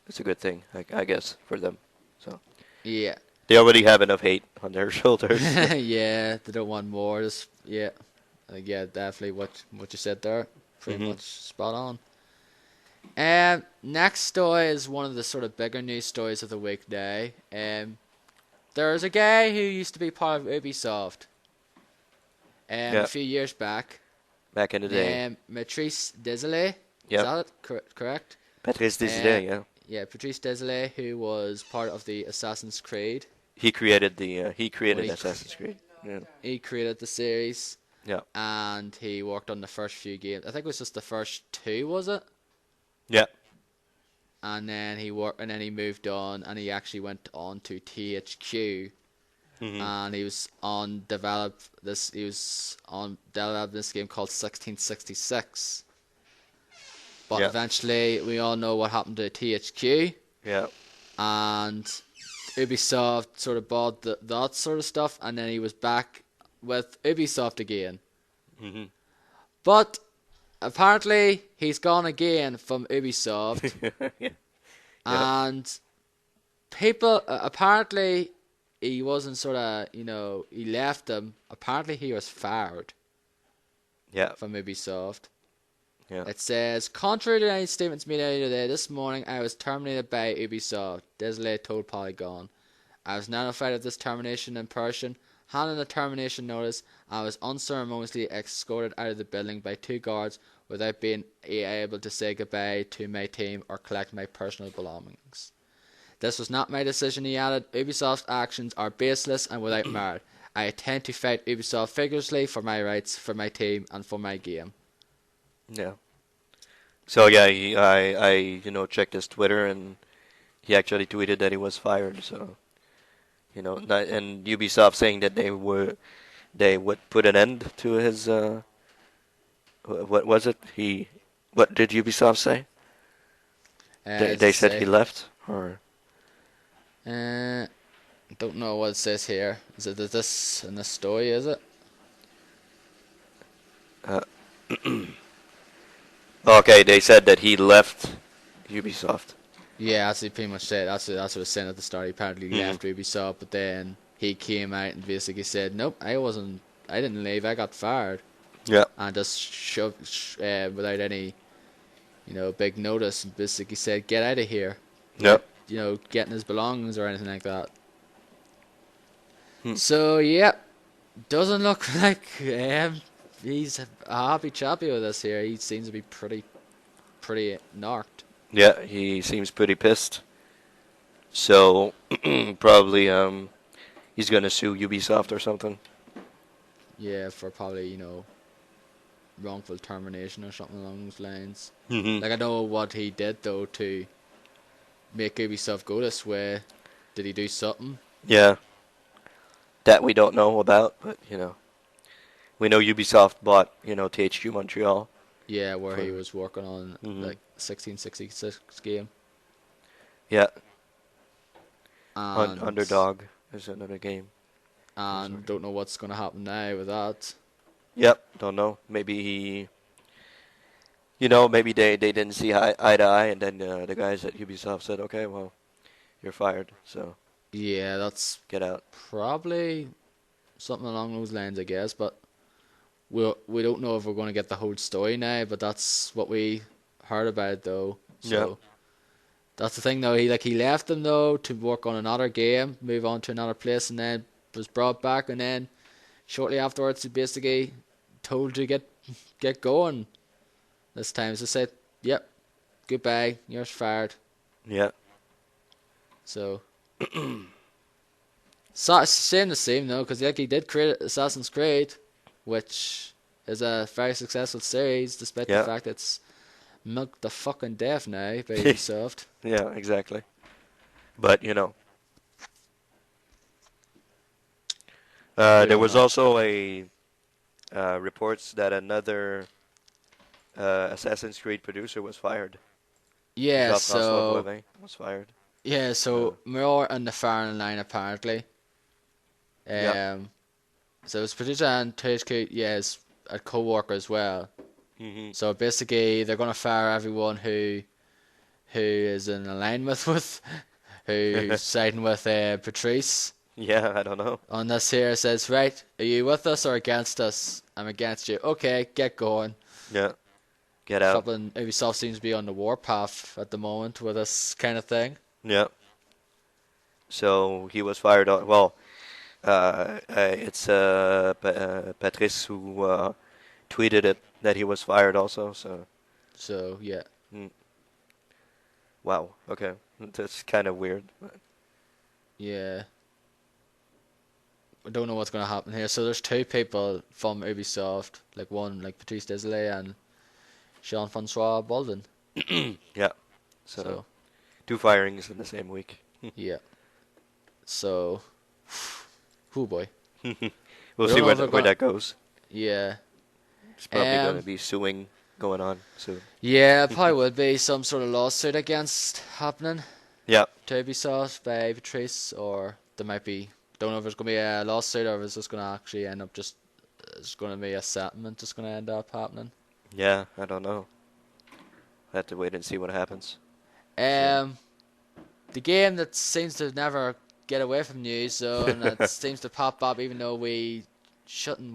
[SPEAKER 2] it's a good thing, I guess, for them. So
[SPEAKER 1] Yeah.
[SPEAKER 2] they already have enough hate on their shoulders.
[SPEAKER 1] Yeah, they don't want more. Yeah, yeah, definitely what you said there, pretty
[SPEAKER 2] Hmm.
[SPEAKER 1] much spot on. Next story is one of the sort of bigger news stories of the week now. There's a guy who used to be part of Ubisoft. A
[SPEAKER 2] Yeah,
[SPEAKER 1] few years back,
[SPEAKER 2] back in the day.
[SPEAKER 1] named Patrice Désolé. Is
[SPEAKER 2] Yep.
[SPEAKER 1] that it? Correct.
[SPEAKER 2] Patrice
[SPEAKER 1] Uh,
[SPEAKER 2] Désilets, yeah.
[SPEAKER 1] yeah, Patrice Désolé, who was part of the Assassin's Creed
[SPEAKER 2] He
[SPEAKER 1] when
[SPEAKER 2] created Assassin's Creed. Yeah.
[SPEAKER 1] he created the series.
[SPEAKER 2] Yeah.
[SPEAKER 1] And he worked on the first few games. I think it was just the first two, was it?
[SPEAKER 2] Yeah.
[SPEAKER 1] And then he moved on, and he actually went on to THQ,
[SPEAKER 2] Hmm.
[SPEAKER 1] and he was on develop this game called 1666. But
[SPEAKER 2] Yeah.
[SPEAKER 1] eventually, we all know what happened to THQ,
[SPEAKER 2] Yeah.
[SPEAKER 1] and Ubisoft sort of bought that sort of stuff, and then he was back with Ubisoft again.
[SPEAKER 2] Hmm.
[SPEAKER 1] But apparently, he's gone again from Ubisoft,
[SPEAKER 2] Yeah. Yeah.
[SPEAKER 1] and people apparently he wasn't sort of he left them. Apparently, he was fired
[SPEAKER 2] Yeah.
[SPEAKER 1] from Ubisoft.
[SPEAKER 2] Yeah.
[SPEAKER 1] It says, contrary to any statements made earlier today, this morning I was terminated by Ubisoft. Desolate told Polygon. I was notified of this termination in person. Handing the termination notice, I was unceremoniously escorted out of the building by two guards without being able to say goodbye to my team or collect my personal belongings. This was not my decision, he added. Ubisoft's actions are baseless and without merit. I intend to fight Ubisoft vigorously for my rights, for my team, and for my game.
[SPEAKER 2] Yeah. So yeah, I checked his Twitter and he actually tweeted that he was fired. So and Ubisoft saying that they would put an end to his what was it? What did Ubisoft say? They
[SPEAKER 1] As I
[SPEAKER 2] they said he
[SPEAKER 1] say,
[SPEAKER 2] left or
[SPEAKER 1] uh, don't know what it says here. Is it this in the story? Is it?
[SPEAKER 2] uh, okay, they said that he left Ubisoft.
[SPEAKER 1] Yeah, that's what he pretty much said. That's what it was saying at the start. He apparently
[SPEAKER 2] Hmm.
[SPEAKER 1] left Ubisoft, but then he came out and basically said, "Nope, I wasn't. I didn't leave. I got fired,"
[SPEAKER 2] Yeah.
[SPEAKER 1] and just shoved without any big notice, and basically said, "Get out of here," without
[SPEAKER 2] Yep.
[SPEAKER 1] getting his belongings or anything like that.
[SPEAKER 2] Hmm.
[SPEAKER 1] So yeah, doesn't look like he's a happy chappy with us here. He seems to be pretty knocked.
[SPEAKER 2] Yeah, he seems pretty pissed. So probably he's gonna sue Ubisoft or something.
[SPEAKER 1] Yeah, for probably, wrongful termination or something along those lines.
[SPEAKER 2] Hmm.
[SPEAKER 1] Like, I know what he did, though, to make Ubisoft go this way. Did he do something?
[SPEAKER 2] Yeah, that we don't know about, but we know Ubisoft bought THQ Montreal
[SPEAKER 1] Yeah, where he
[SPEAKER 2] for.
[SPEAKER 1] was working on,
[SPEAKER 2] Hmm.
[SPEAKER 1] like, 1666 game.
[SPEAKER 2] Yeah,
[SPEAKER 1] And
[SPEAKER 2] Underdog is another game. He was
[SPEAKER 1] and
[SPEAKER 2] working.
[SPEAKER 1] don't know what's going to happen now with that.
[SPEAKER 2] Yep, don't know. Maybe maybe they didn't see eye to eye, and then the guys at Ubisoft said, okay, well, you're fired, so
[SPEAKER 1] Yeah, that's
[SPEAKER 2] get out.
[SPEAKER 1] probably something along those lines, I guess. But we don't know if we're going to get the whole story now. But that's what we heard about, though.
[SPEAKER 2] Yeah,
[SPEAKER 1] So that's the thing, though. He left them though to work on another game, move on to another place, and then was brought back, and then shortly afterwards, he basically told to get going. This time, so said, "Yep, goodbye. You're fired."
[SPEAKER 2] yeah,
[SPEAKER 1] So, so it's shame the same though, because like he did create Assassin's Creed, which is a very successful series, despite the
[SPEAKER 2] yeah,
[SPEAKER 1] fact it's milked the fucking death now by Ubisoft.
[SPEAKER 2] yeah, exactly. But
[SPEAKER 1] We
[SPEAKER 2] there
[SPEAKER 1] don't
[SPEAKER 2] was
[SPEAKER 1] know.
[SPEAKER 2] also a reports that another Assassin's Creed producer was fired.
[SPEAKER 1] Yeah,
[SPEAKER 2] Jean-François
[SPEAKER 1] so
[SPEAKER 2] Boivin was fired.
[SPEAKER 1] yeah,
[SPEAKER 2] So
[SPEAKER 1] so more in the firing line apparently.
[SPEAKER 2] yeah.
[SPEAKER 1] Um, so it's producer and THQ, yeah, is a co-worker as well.
[SPEAKER 2] Hmm.
[SPEAKER 1] So basically, they're gonna fire everyone who is in alignment with who's siding with Patrice.
[SPEAKER 2] Yeah, I don't know.
[SPEAKER 1] On this here it says, right, are you with us or against us? I'm against you. Okay, get going.
[SPEAKER 2] Yeah, get out.
[SPEAKER 1] Something Ubisoft seems to be on the warpath at the moment with this kind of thing.
[SPEAKER 2] Yeah. So he was fired. Well, it's Patrice who tweeted it that he was fired also. So
[SPEAKER 1] So yeah,
[SPEAKER 2] mm, wow. Okay, that's kind of weird.
[SPEAKER 1] yeah. I don't know what's gonna happen here. So there's two people from Ubisoft, like one like Patrice Desilets and Jean-Francois Bolden.
[SPEAKER 2] Yeah. So
[SPEAKER 1] So
[SPEAKER 2] two firings in the same week.
[SPEAKER 1] yeah. So, oh boy.
[SPEAKER 2] We'll
[SPEAKER 1] We
[SPEAKER 2] see
[SPEAKER 1] don't know
[SPEAKER 2] where
[SPEAKER 1] if they're
[SPEAKER 2] where
[SPEAKER 1] gonna.
[SPEAKER 2] that goes.
[SPEAKER 1] Yeah.
[SPEAKER 2] It's probably going to
[SPEAKER 1] Um.
[SPEAKER 2] be suing going on soon.
[SPEAKER 1] Yeah, probably would be some sort of lawsuit against happening
[SPEAKER 2] Yeah.
[SPEAKER 1] to Ubisoft by Patrice, or there might be. Don't know if there's gonna be a lawsuit or if it's just gonna actually end up just. It's gonna be a settlement that's gonna end up happening.
[SPEAKER 2] Yeah. I don't know. I have to wait and see what happens. So.
[SPEAKER 1] Um, the game that seems to never get away from news, so and it seems to pop up even though we shouldn't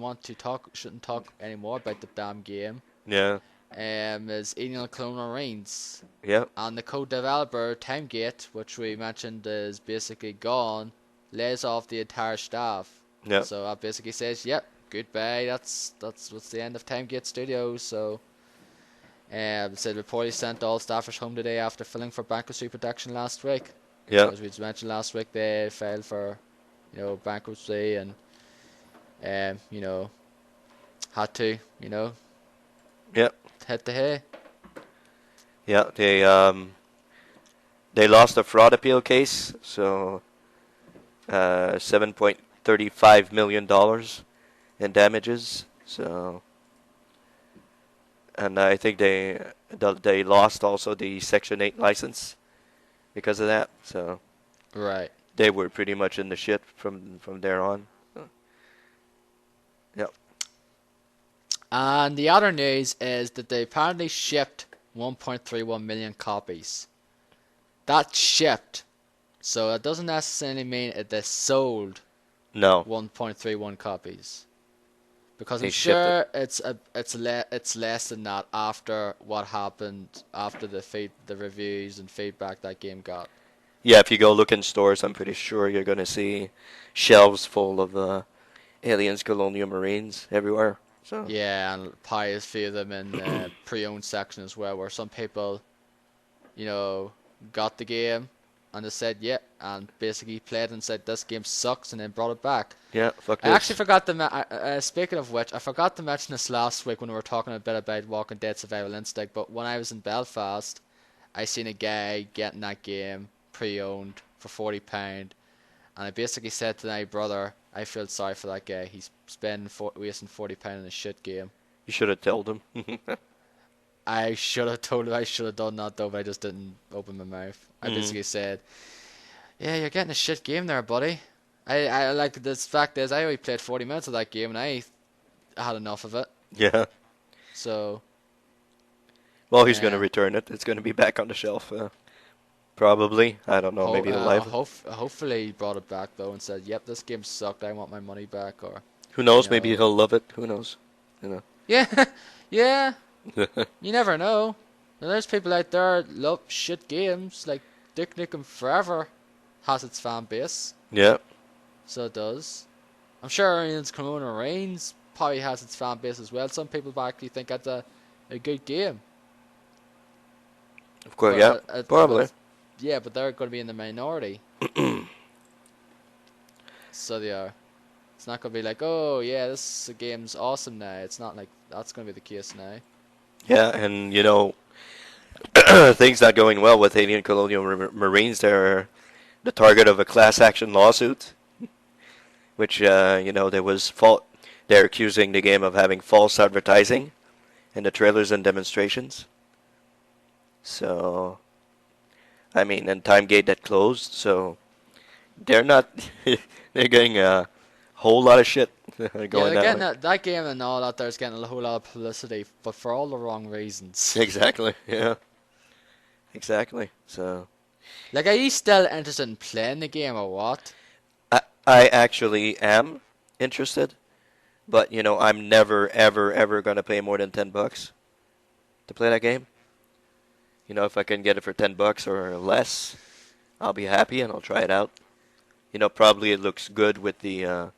[SPEAKER 1] talk anymore about the damn game.
[SPEAKER 2] Yeah.
[SPEAKER 1] Is Alien Clone Marines.
[SPEAKER 2] Yep.
[SPEAKER 1] And the co-developer, Timegate, which we mentioned is basically gone, lays off the entire staff.
[SPEAKER 2] Yep.
[SPEAKER 1] So that basically says, yep, goodbye. That's what's the end of Timegate Studios. So, it said reportedly sent all staffers home today after filing for bankruptcy protection last week. So
[SPEAKER 2] Yep.
[SPEAKER 1] as we mentioned last week, they filed for, bankruptcy and, had to,
[SPEAKER 2] Yep.
[SPEAKER 1] hit the hay.
[SPEAKER 2] Yeah. They lost a fraud appeal case, so $7.35 million in damages. So, and I think they lost also the Section 8 license because of that. So
[SPEAKER 1] Right.
[SPEAKER 2] they were pretty much in the shit from there on. Yep.
[SPEAKER 1] And the other news is that they apparently shipped 1.31 million copies. That's shipped. So it doesn't necessarily mean that they sold
[SPEAKER 2] No,
[SPEAKER 1] 1.31 copies. Because I'm
[SPEAKER 2] they shipped it.
[SPEAKER 1] sure it's less than that after what happened after the reviews and feedback that game got.
[SPEAKER 2] Yeah, if you go look in stores, I'm pretty sure you're gonna see shelves full of Aliens, Colonial Marines everywhere. So
[SPEAKER 1] Yeah, and probably a few of them in pre-owned section as well, where some people, got the game and they said yeah, and basically played and said this game sucks, and then brought it back.
[SPEAKER 2] Yeah, fuck
[SPEAKER 1] I actually
[SPEAKER 2] this.
[SPEAKER 1] forgot to speaking of which, I forgot to mention this last week when we were talking a bit about Walking Dead Survival Instinct. But when I was in Belfast, I seen a guy getting that game pre-owned for £40, and I basically said to my brother, I feel sorry for that guy. He's wasting £40 in a shit game.
[SPEAKER 2] You should have told him.
[SPEAKER 1] I should have told him. I should have done that though, but I just didn't open my mouth. I
[SPEAKER 2] Hmm.
[SPEAKER 1] basically said, "Yeah, you're getting a shit game there, buddy." I like this fact is I only played 40 minutes of that game and I had enough of it.
[SPEAKER 2] Yeah.
[SPEAKER 1] So
[SPEAKER 2] Well, he's going to
[SPEAKER 1] yeah,
[SPEAKER 2] return it. It's going to be back on the shelf. Probably. I don't know. Maybe the live.
[SPEAKER 1] hopefully he brought it back though and said, "Yep, this game sucked. I want my money back." Or
[SPEAKER 2] Who
[SPEAKER 1] you
[SPEAKER 2] knows? Maybe
[SPEAKER 1] know,
[SPEAKER 2] he'll love it. Who knows? You
[SPEAKER 1] yeah, yeah.
[SPEAKER 2] know.
[SPEAKER 1] You never know. There's people out there that love shit games like Dick Nukem Forever has its fan base.
[SPEAKER 2] Yeah.
[SPEAKER 1] So it does. I'm sure Aliens Corona Reigns probably has its fan base as well. Some people actually think that's a good game.
[SPEAKER 2] Of course.
[SPEAKER 1] But,
[SPEAKER 2] Yeah. Probably.
[SPEAKER 1] yeah, but they're going to be in the minority. So they are. It's not going to be like, oh, yeah, this game's awesome now. It's not like that's going to be the case now.
[SPEAKER 2] Yeah, and things not going well with Alien Colonial Marines. They're the target of a class action lawsuit, which there was fault. They're accusing the game of having false advertising in the trailers and demonstrations. So, I mean, and Timegate that closed, so they're not. They're getting a whole lot of shit
[SPEAKER 1] Yeah,
[SPEAKER 2] going
[SPEAKER 1] they're
[SPEAKER 2] that
[SPEAKER 1] getting
[SPEAKER 2] way.
[SPEAKER 1] that game and all that there's getting a whole lot of publicity, but for all the wrong reasons.
[SPEAKER 2] Exactly. Yeah. Exactly. So,
[SPEAKER 1] Like, are you still interested in playing the game or what?
[SPEAKER 2] I actually am interested, but I'm never ever ever gonna pay more than $10 to play that game. If I can get it for $10 or less, I'll be happy and I'll try it out. Probably it looks good with the on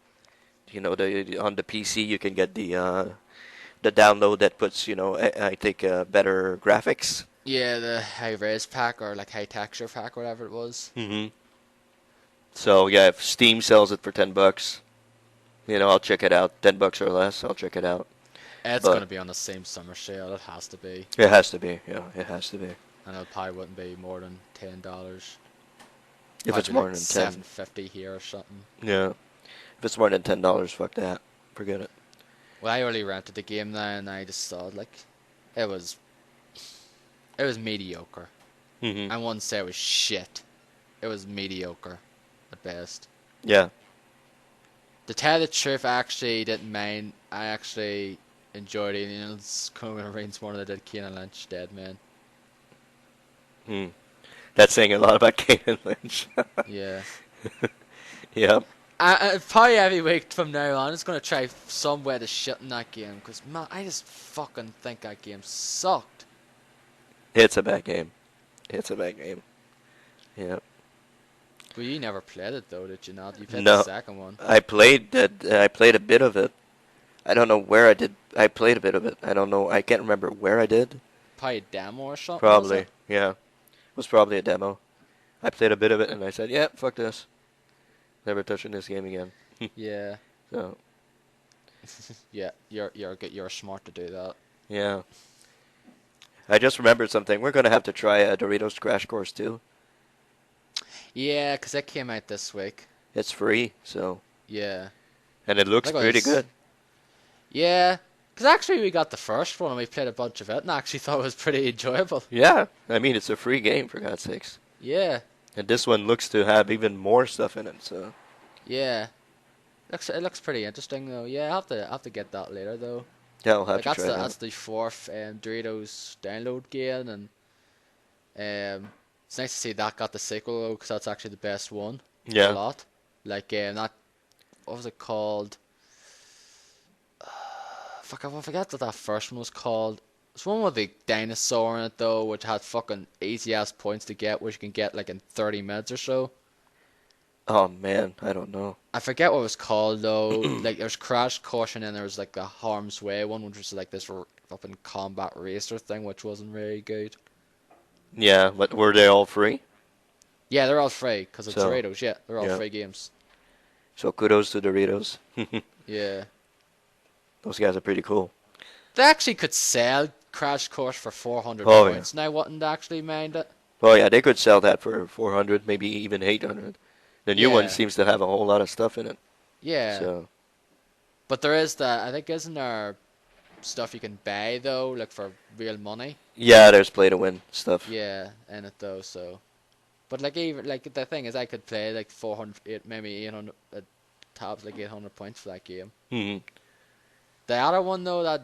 [SPEAKER 2] the PC you can get the download that puts I think better graphics.
[SPEAKER 1] Yeah, the high res pack or like high texture pack, whatever it was.
[SPEAKER 2] Hmm. So yeah, if Steam sells it for $10, I'll check it out. $10 or less, I'll check it out.
[SPEAKER 1] It's
[SPEAKER 2] But
[SPEAKER 1] gonna be on the same summer sale. It has to be.
[SPEAKER 2] it has to be, yeah, it has to be.
[SPEAKER 1] And it probably wouldn't be more than $10.
[SPEAKER 2] If it's
[SPEAKER 1] Probably
[SPEAKER 2] more
[SPEAKER 1] like
[SPEAKER 2] than 10,
[SPEAKER 1] $7.50 here or something.
[SPEAKER 2] yeah. If it's more than $10, fuck that, forget it.
[SPEAKER 1] Well, I already rented the game now, and I just thought like it was mediocre.
[SPEAKER 2] Hmm.
[SPEAKER 1] I wouldn't say it was shit. It was mediocre at best.
[SPEAKER 2] Yeah.
[SPEAKER 1] To tell the truth, I actually didn't mind. I actually enjoyed Aliens Conan Reigns more than I did Kane Lynch Dead Man.
[SPEAKER 2] Hmm. That's saying a lot about Kane Lynch.
[SPEAKER 1] Yeah.
[SPEAKER 2] Yep.
[SPEAKER 1] Probably every week from now on, I'm just going to try some way to shit in that game. Because, man, I just fucking think that game sucked.
[SPEAKER 2] It's a bad game. It's a bad game. Yep.
[SPEAKER 1] Well, you never played it, though, did you not? You played
[SPEAKER 2] No.
[SPEAKER 1] the second one.
[SPEAKER 2] I played that. I played a bit of it. I don't know where I did. I played a bit of it. I don't know. I can't remember where I did.
[SPEAKER 1] Probably a demo or something, was
[SPEAKER 2] Probably.
[SPEAKER 1] it?
[SPEAKER 2] Yeah. It was probably a demo. I played a bit of it and I said, "Yeah, fuck this. Never touching this game again."
[SPEAKER 1] Yeah.
[SPEAKER 2] So
[SPEAKER 1] Yeah, you're smart to do that.
[SPEAKER 2] yeah. I just remembered something. We're gonna have to try a Doritos Crash Course too.
[SPEAKER 1] Yeah, 'cause it came out this week.
[SPEAKER 2] It's free, so
[SPEAKER 1] Yeah.
[SPEAKER 2] and it looks
[SPEAKER 1] Like
[SPEAKER 2] pretty
[SPEAKER 1] was-
[SPEAKER 2] good.
[SPEAKER 1] Yeah. 'Cause actually we got the first one and we played a bunch of it and I actually thought it was pretty enjoyable.
[SPEAKER 2] Yeah, I mean it's a free game for God's sakes.
[SPEAKER 1] Yeah.
[SPEAKER 2] And this one looks to have even more stuff in it. So
[SPEAKER 1] Yeah. It looks pretty interesting though. Yeah, I'll have to get that later though.
[SPEAKER 2] yeah, I'll have
[SPEAKER 1] Like
[SPEAKER 2] to try
[SPEAKER 1] that's
[SPEAKER 2] that.
[SPEAKER 1] the fourth Doritos download game, and it's nice to see that got the sequel though, because that's actually the best one. A
[SPEAKER 2] Yeah,
[SPEAKER 1] lot. Like that, what was it called? Fuck, I forgot what that first one was called. It's one with the dinosaur in it though, which had fucking easy ass points to get, which you can get like in 30 minutes or so.
[SPEAKER 2] oh man, I don't know.
[SPEAKER 1] I forget what it was called though. Like there's Crash Course and then there was like the Harm's Way one, which was like this fucking combat racer thing, which wasn't really good.
[SPEAKER 2] Yeah, but were they all free?
[SPEAKER 1] Yeah, they're all free because of
[SPEAKER 2] So
[SPEAKER 1] Doritos. Yeah, they're all
[SPEAKER 2] yeah.
[SPEAKER 1] free games.
[SPEAKER 2] So kudos to Doritos.
[SPEAKER 1] Yeah.
[SPEAKER 2] Those guys are pretty cool.
[SPEAKER 1] They actually could sell Crash Course for 400
[SPEAKER 2] Oh yeah.
[SPEAKER 1] points now, wouldn't actually mind it.
[SPEAKER 2] Oh yeah, they could sell that for 400, maybe even 800. The new one
[SPEAKER 1] Yeah,
[SPEAKER 2] seems to have a whole lot of stuff in it.
[SPEAKER 1] yeah.
[SPEAKER 2] So
[SPEAKER 1] But there is that, I think, isn't there stuff you can buy, though, like for real money?
[SPEAKER 2] yeah, there's play to win stuff.
[SPEAKER 1] Yeah, in it, though, so. But, like, even, like, the thing is, I could play, like, 400, maybe 800, tops, like, 800 points for that game.
[SPEAKER 2] Hmm.
[SPEAKER 1] The other one, though, that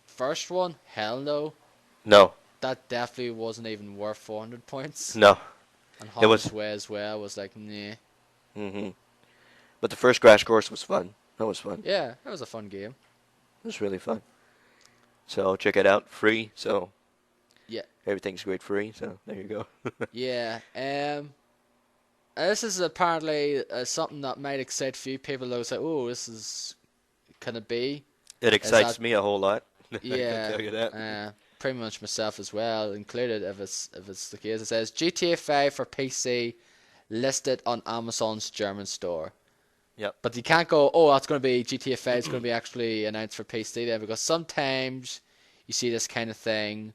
[SPEAKER 1] first one, hell no.
[SPEAKER 2] No,
[SPEAKER 1] That definitely wasn't even worth 400 points.
[SPEAKER 2] no,
[SPEAKER 1] And
[SPEAKER 2] it was.
[SPEAKER 1] Harm's Way as well was like, nah.
[SPEAKER 2] Hmm. But the first Crash Course was fun. That was fun.
[SPEAKER 1] Yeah, it was a fun game.
[SPEAKER 2] It was really fun. So check it out, free. So
[SPEAKER 1] Yeah.
[SPEAKER 2] everything's great free. So there you go.
[SPEAKER 1] Yeah. This is apparently something that might excite a few people. They'll say, "Oh, this is can it be?"
[SPEAKER 2] It
[SPEAKER 1] Is
[SPEAKER 2] excites
[SPEAKER 1] that
[SPEAKER 2] me a whole lot. I can
[SPEAKER 1] yeah?
[SPEAKER 2] tell you that.
[SPEAKER 1] Pretty much myself as well included. If it's the case, it says GTA 5 for PC listed on Amazon's German store.
[SPEAKER 2] Yep.
[SPEAKER 1] But you can't go, oh, that's going to be GTA 5 is going to be actually announced for PC then, because sometimes you see this kind of thing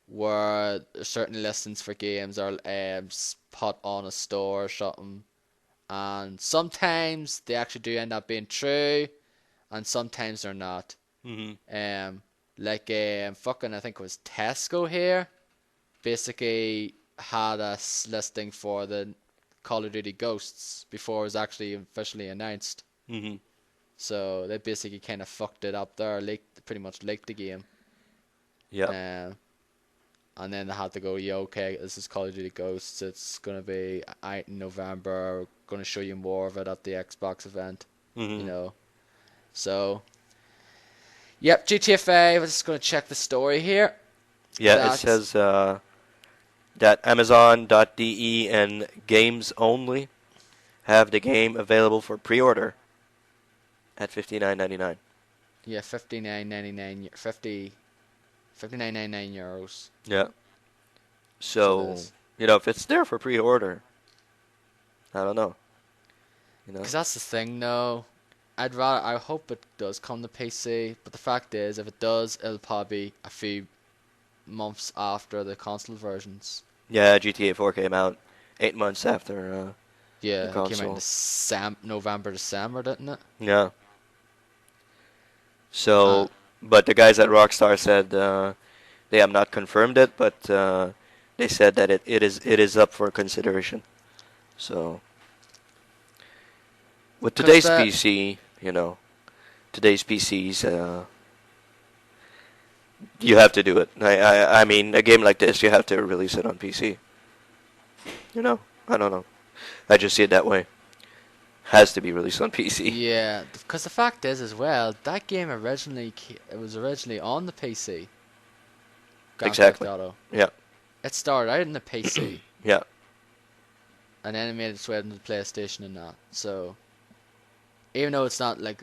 [SPEAKER 1] where certain listings for games are put on a store or something, and sometimes they actually do end up being true, and sometimes they're not.
[SPEAKER 2] Hmm.
[SPEAKER 1] Like fucking I think it was Tesco here, basically had a listing for the Call of Duty Ghosts before it was actually officially announced.
[SPEAKER 2] Hmm.
[SPEAKER 1] So they basically kind of fucked it up there, pretty much leaked the game.
[SPEAKER 2] Yep.
[SPEAKER 1] And then they had to go, yeah, okay, this is Call of Duty Ghosts. It's going to be out in November. We're going to show you more of it at the Xbox event.
[SPEAKER 2] Hmm.
[SPEAKER 1] So, yep, GTA 5. I'm just going to check the story here.
[SPEAKER 2] Yeah, it says that Amazon.de and Games Only have the game available for pre-order at $59.99.
[SPEAKER 1] Yeah, 59.99 euros.
[SPEAKER 2] Yeah.
[SPEAKER 1] So
[SPEAKER 2] So, if it's there for pre-order, I don't know.
[SPEAKER 1] because that's the thing, though. I hope it does come to PC, but the fact is, if it does, it'll probably be a few months after the console versions.
[SPEAKER 2] Yeah, GTA 4 came out 8 months after
[SPEAKER 1] Yeah,
[SPEAKER 2] the
[SPEAKER 1] it came out in
[SPEAKER 2] console.
[SPEAKER 1] November, December, didn't it?
[SPEAKER 2] Yeah.
[SPEAKER 1] Uh,
[SPEAKER 2] So, but the guys at Rockstar said they have not confirmed it, but they said that it is up for consideration. So, with
[SPEAKER 1] 'cause
[SPEAKER 2] today's
[SPEAKER 1] that,
[SPEAKER 2] PC, today's PCs, you have to do it. I mean, a game like this, you have to release it on PC. I don't know. I just see it that way. Has to be released on PC.
[SPEAKER 1] yeah, because the fact is as well, that game it was originally on the PC. Grand Theft
[SPEAKER 2] Exactly.
[SPEAKER 1] Auto.
[SPEAKER 2] Yeah.
[SPEAKER 1] It started out in the PC,
[SPEAKER 2] Yeah.
[SPEAKER 1] and then it made its way into the PlayStation and that. So, even though it's not like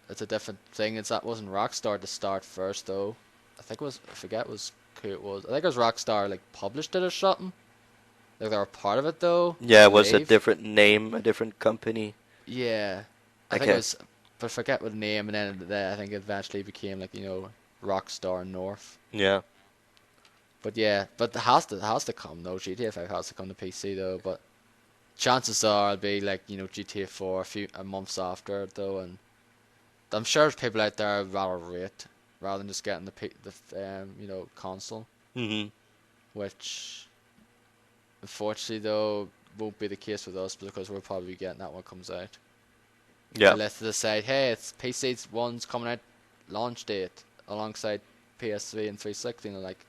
[SPEAKER 1] it's a different thing. That wasn't Rockstar to start first though. I forget who it was. I think it was Rockstar like published it or something. Like they were part of it though, I
[SPEAKER 2] Yeah, it was a
[SPEAKER 1] believe.
[SPEAKER 2] different name, a different company.
[SPEAKER 1] Yeah, I
[SPEAKER 2] I
[SPEAKER 1] think it
[SPEAKER 2] can't.
[SPEAKER 1] was, but I forget what the name, and then I think it eventually became like Rockstar North.
[SPEAKER 2] Yeah.
[SPEAKER 1] But yeah, but it has to come though. GTA 5 has to come to PC though, but chances are it'll be like GTA 4 a few months after it though, and I'm sure there's people out there who'd rather wait rather than just getting the console,
[SPEAKER 2] Mhm.
[SPEAKER 1] which unfortunately though won't be the case with us because we'll probably be getting that when it comes out.
[SPEAKER 2] Yeah.
[SPEAKER 1] Unless they decide, hey, it's PC one's coming out launch date alongside PS3 and 360, and they're like,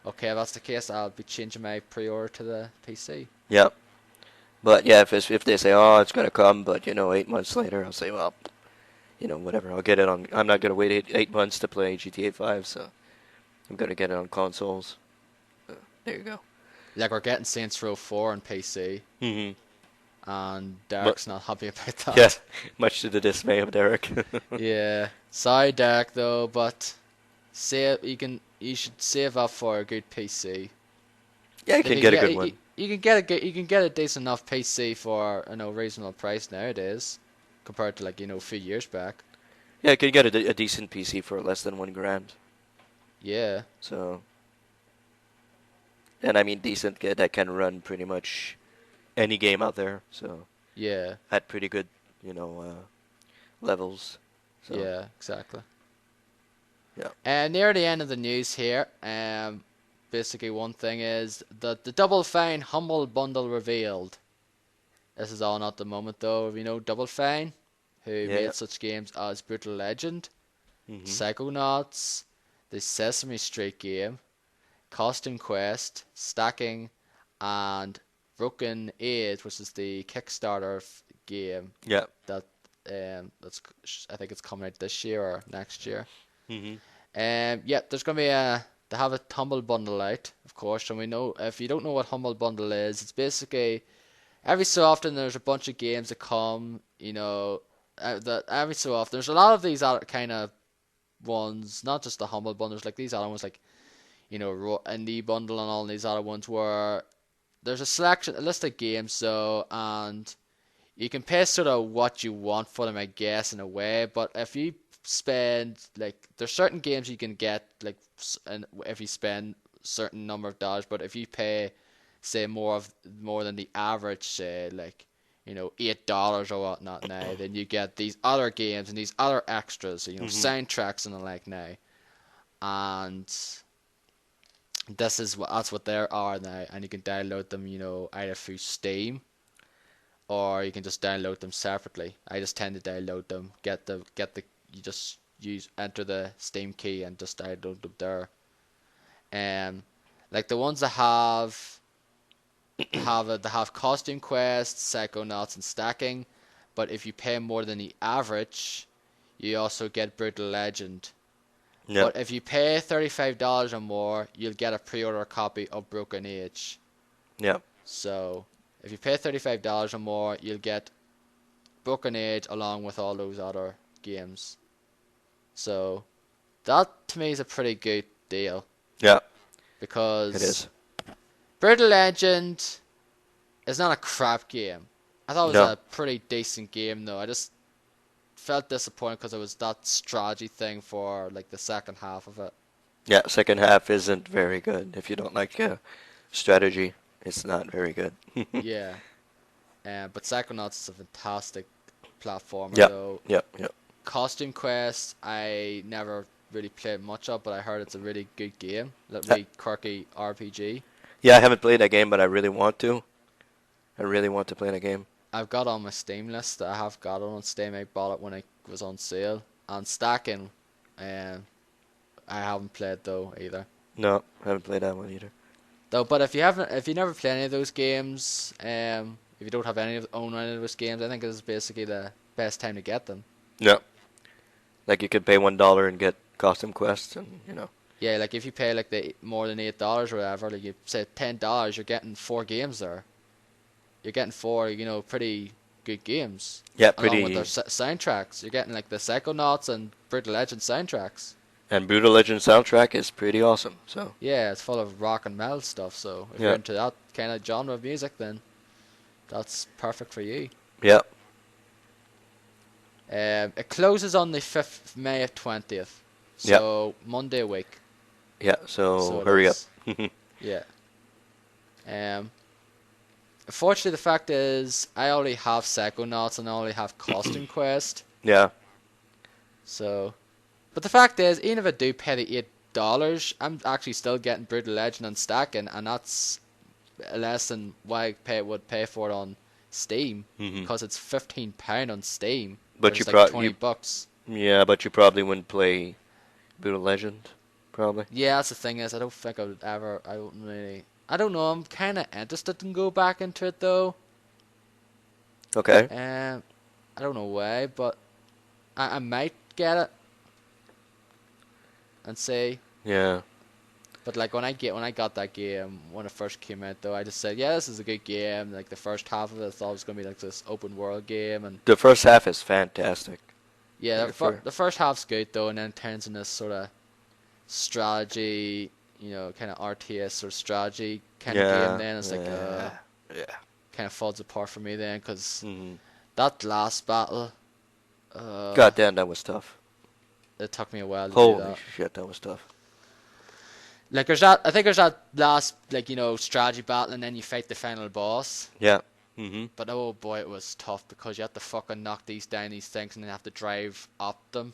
[SPEAKER 1] okay, if that's the case, I'll be changing my pre-order to the PC.
[SPEAKER 2] Yeah. But yeah, if they say, oh, it's gonna come, but 8 months later, I'll say, well, whatever. I'll get it on. I'm not gonna wait 8 months to play GTA 5, so I'm gonna get it on consoles. There you go.
[SPEAKER 1] Like we're getting Saints Row 4 on PC,
[SPEAKER 2] Mhm.
[SPEAKER 1] and
[SPEAKER 2] But
[SPEAKER 1] Derek's not happy about
[SPEAKER 2] yeah,
[SPEAKER 1] that.
[SPEAKER 2] much to the dismay of Derek.
[SPEAKER 1] Yeah, sorry, Derek, though, but you should save up for a good PC.
[SPEAKER 2] Yeah, you
[SPEAKER 1] If
[SPEAKER 2] can
[SPEAKER 1] you
[SPEAKER 2] get a
[SPEAKER 1] get
[SPEAKER 2] good one.
[SPEAKER 1] you can get a decent enough PC for reasonable price nowadays, compared to a few years back.
[SPEAKER 2] Yeah, you can get a decent PC for less than $1,000.
[SPEAKER 1] Yeah,
[SPEAKER 2] So, and I mean decent that can run pretty much any game out there. So
[SPEAKER 1] yeah,
[SPEAKER 2] at pretty good, levels. So
[SPEAKER 1] yeah, exactly.
[SPEAKER 2] yeah,
[SPEAKER 1] And near the end of the news here, basically one thing is that the Double Fine Humble Bundle revealed. This is all at the moment though. Double Fine, who
[SPEAKER 2] yeah,
[SPEAKER 1] made such games as Brutal Legend,
[SPEAKER 2] hmm
[SPEAKER 1] Psychonauts, the Sesame Street game, Costume Quest, Stacking, and Broken Age, which is the Kickstarter game
[SPEAKER 2] yeah,
[SPEAKER 1] that that's I think it's coming out this year or next year.
[SPEAKER 2] hmm
[SPEAKER 1] Yeah, there's gonna be they have a Humble Bundle out, of course, and we know if you don't know what Humble Bundle is, it's basically every so often there's a bunch of games that come, that every so often there's a lot of these other kind of ones, not just the Humble Bundles, like these other ones, like Indie Bundle and all these other ones where there's a list of games, so and you can pay sort of what you want for them, I guess, in a way. But if you spend there's certain games you can get and if you spend certain number of dollars, but if you pay, say, more than the average, say $8 or whatnot now, then you get these other games and these other extras, so,
[SPEAKER 2] hmm
[SPEAKER 1] soundtracks and the like now, and that's what they are now, and you can download them, either through Steam or you can just download them separately. I just tend to download them, you just enter the Steam key and just download them there. Like the ones that they have Costume Quest, Psychonauts, and Stacking, but if you pay more than the average, you also get Brutal Legend.
[SPEAKER 2] yeah,
[SPEAKER 1] But if you pay $35 or more, you'll get a pre-order copy of Broken Age.
[SPEAKER 2] yeah,
[SPEAKER 1] So if you pay $35 or more, you'll get Broken Age along with all those other games. So that to me is a pretty good deal
[SPEAKER 2] yeah. It
[SPEAKER 1] because
[SPEAKER 2] is.
[SPEAKER 1] Brutal Legend is not a crap game. I thought it was
[SPEAKER 2] No,
[SPEAKER 1] a pretty decent game though. I just felt disappointed because it was that strategy thing for the second half of it.
[SPEAKER 2] yeah. Second half isn't very good. If you don't like strategy, it's not very good.
[SPEAKER 1] Yeah, but Psychonauts is a fantastic platformer
[SPEAKER 2] Yeah,
[SPEAKER 1] though.
[SPEAKER 2] yeah, yeah.
[SPEAKER 1] Costume Quest, I never really played much of, but I heard it's a really good game. That
[SPEAKER 2] Uh,
[SPEAKER 1] really quirky RPG.
[SPEAKER 2] yeah, I haven't played that game, but I really want to. I really want to play that game.
[SPEAKER 1] I've got on my Steam list. I have got it on Steam. I bought it when it was on sale. And Stacking, um, I haven't played though either.
[SPEAKER 2] No, I haven't played that one either.
[SPEAKER 1] Though, but if you never play any of those games, if you don't have own any of those games, I think this is basically the best time to get them.
[SPEAKER 2] No, like you could pay $1 and get costume quests, and
[SPEAKER 1] Yeah, like if you pay the more than $8 or whatever, like you say $10, you're getting 4 games there. You're getting 4, pretty good games.
[SPEAKER 2] yeah,
[SPEAKER 1] Along with their
[SPEAKER 2] pretty.
[SPEAKER 1] soundtracks. You're getting the Psychonauts and Brutal Legend soundtracks.
[SPEAKER 2] And Brutal Legend soundtrack is pretty awesome. So
[SPEAKER 1] Yeah, it's full of rock and metal stuff, so if you're
[SPEAKER 2] yeah,
[SPEAKER 1] into that kind of genre of music, then that's perfect for you.
[SPEAKER 2] yeah,
[SPEAKER 1] It closes on the 5th of May of 20th,
[SPEAKER 2] yeah,
[SPEAKER 1] so Monday a week.
[SPEAKER 2] yeah.
[SPEAKER 1] So
[SPEAKER 2] So
[SPEAKER 1] it
[SPEAKER 2] hurry up.
[SPEAKER 1] is. Yeah. Um, Unfortunately, the fact is, I already have Psychonauts and I already have Costume Quest,
[SPEAKER 2] Yeah,
[SPEAKER 1] so... But the fact is, even if I do pay the $8, I'm actually still getting Brutal Legend and Stacking, and that's less than what would pay for it on Steam,
[SPEAKER 2] hmm
[SPEAKER 1] because it's £15 on Steam,
[SPEAKER 2] but
[SPEAKER 1] whereas
[SPEAKER 2] you
[SPEAKER 1] it's like
[SPEAKER 2] you
[SPEAKER 1] $20.
[SPEAKER 2] yeah, but you probably wouldn't play Brutal Legend, probably.
[SPEAKER 1] Yeah, that's the thing is, I don't think I would ever. I don't really. I don't know. I'm kind of interested in go back into it though.
[SPEAKER 2] Okay.
[SPEAKER 1] I don't know why, but I might get it and see.
[SPEAKER 2] Yeah.
[SPEAKER 1] But when I got that game when it first came out though, I just said, yeah, this is a good game. Like the first half of it, I thought it was gonna be like this open world game, and
[SPEAKER 2] The first half is fantastic.
[SPEAKER 1] yeah,
[SPEAKER 2] Like the
[SPEAKER 1] the first half's good though, and then it turns into this sort of strategy, kind of RTS or strategy kind of game. Then it's like
[SPEAKER 2] yeah.
[SPEAKER 1] kind of falls apart for me then because
[SPEAKER 2] Mm-hmm.
[SPEAKER 1] that last battle,
[SPEAKER 2] God damn, that was tough.
[SPEAKER 1] it took me a while to do
[SPEAKER 2] Holy
[SPEAKER 1] that.
[SPEAKER 2] shit, that was tough.
[SPEAKER 1] Like I think there's that last strategy battle and then you fight the final boss.
[SPEAKER 2] Yeah. Mm-hmm.
[SPEAKER 1] But oh boy, it was tough because you have to fucking knock these things, and then you have to drive up them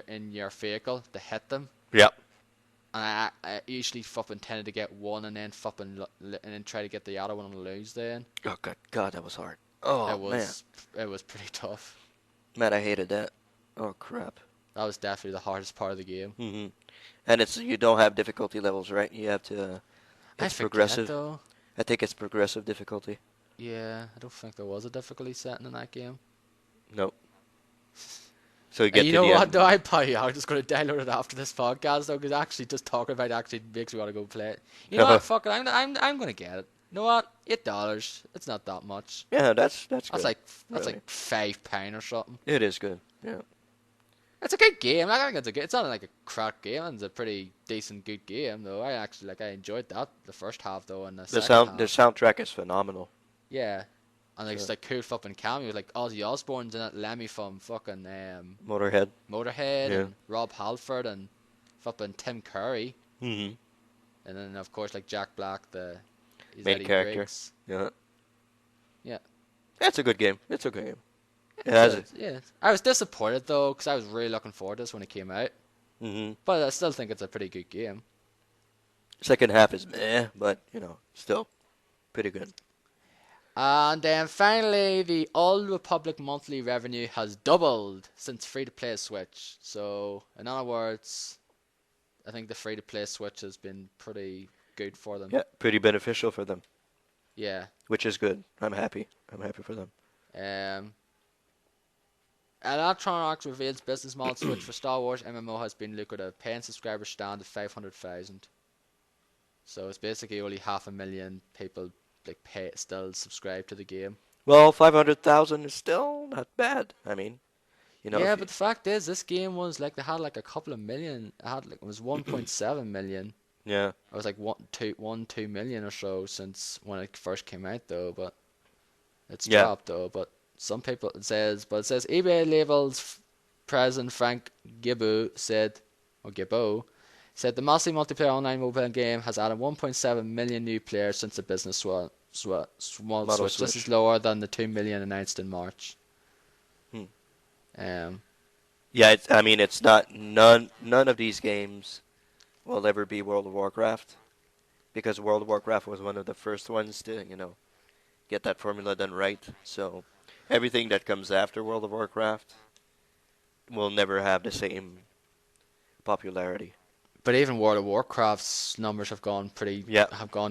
[SPEAKER 1] in your vehicle to hit them.
[SPEAKER 2] Yeah.
[SPEAKER 1] And I usually fucking tended to get one and then and then try to get the other one and lose. Then
[SPEAKER 2] Oh God, that was hard. Oh man,
[SPEAKER 1] it was pretty tough.
[SPEAKER 2] man, I hated that. Oh crap.
[SPEAKER 1] That was definitely the hardest part of the game.
[SPEAKER 2] Mm-hmm. And you don't have difficulty levels, right? You have to.
[SPEAKER 1] I
[SPEAKER 2] It's
[SPEAKER 1] forget
[SPEAKER 2] progressive.
[SPEAKER 1] though.
[SPEAKER 2] I think it's progressive difficulty.
[SPEAKER 1] Yeah, I don't think there was a difficulty setting in that game.
[SPEAKER 2] Nope. So you get
[SPEAKER 1] You
[SPEAKER 2] to
[SPEAKER 1] know
[SPEAKER 2] the
[SPEAKER 1] what
[SPEAKER 2] end.
[SPEAKER 1] though? I'm just going to download it after this podcast though, because actually just talking about it actually makes me want to go play it. You know what? Fuck it. I'm going to get it. You know what? $8. It's not that much.
[SPEAKER 2] Yeah, that's good.
[SPEAKER 1] That's like
[SPEAKER 2] really.
[SPEAKER 1] £5 or something.
[SPEAKER 2] It is good. Yeah.
[SPEAKER 1] It's a good game. I think it's not like a crap game. It's a pretty decent, good game though. I actually I enjoyed that the first half though, and the second
[SPEAKER 2] The
[SPEAKER 1] half.
[SPEAKER 2] soundtrack is phenomenal.
[SPEAKER 1] Yeah, and it's like cool fucking cameos like Ozzy Osbourne's in it, Lemmy from fucking
[SPEAKER 2] Motorhead.
[SPEAKER 1] Motorhead,
[SPEAKER 2] Yeah.
[SPEAKER 1] and Rob Halford, and fucking Tim Curry,
[SPEAKER 2] Mm-hmm.
[SPEAKER 1] and then of course like Jack Black, he's
[SPEAKER 2] Main
[SPEAKER 1] Eddie
[SPEAKER 2] character.
[SPEAKER 1] Briggs.
[SPEAKER 2] Yeah.
[SPEAKER 1] Yeah.
[SPEAKER 2] It's a good game. It's a good game. It has it.
[SPEAKER 1] Yeah, I was disappointed though because I was really looking forward to this when it came out,
[SPEAKER 2] Mm-hmm.
[SPEAKER 1] but I still think it's a pretty good game.
[SPEAKER 2] Second half is meh, but still pretty good.
[SPEAKER 1] And then finally, the Old Republic monthly revenue has doubled since free-to-play Switch. So, in other words, I think the free-to-play Switch has been pretty good for them.
[SPEAKER 2] Yeah, pretty beneficial for them,
[SPEAKER 1] Yeah.
[SPEAKER 2] which is good. I'm happy. I'm happy for them.
[SPEAKER 1] Electronic Arts reveals business model Switch for Star Wars MMO has been lucrative. Paying subscribers stand at 500,000. So it's basically only 500,000 people still subscribe to the game.
[SPEAKER 2] Well, 500,000 is still not bad. I mean,
[SPEAKER 1] Yeah, but the fact is, this game was they had a couple of million. It was 1.7 million.
[SPEAKER 2] Yeah.
[SPEAKER 1] It was like 2 million or so since when it first came out, though. But it's dropped, though. But some people it says eBay labels president Frank Gibbo said the massive multiplayer online mobile game has added 1.7 million new players since the business small Switch. This is lower than the 2 million announced in March.
[SPEAKER 2] Yeah, it's not none of these games will ever be World of Warcraft, because World of Warcraft was one of the first ones to get that formula done right. So everything that comes after World of Warcraft will never have the same popularity.
[SPEAKER 1] But even World of Warcraft's numbers have gone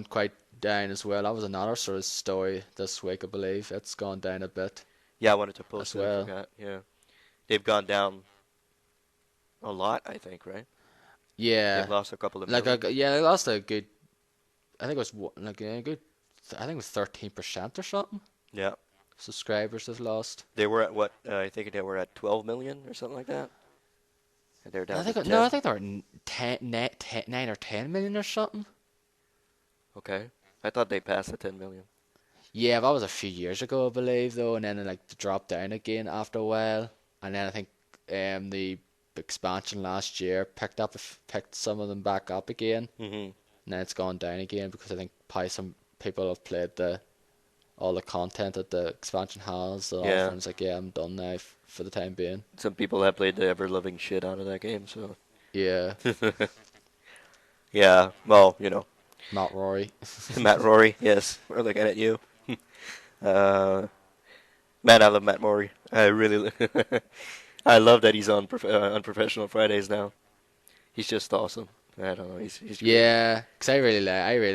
[SPEAKER 1] quite down as well. That was another sort of story this week, I believe. It's gone down a bit.
[SPEAKER 2] Yeah, I wanted to post
[SPEAKER 1] as
[SPEAKER 2] it.
[SPEAKER 1] well.
[SPEAKER 2] I forgot. Yeah, they've gone down a lot. I think, right?
[SPEAKER 1] Yeah,
[SPEAKER 2] They've lost a couple of million.
[SPEAKER 1] they lost a good. I think it was a good. I think it was 13% or something.
[SPEAKER 2] Yeah.
[SPEAKER 1] Subscribers have lost.
[SPEAKER 2] They were at what? I think they were at 12 million or something like that. And they're down to 10.
[SPEAKER 1] No, I think they were 9 or 10 million or something.
[SPEAKER 2] Okay. I thought they passed the 10 million.
[SPEAKER 1] Yeah, that was a few years ago, I believe, though, and then it dropped down again after a while. And then I think the expansion last year picked some of them back up again.
[SPEAKER 2] Mm-hmm.
[SPEAKER 1] And then it's gone down again because I think probably some people have played all the content that the expansion has. So
[SPEAKER 2] Yeah.
[SPEAKER 1] everyone's like, yeah, I'm done now for the time being.
[SPEAKER 2] Some people have played the ever-loving shit out of that game, so.
[SPEAKER 1] Yeah.
[SPEAKER 2] Yeah, well,
[SPEAKER 1] Matt Rory.
[SPEAKER 2] Matt Rory, yes, we're looking at you. Man, I love Matt Rory. I really, I love that he's on Professional Fridays now. He's just awesome. I don't know, he's great.
[SPEAKER 1] Yeah, because I really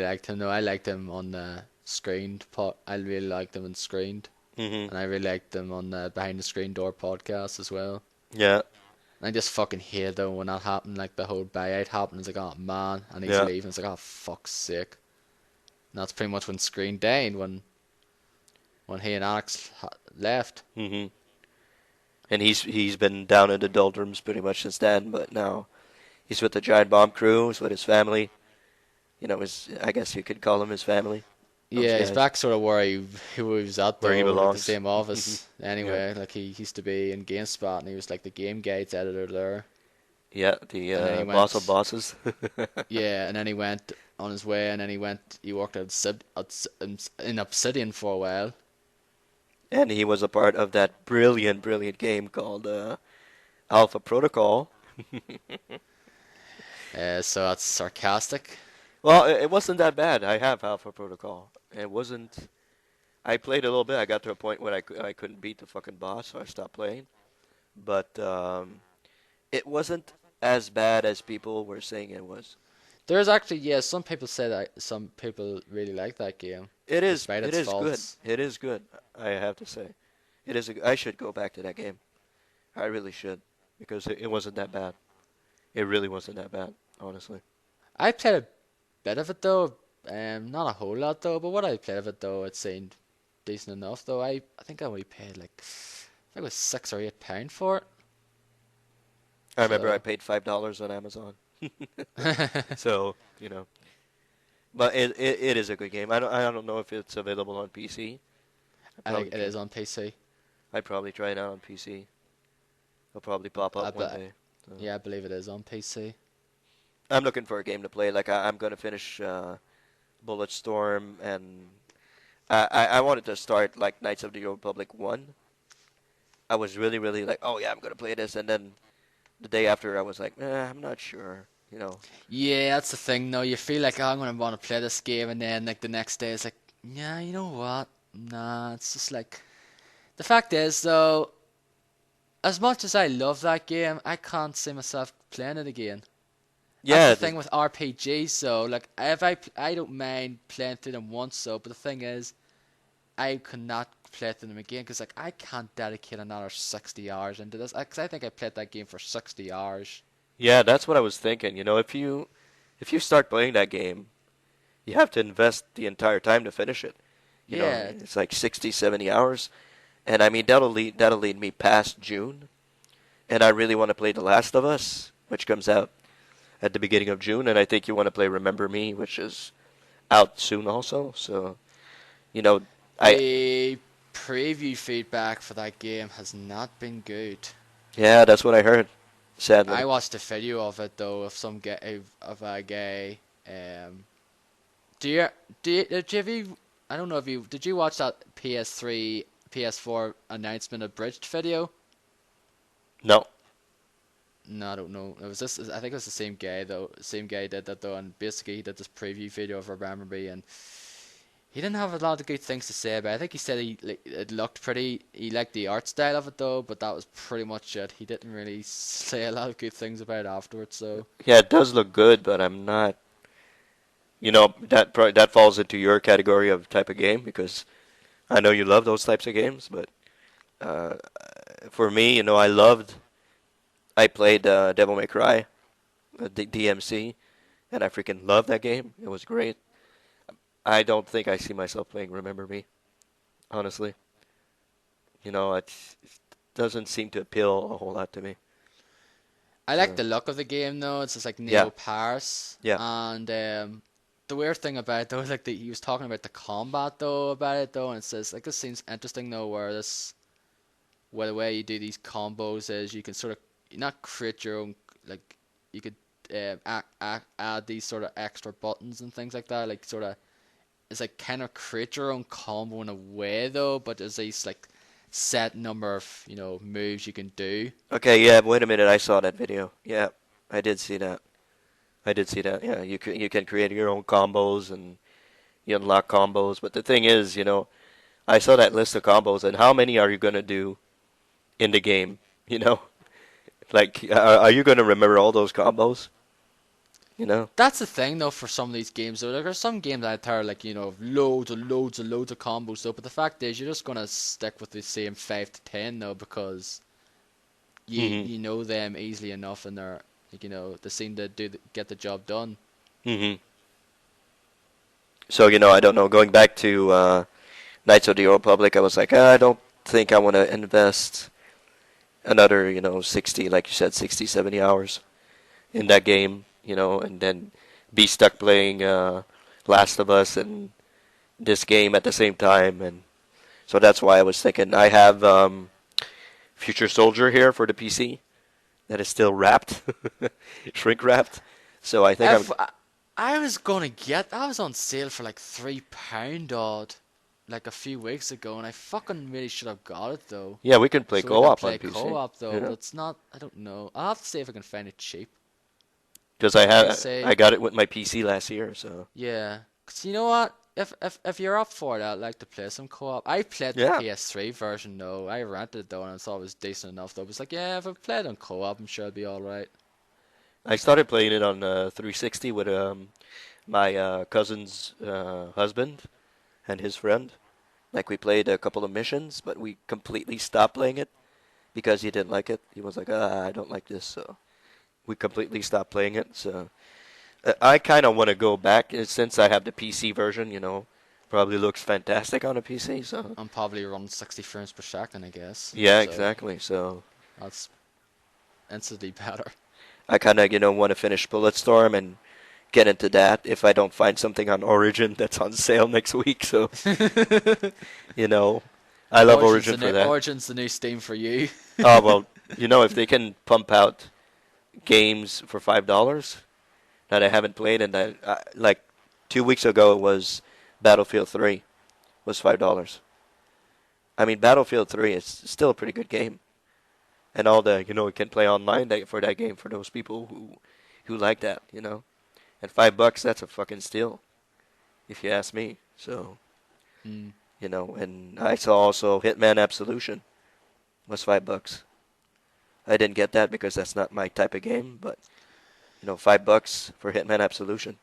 [SPEAKER 1] liked him. No, I liked him on the Screened pod. I really liked him on Screened,
[SPEAKER 2] Mm-hmm.
[SPEAKER 1] and I really liked him on the Behind the Screen Door podcast as well.
[SPEAKER 2] Yeah.
[SPEAKER 1] And I just fucking hated though when that happened, like the whole buyout happened. It's like, oh man, and he's
[SPEAKER 2] Yeah.
[SPEAKER 1] leaving. It's like, oh fuck's sake. And that's pretty much when Screen died, when he and Alex left.
[SPEAKER 2] Mm-hmm. And he's been down in the doldrums pretty much since then, but now he's with the Giant Bomb crew, he's with his family, I guess you could call him his family. Those
[SPEAKER 1] Yeah, he's
[SPEAKER 2] guys
[SPEAKER 1] back sort of where he was at
[SPEAKER 2] where he
[SPEAKER 1] though, like the
[SPEAKER 2] belongs.
[SPEAKER 1] same office.
[SPEAKER 2] Yeah,
[SPEAKER 1] Anyway, like he used to be in GameSpot and he was like the game guides editor there.
[SPEAKER 2] yeah, the
[SPEAKER 1] And then he
[SPEAKER 2] boss of
[SPEAKER 1] went,
[SPEAKER 2] bosses.
[SPEAKER 1] yeah, and then he went on his way, and then he worked in Obsidian for a while.
[SPEAKER 2] And he was a part of that brilliant, brilliant game called Alpha Protocol.
[SPEAKER 1] So that's sarcastic.
[SPEAKER 2] Well, it wasn't that bad. I have Alpha Protocol. It wasn't. I played a little bit. I got to a point where I couldn't beat the fucking boss, so I stopped playing. But it wasn't as bad as people were saying it was.
[SPEAKER 1] There's actually, yeah, some people say that some people really like that game,
[SPEAKER 2] It is.
[SPEAKER 1] despite
[SPEAKER 2] It
[SPEAKER 1] its
[SPEAKER 2] is good.
[SPEAKER 1] faults.
[SPEAKER 2] It is good. I have to say, it is. I should go back to that game. I really should because it wasn't that bad. It really wasn't that bad, honestly.
[SPEAKER 1] I played a bit of it though, not a whole lot though, but what I played of it though, it seemed decent enough though. I think I only paid like, I think it was £6 or £8 for it.
[SPEAKER 2] I remember I
[SPEAKER 1] So,
[SPEAKER 2] paid $5 on Amazon. So but it is a good game. I don't know if it's available on PC. I
[SPEAKER 1] I think
[SPEAKER 2] probably
[SPEAKER 1] it
[SPEAKER 2] try.
[SPEAKER 1] is on PC.
[SPEAKER 2] I'd probably try it out on PC. It'll probably pop
[SPEAKER 1] I
[SPEAKER 2] up one
[SPEAKER 1] bet,
[SPEAKER 2] day. So.
[SPEAKER 1] yeah, I believe it is on PC.
[SPEAKER 2] I'm looking for a game to play. Like I'm gonna finish Bulletstorm, and I wanted to start like Knights of the Old Republic 1. I was really really like, oh yeah, I'm gonna play this, and then the day after I was like, I'm not sure.
[SPEAKER 1] Yeah, that's the thing though. You feel like, oh, I'm gonna want to play this game, and then like the next day it's like, yeah, you know what? Nah, it's just like the fact is though, as much as I love that game, I can't see myself playing it again. That's the
[SPEAKER 2] Yeah,
[SPEAKER 1] thing with RPGs though. Like if I don't mind playing through them once though, but the thing is, I cannot play through them again because like I can't dedicate another 60 hours into this. Because I think I played that game for 60 hours.
[SPEAKER 2] yeah, that's what I was thinking. If you start playing that game, you have to invest the entire time to finish it.
[SPEAKER 1] Yeah,
[SPEAKER 2] It's like 60, 70 hours. And I mean that'll lead me past June. And I really want to play The Last of Us, which comes out at the beginning of June, and I think you want to play Remember Me, which is out soon also. So, you know, I
[SPEAKER 1] the preview feedback for that game has not been good.
[SPEAKER 2] yeah, that's what I heard.
[SPEAKER 1] I
[SPEAKER 2] Sadly.
[SPEAKER 1] watched a video of it though of some guy of a guy. Um, do you have you? I don't know if you did you watch that PS3 PS4 announcement abridged video?
[SPEAKER 2] No.
[SPEAKER 1] No, I don't know. It was this. I think it was the same guy though. Same guy did that though, and basically he did this preview video of Remember Me, and he didn't have a lot of good things to say about it. I think he said it looked pretty. He liked the art style of it though, but that was pretty much it. He didn't really say a lot of good things about it afterwards. So
[SPEAKER 2] Yeah, it does look good, but I'm not. That falls into your category of type of game because I know you love those types of games, but uh, for me, I played Devil May Cry, DMC, and I freaking loved that game. It was great. I don't think I see myself playing Remember Me, honestly. It doesn't seem to appeal a whole lot to me.
[SPEAKER 1] I like
[SPEAKER 2] So
[SPEAKER 1] the look of the game though. It's just like
[SPEAKER 2] yeah,
[SPEAKER 1] Neo Paris,
[SPEAKER 2] yeah.
[SPEAKER 1] and the weird thing about it though is like he was talking about the combat though about it though, and it says like this seems interesting though, where the way you do these combos is you can sort of not create your own like you could add these sort of extra buttons and things like that, like sort of it's like kind of create your own combo in a way though, but there's these like set number of moves you can do.
[SPEAKER 2] Okay, yeah. Wait a minute. I saw that video. Yeah, I did see that. I did see that. Yeah, you can create your own combos and you unlock combos. But the thing is, I saw that list of combos, and how many are you gonna do in the game? You know, like, are you gonna remember all those combos? You know?
[SPEAKER 1] That's the thing though for some of these games though. Like, there's some games out there like loads of combos though, but the fact is you're just gonna stick with the same 5 to 10 though because you
[SPEAKER 2] Mhm.
[SPEAKER 1] you know them easily enough and they're like, they seem to get the job done.
[SPEAKER 2] Mhm. So I don't know. Going back to Knights of the Old Republic, I was like, I don't think I want to invest another 60, like you said, 60, 70 hours in that game. And then be stuck playing Last of Us and this game at the same time, and so that's why I was thinking. I have Future Soldier here for the PC that is still wrapped, shrink wrapped. So I think I'm.
[SPEAKER 1] I was gonna get that was on sale for like £3 odd, like a few weeks ago, and I fucking really should have got it though.
[SPEAKER 2] Yeah, we can play
[SPEAKER 1] So we can
[SPEAKER 2] co-op on
[SPEAKER 1] play
[SPEAKER 2] PC.
[SPEAKER 1] co-op though, but
[SPEAKER 2] Yeah,
[SPEAKER 1] it's not. I don't know. I'll have to see if I can find it cheap.
[SPEAKER 2] because
[SPEAKER 1] Like I say,
[SPEAKER 2] I got it with my PC last year. So
[SPEAKER 1] yeah. 'Cause you know what? If you're up for it, I'd like to play some co-op. I played the
[SPEAKER 2] yeah,
[SPEAKER 1] PS3 version though. I rented it though, and I thought it was decent enough though. I was like, yeah, if I played on co-op, I'm sure it'll be all right.
[SPEAKER 2] I started playing it on 360 with my cousin's husband and his friend. Like we played a couple of missions, but we completely stopped playing it because he didn't like it. He was like, I don't like this, so we completely stopped playing it. So I kind of want to go back since I have the PC version. Probably looks fantastic on a PC. So
[SPEAKER 1] I'm probably running 60 frames per second, I guess.
[SPEAKER 2] yeah,
[SPEAKER 1] So
[SPEAKER 2] exactly. So
[SPEAKER 1] that's instantly better.
[SPEAKER 2] I kind of want to finish Bulletstorm and get into that if I don't find something on Origin that's on sale next week. So you know, I love Origin for that.
[SPEAKER 1] Origin's the new Steam for you.
[SPEAKER 2] Oh well, if they can pump out games for $5 that I haven't played, and that like 2 weeks ago it was Battlefield 3 was $5. I mean, Battlefield 3 is still a pretty good game, and all the you can play online for that game for those people who like that, And $5 that's a fucking steal, if you ask me. So
[SPEAKER 1] Mm.
[SPEAKER 2] and I saw also Hitman Absolution was $5. I didn't get that because that's not my type of game, but $5 for Hitman Absolution.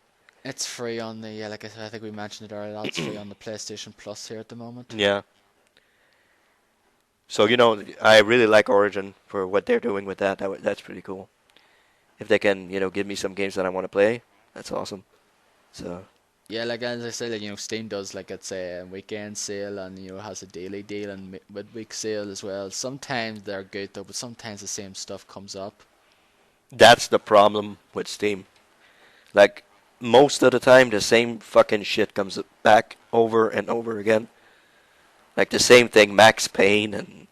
[SPEAKER 1] It's free on the like I said, I think we mentioned it earlier. That's free on the PlayStation Plus here at the moment.
[SPEAKER 2] Yeah. So I really like Origin for what they're doing with that. That's pretty cool. If they can, give me some games that I want to play, that's awesome. So
[SPEAKER 1] Yeah, like as I said, like Steam does like it's a weekend sale and has a daily deal and midweek sale as well. Sometimes they're good though, but sometimes the same stuff comes up.
[SPEAKER 2] that's the problem with Steam. Like most of the time, the same fucking shit comes back over and over again. Like the same thing, Max Payne and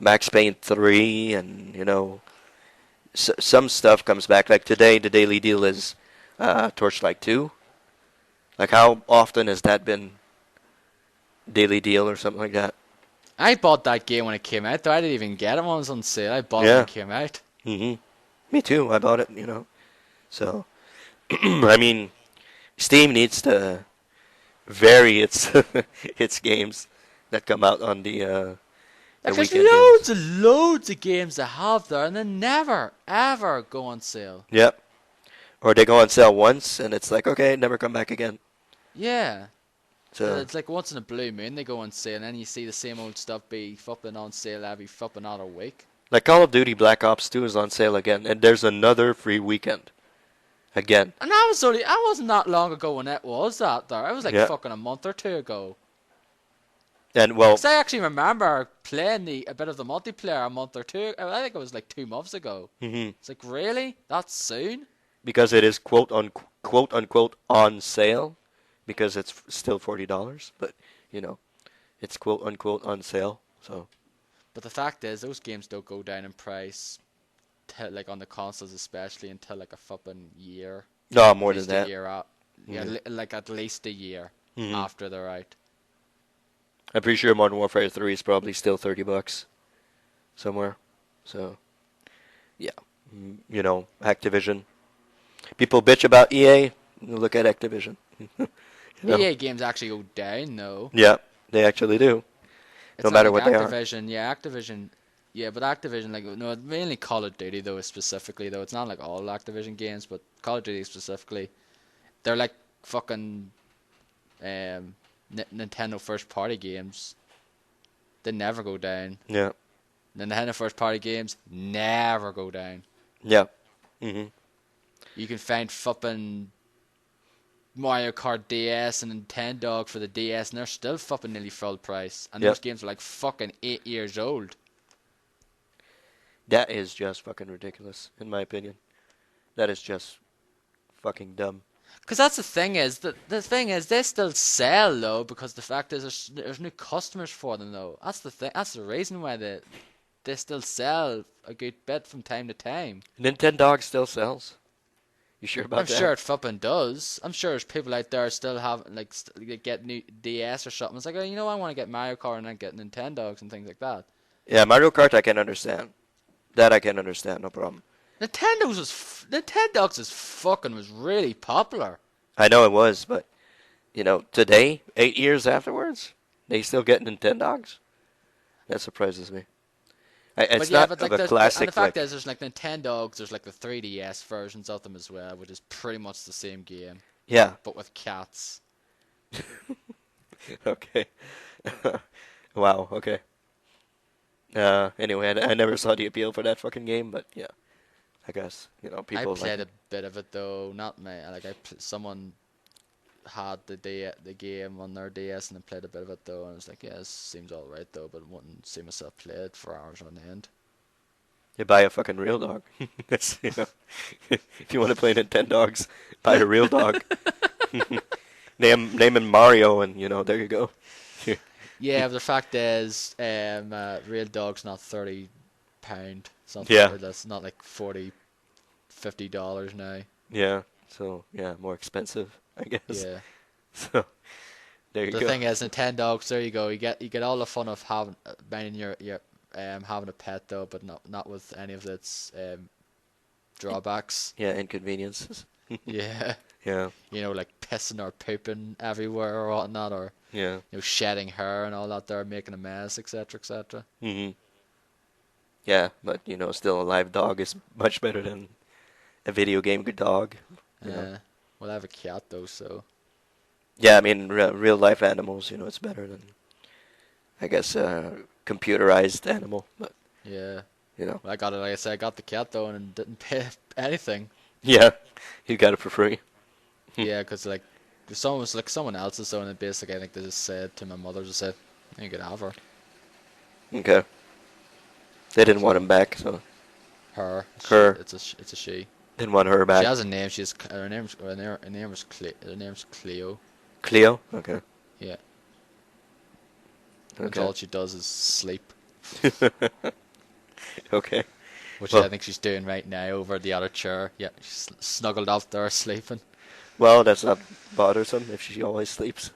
[SPEAKER 2] Max Payne 3, and some stuff comes back. Like today, the daily deal is Torchlight 2. Like how often has that been daily deal or something like that?
[SPEAKER 1] I bought that game when it came out though. I didn't even get it when it was on sale. I bought it
[SPEAKER 2] Yeah.
[SPEAKER 1] when it came out.
[SPEAKER 2] Mhm. Me too. I bought it. So I mean, Steam needs to vary its its games that come out on the
[SPEAKER 1] Like there's
[SPEAKER 2] weekend
[SPEAKER 1] loads
[SPEAKER 2] games.
[SPEAKER 1] and loads of games they have there and they never ever go on sale.
[SPEAKER 2] Yep. Or they go on sale once and it's like, okay, never come back again.
[SPEAKER 1] Yeah.
[SPEAKER 2] So
[SPEAKER 1] It's like once in a blue moon they go on sale and then you see the same old stuff be flipping on sale every flipping other week.
[SPEAKER 2] like Call of Duty Black Ops 2 is on sale again, and there's another free weekend again.
[SPEAKER 1] And I wasn't that long ago when it was that there. It was like
[SPEAKER 2] Yeah.
[SPEAKER 1] fucking a month or two ago.
[SPEAKER 2] And well,
[SPEAKER 1] 'Cause I actually remember playing a bit of the multiplayer a month or two. I think it was like 2 months ago.
[SPEAKER 2] mhm,
[SPEAKER 1] It's like really? That soon?
[SPEAKER 2] because it is quote unquote on sale, because it's still $40, but it's quote unquote on sale. So
[SPEAKER 1] But the fact is, those games don't go down in price, like on the consoles especially, until like a flipping year.
[SPEAKER 2] no,
[SPEAKER 1] At
[SPEAKER 2] more than
[SPEAKER 1] least a
[SPEAKER 2] that.
[SPEAKER 1] year out. Yeah,
[SPEAKER 2] Yeah.
[SPEAKER 1] like at least a year
[SPEAKER 2] Mhm.
[SPEAKER 1] after they're out.
[SPEAKER 2] I'm pretty sure Modern Warfare 3 is probably still $30 somewhere. So yeah, Activision. People bitch about EA. Look at Activision.
[SPEAKER 1] EA games actually go down though.
[SPEAKER 2] Yeah, they actually do.
[SPEAKER 1] It's
[SPEAKER 2] No
[SPEAKER 1] not
[SPEAKER 2] matter
[SPEAKER 1] like
[SPEAKER 2] what they are.
[SPEAKER 1] Activision, yeah, Activision, yeah, but Activision, like, no, mainly Call of Duty, though, specifically, though. It's not like all Activision games, but Call of Duty specifically, they're like fucking Nintendo first party games. They never go down.
[SPEAKER 2] Yeah.
[SPEAKER 1] The Nintendo first party games never go down.
[SPEAKER 2] Yeah. Mhm.
[SPEAKER 1] You can find flipping Mario Kart DS and Nintendo for the DS, and they're still fucking nearly full price. And
[SPEAKER 2] Yep.
[SPEAKER 1] those games are like fucking 8 years old.
[SPEAKER 2] That is just fucking ridiculous, in my opinion. That is just fucking dumb.
[SPEAKER 1] Because that's the thing is they still sell though because the fact is there's new customers for them though. That's the thing. That's the reason why they still sell a good bit from time to time.
[SPEAKER 2] Nintendo still sells. You sure
[SPEAKER 1] I'm
[SPEAKER 2] about that?
[SPEAKER 1] sure it fucking does. I'm sure there's people out there still have like get new DS or something. It's like, oh, you know, I want to get Mario Kart and then get Nintendogs and things like that.
[SPEAKER 2] Yeah, Mario Kart I can understand. That I can understand, no problem.
[SPEAKER 1] Nintendogs was really popular.
[SPEAKER 2] I know it was, but today, 8 years afterwards, they still get Nintendogs. That surprises me.
[SPEAKER 1] But
[SPEAKER 2] It's
[SPEAKER 1] yeah,
[SPEAKER 2] not
[SPEAKER 1] but
[SPEAKER 2] of
[SPEAKER 1] like
[SPEAKER 2] a
[SPEAKER 1] and the
[SPEAKER 2] classic
[SPEAKER 1] fact
[SPEAKER 2] like.
[SPEAKER 1] is, there's like Nintendogs, there's like the 3DS versions of them as well, which is pretty much the same game,
[SPEAKER 2] Yeah.
[SPEAKER 1] but with cats.
[SPEAKER 2] Okay. Wow. Okay. Anyway, I never saw the appeal for that fucking game, but yeah, I guess
[SPEAKER 1] I
[SPEAKER 2] people like
[SPEAKER 1] played
[SPEAKER 2] it.
[SPEAKER 1] a bit of it though, not me. Someone had the game on their DS and I played a bit of it though, and I was like, yeah, this seems all right though, but wouldn't see myself play it for hours on end.
[SPEAKER 2] You buy a fucking real dog. That's if you want to play Nintendogs, buy a real dog. Name him Mario, and there you go.
[SPEAKER 1] Yeah, but the fact is, real dog's not £30. It's not
[SPEAKER 2] Yeah.
[SPEAKER 1] that's not like $40-50 now.
[SPEAKER 2] Yeah. So yeah, more expensive, I guess.
[SPEAKER 1] Yeah.
[SPEAKER 2] So there you
[SPEAKER 1] The
[SPEAKER 2] go.
[SPEAKER 1] thing is, Nintendogs. There you go. You get all the fun of having minding your having a pet though, but not with any of its drawbacks.
[SPEAKER 2] Yeah, inconveniences.
[SPEAKER 1] Yeah.
[SPEAKER 2] Yeah.
[SPEAKER 1] Like pissing or pooping everywhere or whatnot, or
[SPEAKER 2] Yeah.
[SPEAKER 1] shedding hair and all that there, making a mess, etc., etc.
[SPEAKER 2] Mhm. Yeah, but still a live dog is much better than a video game dog. You know.
[SPEAKER 1] Well, I have a cat though, so
[SPEAKER 2] Yeah, I mean real life animals. It's better than I guess computerized animal. But
[SPEAKER 1] yeah.
[SPEAKER 2] you know,
[SPEAKER 1] Well, I got it. Like I said, I got the cat though, and didn't pay anything.
[SPEAKER 2] yeah, you got it for free.
[SPEAKER 1] Yeah, because like someone else's though, and basically I think they just said to my mother, just said, "You could have her."
[SPEAKER 2] Okay. They didn't want
[SPEAKER 1] So
[SPEAKER 2] him back, so
[SPEAKER 1] her,
[SPEAKER 2] her
[SPEAKER 1] it's a she.
[SPEAKER 2] didn't want her
[SPEAKER 1] She
[SPEAKER 2] back.
[SPEAKER 1] has a name. Her name's Cleo.
[SPEAKER 2] Cleo. Okay.
[SPEAKER 1] Yeah, and
[SPEAKER 2] Okay.
[SPEAKER 1] all she does is sleep,
[SPEAKER 2] Okay.
[SPEAKER 1] which I
[SPEAKER 2] Well,
[SPEAKER 1] think she's doing right now over the other chair. Yeah, she's snuggled up there sleeping.
[SPEAKER 2] well, that's not bothersome if she always sleeps.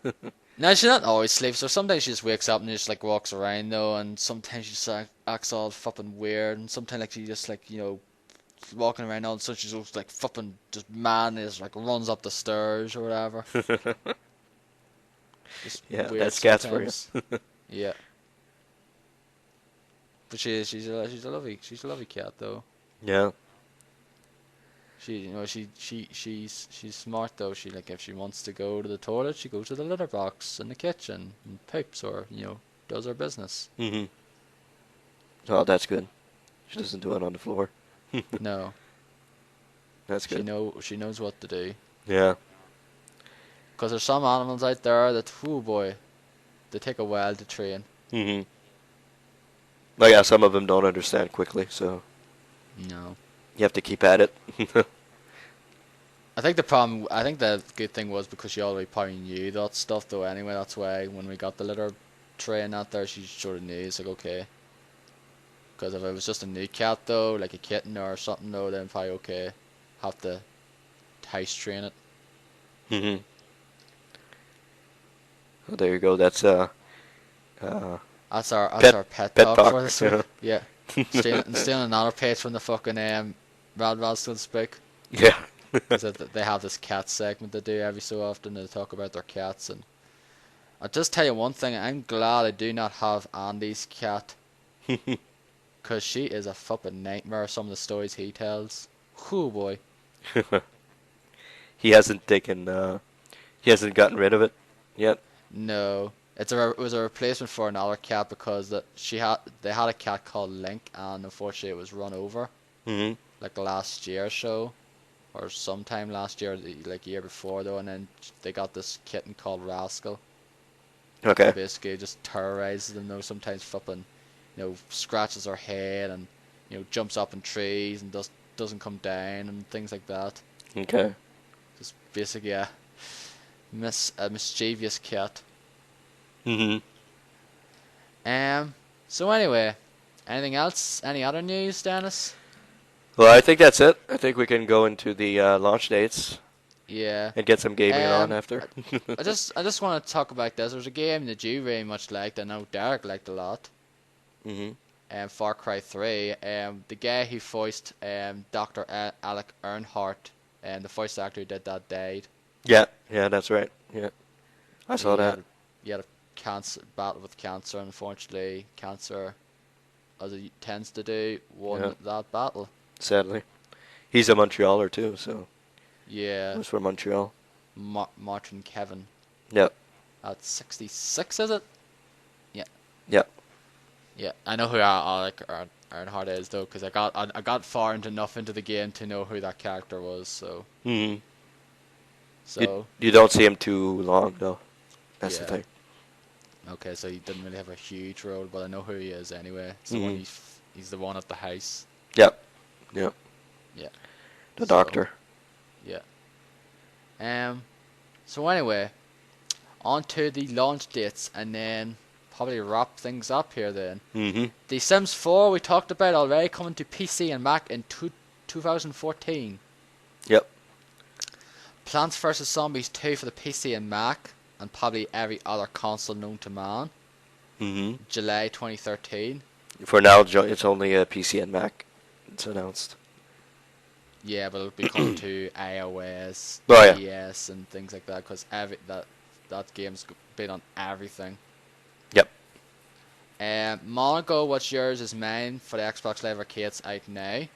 [SPEAKER 1] No, she not always sleeps. So sometimes she just wakes up and just like walks around though, and sometimes she just acts all fucking weird, and sometimes like she just like walking around all of a sudden she's just like fucking just mad and just like runs up the stairs or whatever. Just
[SPEAKER 2] Yeah,
[SPEAKER 1] weird
[SPEAKER 2] that's cats for you.
[SPEAKER 1] sometimes. Yeah, but she's a lovely cat though.
[SPEAKER 2] Yeah.
[SPEAKER 1] She's smart though. She like if she wants to go to the toilet, she goes to the litter box in the kitchen and pipes or does her business.
[SPEAKER 2] Mhm. Oh, that's good. She doesn't do it on the floor.
[SPEAKER 1] No,
[SPEAKER 2] That's good.
[SPEAKER 1] she knows what to do.
[SPEAKER 2] Yeah.
[SPEAKER 1] Because there's some animals out there that, oh boy, they take a while to train.
[SPEAKER 2] Mhm. But yeah, some of them don't understand quickly, so
[SPEAKER 1] No.
[SPEAKER 2] you have to keep at it.
[SPEAKER 1] I think the good thing was because she already probably knew that stuff though anyway, that's why when we got the litter train out there, she sort of knew, it's like, okay. Because if it was just a new cat though, like a kitten or something though, then probably okay. Have to house train it.
[SPEAKER 2] Mhm. Well, there you go. That's
[SPEAKER 1] That's our pet
[SPEAKER 2] pet
[SPEAKER 1] talk for
[SPEAKER 2] talk.
[SPEAKER 1] this week. Yeah. Stealing another page from the fucking Rad Radstone Speak.
[SPEAKER 2] Yeah.
[SPEAKER 1] Because they have this cat segment they do every so often. They talk about their cats, and I'll just tell you one thing. I'm glad I do not have Andy's cat, because she is a fucking nightmare. Some of the stories he tells. Whoo boy.
[SPEAKER 2] He hasn't taken. He hasn't gotten rid of it yet.
[SPEAKER 1] No, it was a replacement for another cat because they had a cat called Link, and unfortunately it was run over
[SPEAKER 2] Mhm.
[SPEAKER 1] like last year or so, or sometime last year, like year before though, and then they got this kitten called Rascal.
[SPEAKER 2] Okay.
[SPEAKER 1] Basically just terrorizes them though, sometimes flipping, scratches her head and, jumps up in trees and doesn't come down and things like that.
[SPEAKER 2] Okay.
[SPEAKER 1] Just basically a mischievous cat.
[SPEAKER 2] Mhm.
[SPEAKER 1] So anyway, anything else? Any other news, Dennis?
[SPEAKER 2] Well, I think that's it. I think we can go into the launch dates
[SPEAKER 1] Yeah.
[SPEAKER 2] and get some gaming on
[SPEAKER 1] Um,
[SPEAKER 2] after.
[SPEAKER 1] I, I just want to talk about this. There's a game that you very much liked, and I know Derek liked a lot.
[SPEAKER 2] Mhm.
[SPEAKER 1] Far Cry 3. The guy who voiced Dr. Alec Earnhardt, and the voice actor who did that died.
[SPEAKER 2] Yeah, yeah, that's right. Yeah, I saw
[SPEAKER 1] He
[SPEAKER 2] that.
[SPEAKER 1] had he had a cancer battle with cancer. Unfortunately, cancer, as it tends to do,
[SPEAKER 2] Yeah,
[SPEAKER 1] won that battle.
[SPEAKER 2] sadly. He's a Montrealer too, so
[SPEAKER 1] Yeah,
[SPEAKER 2] he was from Montreal.
[SPEAKER 1] Martin Kevin
[SPEAKER 2] Yep,
[SPEAKER 1] at 66, is it? Yeah,
[SPEAKER 2] yep.
[SPEAKER 1] yeah. I know who Alec Earnhardt is though, because I got far enough into the game to know who that character was. So
[SPEAKER 2] Mhm. You
[SPEAKER 1] so
[SPEAKER 2] you don't see him too long though. That's the
[SPEAKER 1] yeah.
[SPEAKER 2] thing.
[SPEAKER 1] Okay, so he didn't really have a huge role, but I know who he is anyway. It's the one
[SPEAKER 2] Mhm.
[SPEAKER 1] he's the one at the house.
[SPEAKER 2] Yep, yep.
[SPEAKER 1] Yeah.
[SPEAKER 2] The
[SPEAKER 1] So
[SPEAKER 2] doctor.
[SPEAKER 1] yeah. Um. So anyway, on to the launch dates, and then probably wrap things up here. Then
[SPEAKER 2] Mhm.
[SPEAKER 1] The Sims 4 we talked about already, coming to PC and Mac in 2014.
[SPEAKER 2] Yep.
[SPEAKER 1] Plants vs Zombies 2 for the PC and Mac, and probably every other console known to man.
[SPEAKER 2] Mhm.
[SPEAKER 1] July 2013.
[SPEAKER 2] For now, it's only a PC and Mac. It's announced.
[SPEAKER 1] Yeah, but it'll be coming to iOS,
[SPEAKER 2] Oh yeah.
[SPEAKER 1] PS, and things like that, because that game's been on everything.
[SPEAKER 2] Yep.
[SPEAKER 1] Monaco, what's yours is mine for the Xbox Live Arcade's out now.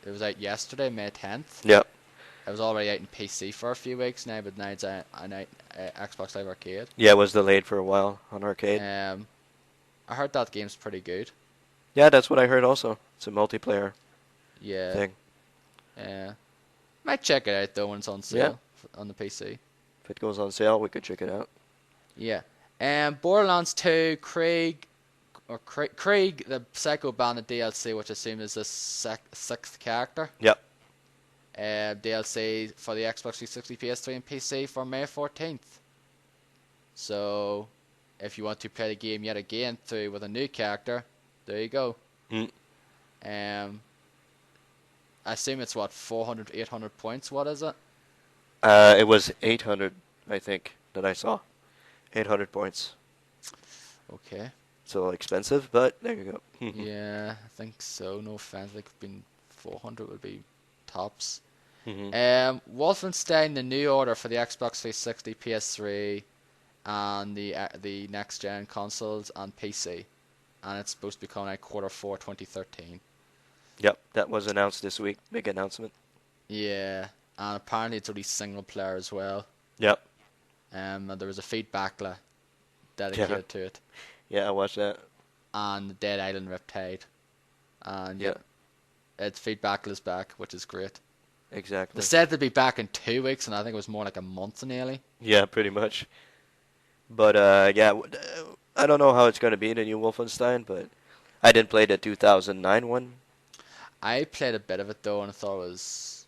[SPEAKER 1] It was out yesterday, May 10th.
[SPEAKER 2] Yep.
[SPEAKER 1] It was already out in PC for a few weeks now, but now it's out on Xbox Live Arcade.
[SPEAKER 2] Yeah, it was delayed for a while on arcade.
[SPEAKER 1] I heard that game's pretty good.
[SPEAKER 2] Yeah, that's what I heard also. It's a multiplayer
[SPEAKER 1] Yeah.
[SPEAKER 2] thing.
[SPEAKER 1] Might check it out though when it's on
[SPEAKER 2] Yeah.
[SPEAKER 1] sale on the PC.
[SPEAKER 2] If it goes on sale, we could check it out.
[SPEAKER 1] Yeah. Borderlands 2, Craig, the Psycho Bandit DLC, which I assume is the sixth character.
[SPEAKER 2] Yep.
[SPEAKER 1] DLC for the Xbox 360, PS3, and PC for May 14th. So, if you want to play the game yet again through with a new character, there you go.
[SPEAKER 2] Mm.
[SPEAKER 1] I assume it's what, 400, 800 points. What is it?
[SPEAKER 2] It was 800, I think, that I saw. 800 points.
[SPEAKER 1] Okay.
[SPEAKER 2] So expensive, but there you go.
[SPEAKER 1] Yeah, I think so. No offense, like been 400 would be tops.
[SPEAKER 2] Mhm.
[SPEAKER 1] Wolfenstein: The New Order for the Xbox 360, PS3, and the next gen consoles and PC, and it's supposed to be coming out Q4 2013.
[SPEAKER 2] Yep, that was announced this week. Big announcement.
[SPEAKER 1] Yeah, and apparently it's only single player as well.
[SPEAKER 2] Yep.
[SPEAKER 1] And there was a feedback
[SPEAKER 2] Yeah.
[SPEAKER 1] dedicated to it,
[SPEAKER 2] Yeah, I watched that.
[SPEAKER 1] and Dead Island Riptide, and
[SPEAKER 2] Yeah.
[SPEAKER 1] its feedback is back, which is great. They
[SPEAKER 2] Exactly.
[SPEAKER 1] said they'd be back in 2 weeks, and I think it was more like a month nearly.
[SPEAKER 2] Yeah, pretty much. But yeah, I don't know how it's going to be the new Wolfenstein, but I didn't play the 2009 one.
[SPEAKER 1] I played a bit of it though, and I thought it was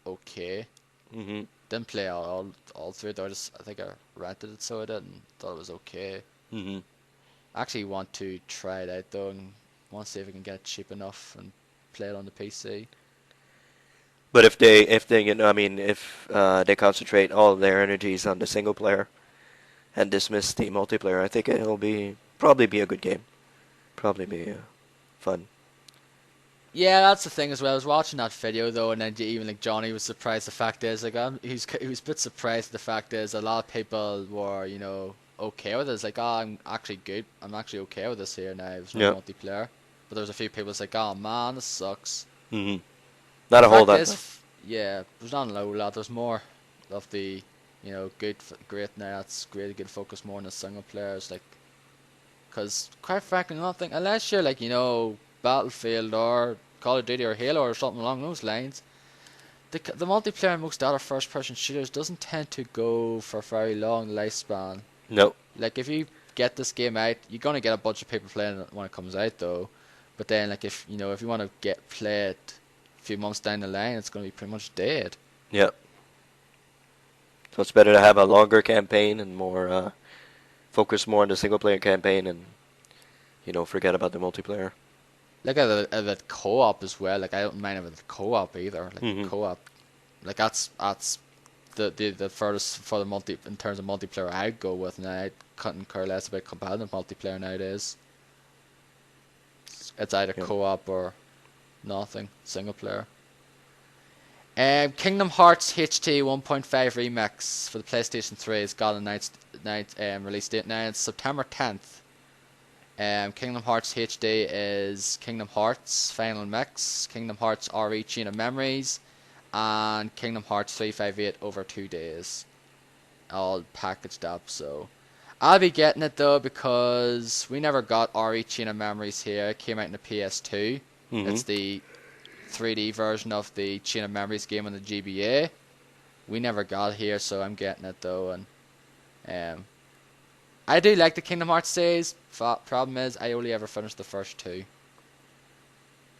[SPEAKER 1] okay.
[SPEAKER 2] Mhm.
[SPEAKER 1] Didn't play all through it though. I think I rented it, so I did, and thought it was okay.
[SPEAKER 2] Mhm.
[SPEAKER 1] I actually want to try it out though, and want to see if I can get it cheap enough and play it on the PC.
[SPEAKER 2] But if they I mean if they concentrate all of their energies on the single player and dismiss the multiplayer, I think it'll probably be a good game. Probably be fun.
[SPEAKER 1] Yeah, that's the thing as well. I was watching that video though, and then even like Johnny was surprised. The fact is, like, he was a bit surprised. The fact is, a lot of people were, okay with it. It's like, oh, I'm actually good. I'm actually okay with this here now. There's no
[SPEAKER 2] Yeah.
[SPEAKER 1] multiplayer, but there was a few people that's like, oh man, this sucks.
[SPEAKER 2] Mhm. Not
[SPEAKER 1] The
[SPEAKER 2] a whole
[SPEAKER 1] fact
[SPEAKER 2] lot.
[SPEAKER 1] is, yeah, there's not a lot. There's more of the, great now. That's great. Good focus more on the single players, like, because quite frankly, nothing unless you're like, Battlefield or Call of Duty or Halo or something along those lines. The multiplayer in most other first-person shooters doesn't tend to go for very long lifespan.
[SPEAKER 2] No.
[SPEAKER 1] Like if you get this game out, you're gonna get a bunch of people playing it when it comes out, though. But then, like if you want to play it a few months down the line, it's gonna be pretty much dead.
[SPEAKER 2] Yeah. So it's better to have a longer campaign and more focus more on the single player campaign and forget about the multiplayer.
[SPEAKER 1] Like if it co-op as well. Like I don't mind if it's co-op either. Like
[SPEAKER 2] Mm-hmm.
[SPEAKER 1] co-op, like that's the furthest for the multi in terms of multiplayer I'd go with. Now I couldn't care less about competitive multiplayer nowadays. It's either
[SPEAKER 2] Yeah.
[SPEAKER 1] co-op or nothing single player. Kingdom Hearts HT 1.5 Remix for the PlayStation 3 has got a release date now. It's September 10th. Kingdom Hearts HD is Kingdom Hearts Final Mix, Kingdom Hearts RE Chain of Memories, and Kingdom Hearts 358 over 2 days. All packaged up, so I'll be getting it though because we never got RE Chain of Memories here. It came out in the PS2.
[SPEAKER 2] Mm-hmm.
[SPEAKER 1] It's the 3D version of the Chain of Memories game on the GBA. We never got here, so I'm getting it though, and I do like the Kingdom Hearts series. Problem is, I only ever finished the first two.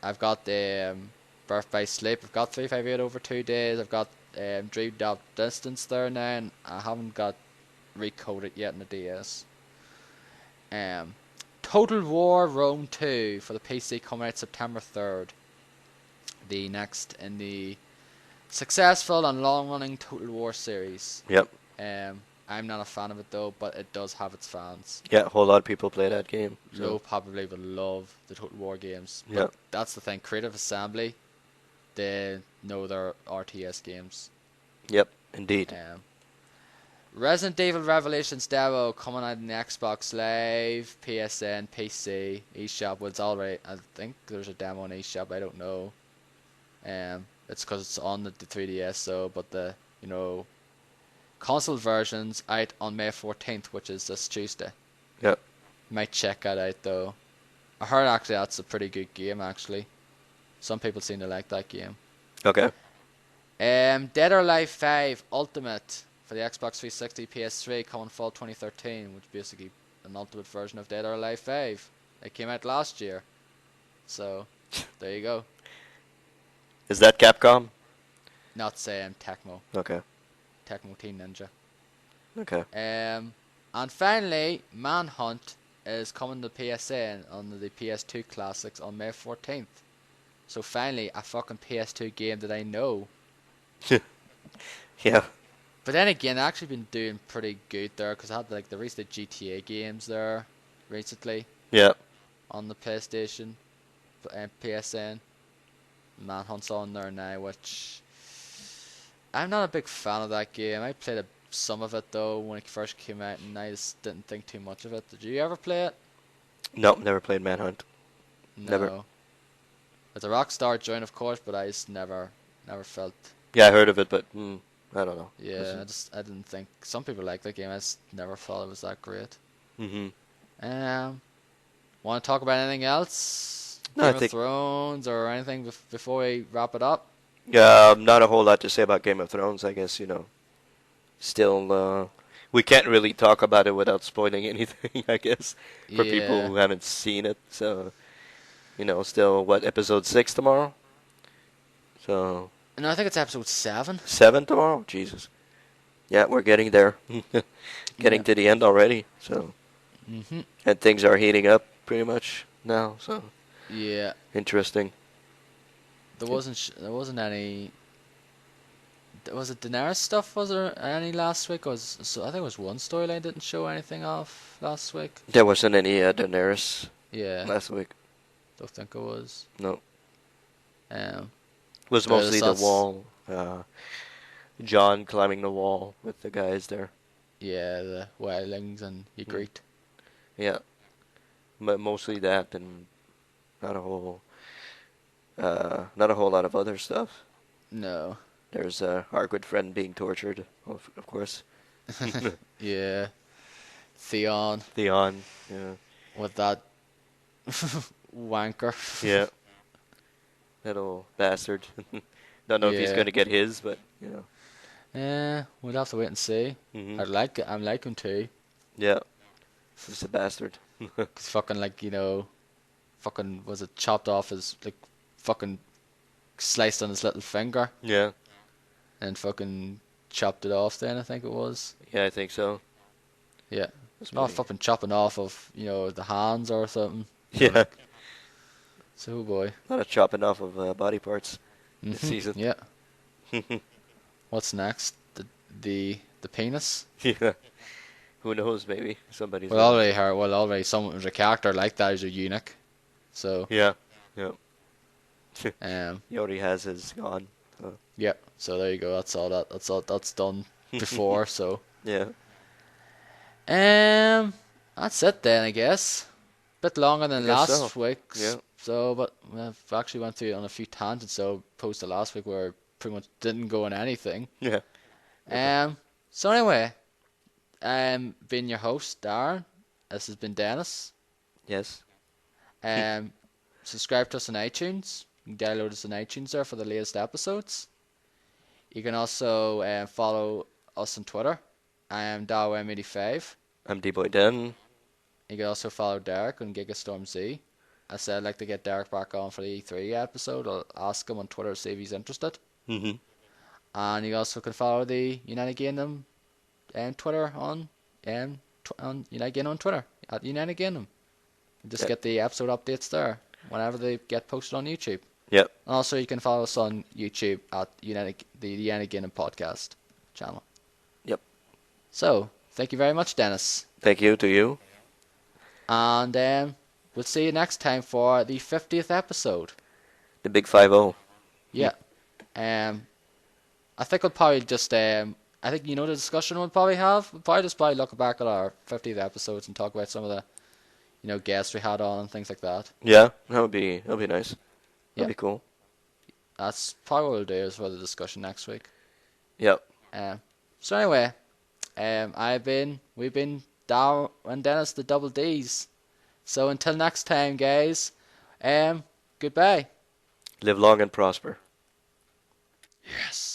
[SPEAKER 1] I've got the Birth by Sleep. I've got 358 over 2 days. I've got Dreamed Of Distance there now, and I haven't got Recoded yet in the DS. Total War Rome 2 for the PC coming out September 3rd. The next in the successful and long-running Total War series.
[SPEAKER 2] Yep.
[SPEAKER 1] I'm not a fan of it though, but it does have its fans.
[SPEAKER 2] Yeah, a whole lot of people play that game. So.
[SPEAKER 1] Low probably would love the Total War games. But
[SPEAKER 2] yeah.
[SPEAKER 1] That's the thing. Creative Assembly, they know their RTS games.
[SPEAKER 2] Yep, indeed.
[SPEAKER 1] Resident Evil Revelations demo coming out on the Xbox Live, PSN, PC, eShop. Well, it's already. I think there's a demo on eShop. I don't know. It's because it's on the 3DS. So, but the console versions out on May 14th, which is this Tuesday.
[SPEAKER 2] Yep.
[SPEAKER 1] Might check that out though. I heard actually that's a pretty good game actually. Some people seem to like that game.
[SPEAKER 2] Okay.
[SPEAKER 1] Dead or Alive 5 Ultimate for the Xbox 360 PS3 coming fall 2013, which is basically an ultimate version of Dead or Alive 5. It came out last year. So, there you go.
[SPEAKER 2] Is that Capcom?
[SPEAKER 1] Not saying Tecmo.
[SPEAKER 2] Okay.
[SPEAKER 1] Tecmo Team Ninja.
[SPEAKER 2] Okay.
[SPEAKER 1] And finally, Manhunt is coming to PSN on the PS2 Classics on May 14th. So finally, a fucking PS2 game that I know.
[SPEAKER 2] Yeah.
[SPEAKER 1] But then again, I've actually been doing pretty good there because I had they released the GTA games there recently.
[SPEAKER 2] Yeah.
[SPEAKER 1] On the PlayStation and PSN. Manhunt's on there now, which I'm not a big fan of that game. I played some of it though when it first came out, and I just didn't think too much of it. Did you ever play it?
[SPEAKER 2] Nope, never played Manhunt.
[SPEAKER 1] No.
[SPEAKER 2] Never.
[SPEAKER 1] It's a Rockstar joint, of course, but I just never felt.
[SPEAKER 2] Yeah, I heard of it, but I don't know.
[SPEAKER 1] Yeah, I didn't think. Some people like that game. I just never thought it was that great. Want to talk about anything else?
[SPEAKER 2] No,
[SPEAKER 1] Game of Thrones or anything before we wrap it up?
[SPEAKER 2] Not a whole lot to say about Game of Thrones, I guess, Still, we can't really talk about it without spoiling anything, I guess, for people who haven't seen it. So, still, episode 6 tomorrow? So...
[SPEAKER 1] No, I think it's episode 7.
[SPEAKER 2] 7 tomorrow? Jesus. Yeah, we're getting there. Getting to the end already, so... And things are heating up pretty much now, so...
[SPEAKER 1] Yeah.
[SPEAKER 2] Interesting.
[SPEAKER 1] There wasn't any... Was it Daenerys stuff? Was there any last week? I think it was one storyline didn't show anything off last week.
[SPEAKER 2] There wasn't any Daenerys last week.
[SPEAKER 1] Don't think it was.
[SPEAKER 2] No. It was mostly the wall. John climbing the wall with the guys there.
[SPEAKER 1] Yeah, the wildlings and Ygritte.
[SPEAKER 2] Yeah. But mostly that and not a whole lot of other stuff.
[SPEAKER 1] No.
[SPEAKER 2] There's our good friend being tortured, of course.
[SPEAKER 1] Yeah. Theon,
[SPEAKER 2] yeah.
[SPEAKER 1] with that wanker.
[SPEAKER 2] Yeah. Little bastard. Don't know if he's going to get his, but,
[SPEAKER 1] Yeah, we'll have to wait and see. I'd like him to.
[SPEAKER 2] Yeah. He's a bastard.
[SPEAKER 1] Cause fucking was it chopped off his, fucking sliced on his little finger.
[SPEAKER 2] Yeah.
[SPEAKER 1] And fucking chopped it off then, I think it was.
[SPEAKER 2] Yeah, I think so.
[SPEAKER 1] Yeah.
[SPEAKER 2] That's
[SPEAKER 1] Not
[SPEAKER 2] pretty.
[SPEAKER 1] fucking chopping off of, the hands or something.
[SPEAKER 2] Yeah,
[SPEAKER 1] So, boy.
[SPEAKER 2] a lot of chopping off of body parts this season.
[SPEAKER 1] Yeah. What's next? The penis?
[SPEAKER 2] Yeah. Who knows? Maybe somebody's
[SPEAKER 1] Well,
[SPEAKER 2] gonna.
[SPEAKER 1] already someone with a character like that is a eunuch. So,
[SPEAKER 2] Yeah. Yeah.
[SPEAKER 1] um,
[SPEAKER 2] He already has his gone.
[SPEAKER 1] yeah. So there you go. That's done before. So,
[SPEAKER 2] Yeah.
[SPEAKER 1] that's it then, I guess. Bit longer
[SPEAKER 2] I
[SPEAKER 1] than
[SPEAKER 2] guess so.
[SPEAKER 1] last week's.
[SPEAKER 2] Yeah.
[SPEAKER 1] So, but I've actually went through on a few tangents. So, opposed to last week where I pretty much didn't go on anything.
[SPEAKER 2] Yeah.
[SPEAKER 1] So anyway, been your host, Darren. This has been Dennis.
[SPEAKER 2] Yes.
[SPEAKER 1] Um, Subscribe to us on iTunes. You can download us on iTunes there for the latest episodes. You can also follow us on Twitter. I am DarwM85.
[SPEAKER 2] I'm D-Boy Den.
[SPEAKER 1] You can also follow Derek on GigaStormZ. I said I'd like to get Derek back on for the E3 episode. I'll ask him on Twitter to see if he's interested.
[SPEAKER 2] Mm-hmm.
[SPEAKER 1] And you also can follow the United Kingdom Twitter on United Kingdom on Twitter at United Kingdom. Just
[SPEAKER 2] Yeah.
[SPEAKER 1] get the episode updates there whenever they get posted on YouTube.
[SPEAKER 2] Yep.
[SPEAKER 1] And also you can follow us on YouTube at the United Kingdom podcast channel.
[SPEAKER 2] Yep.
[SPEAKER 1] So thank you very much, Dennis,
[SPEAKER 2] Thank you to you.
[SPEAKER 1] and we'll see you next time for the 50th episode.
[SPEAKER 2] The big 5-0.
[SPEAKER 1] Yeah. I think we'll probably just I think the discussion we'll probably have. We'll probably look back at our 50th episodes and talk about some of the guests we had on and things like that.
[SPEAKER 2] Yeah, that'll be nice. That'll
[SPEAKER 1] Yeah.
[SPEAKER 2] be cool.
[SPEAKER 1] That's probably what we'll do is for the discussion next week.
[SPEAKER 2] Yep.
[SPEAKER 1] So anyway, we've been Darren and Dennis, the double D's. So until next time, guys, goodbye.
[SPEAKER 2] Live long and prosper.
[SPEAKER 1] Yes.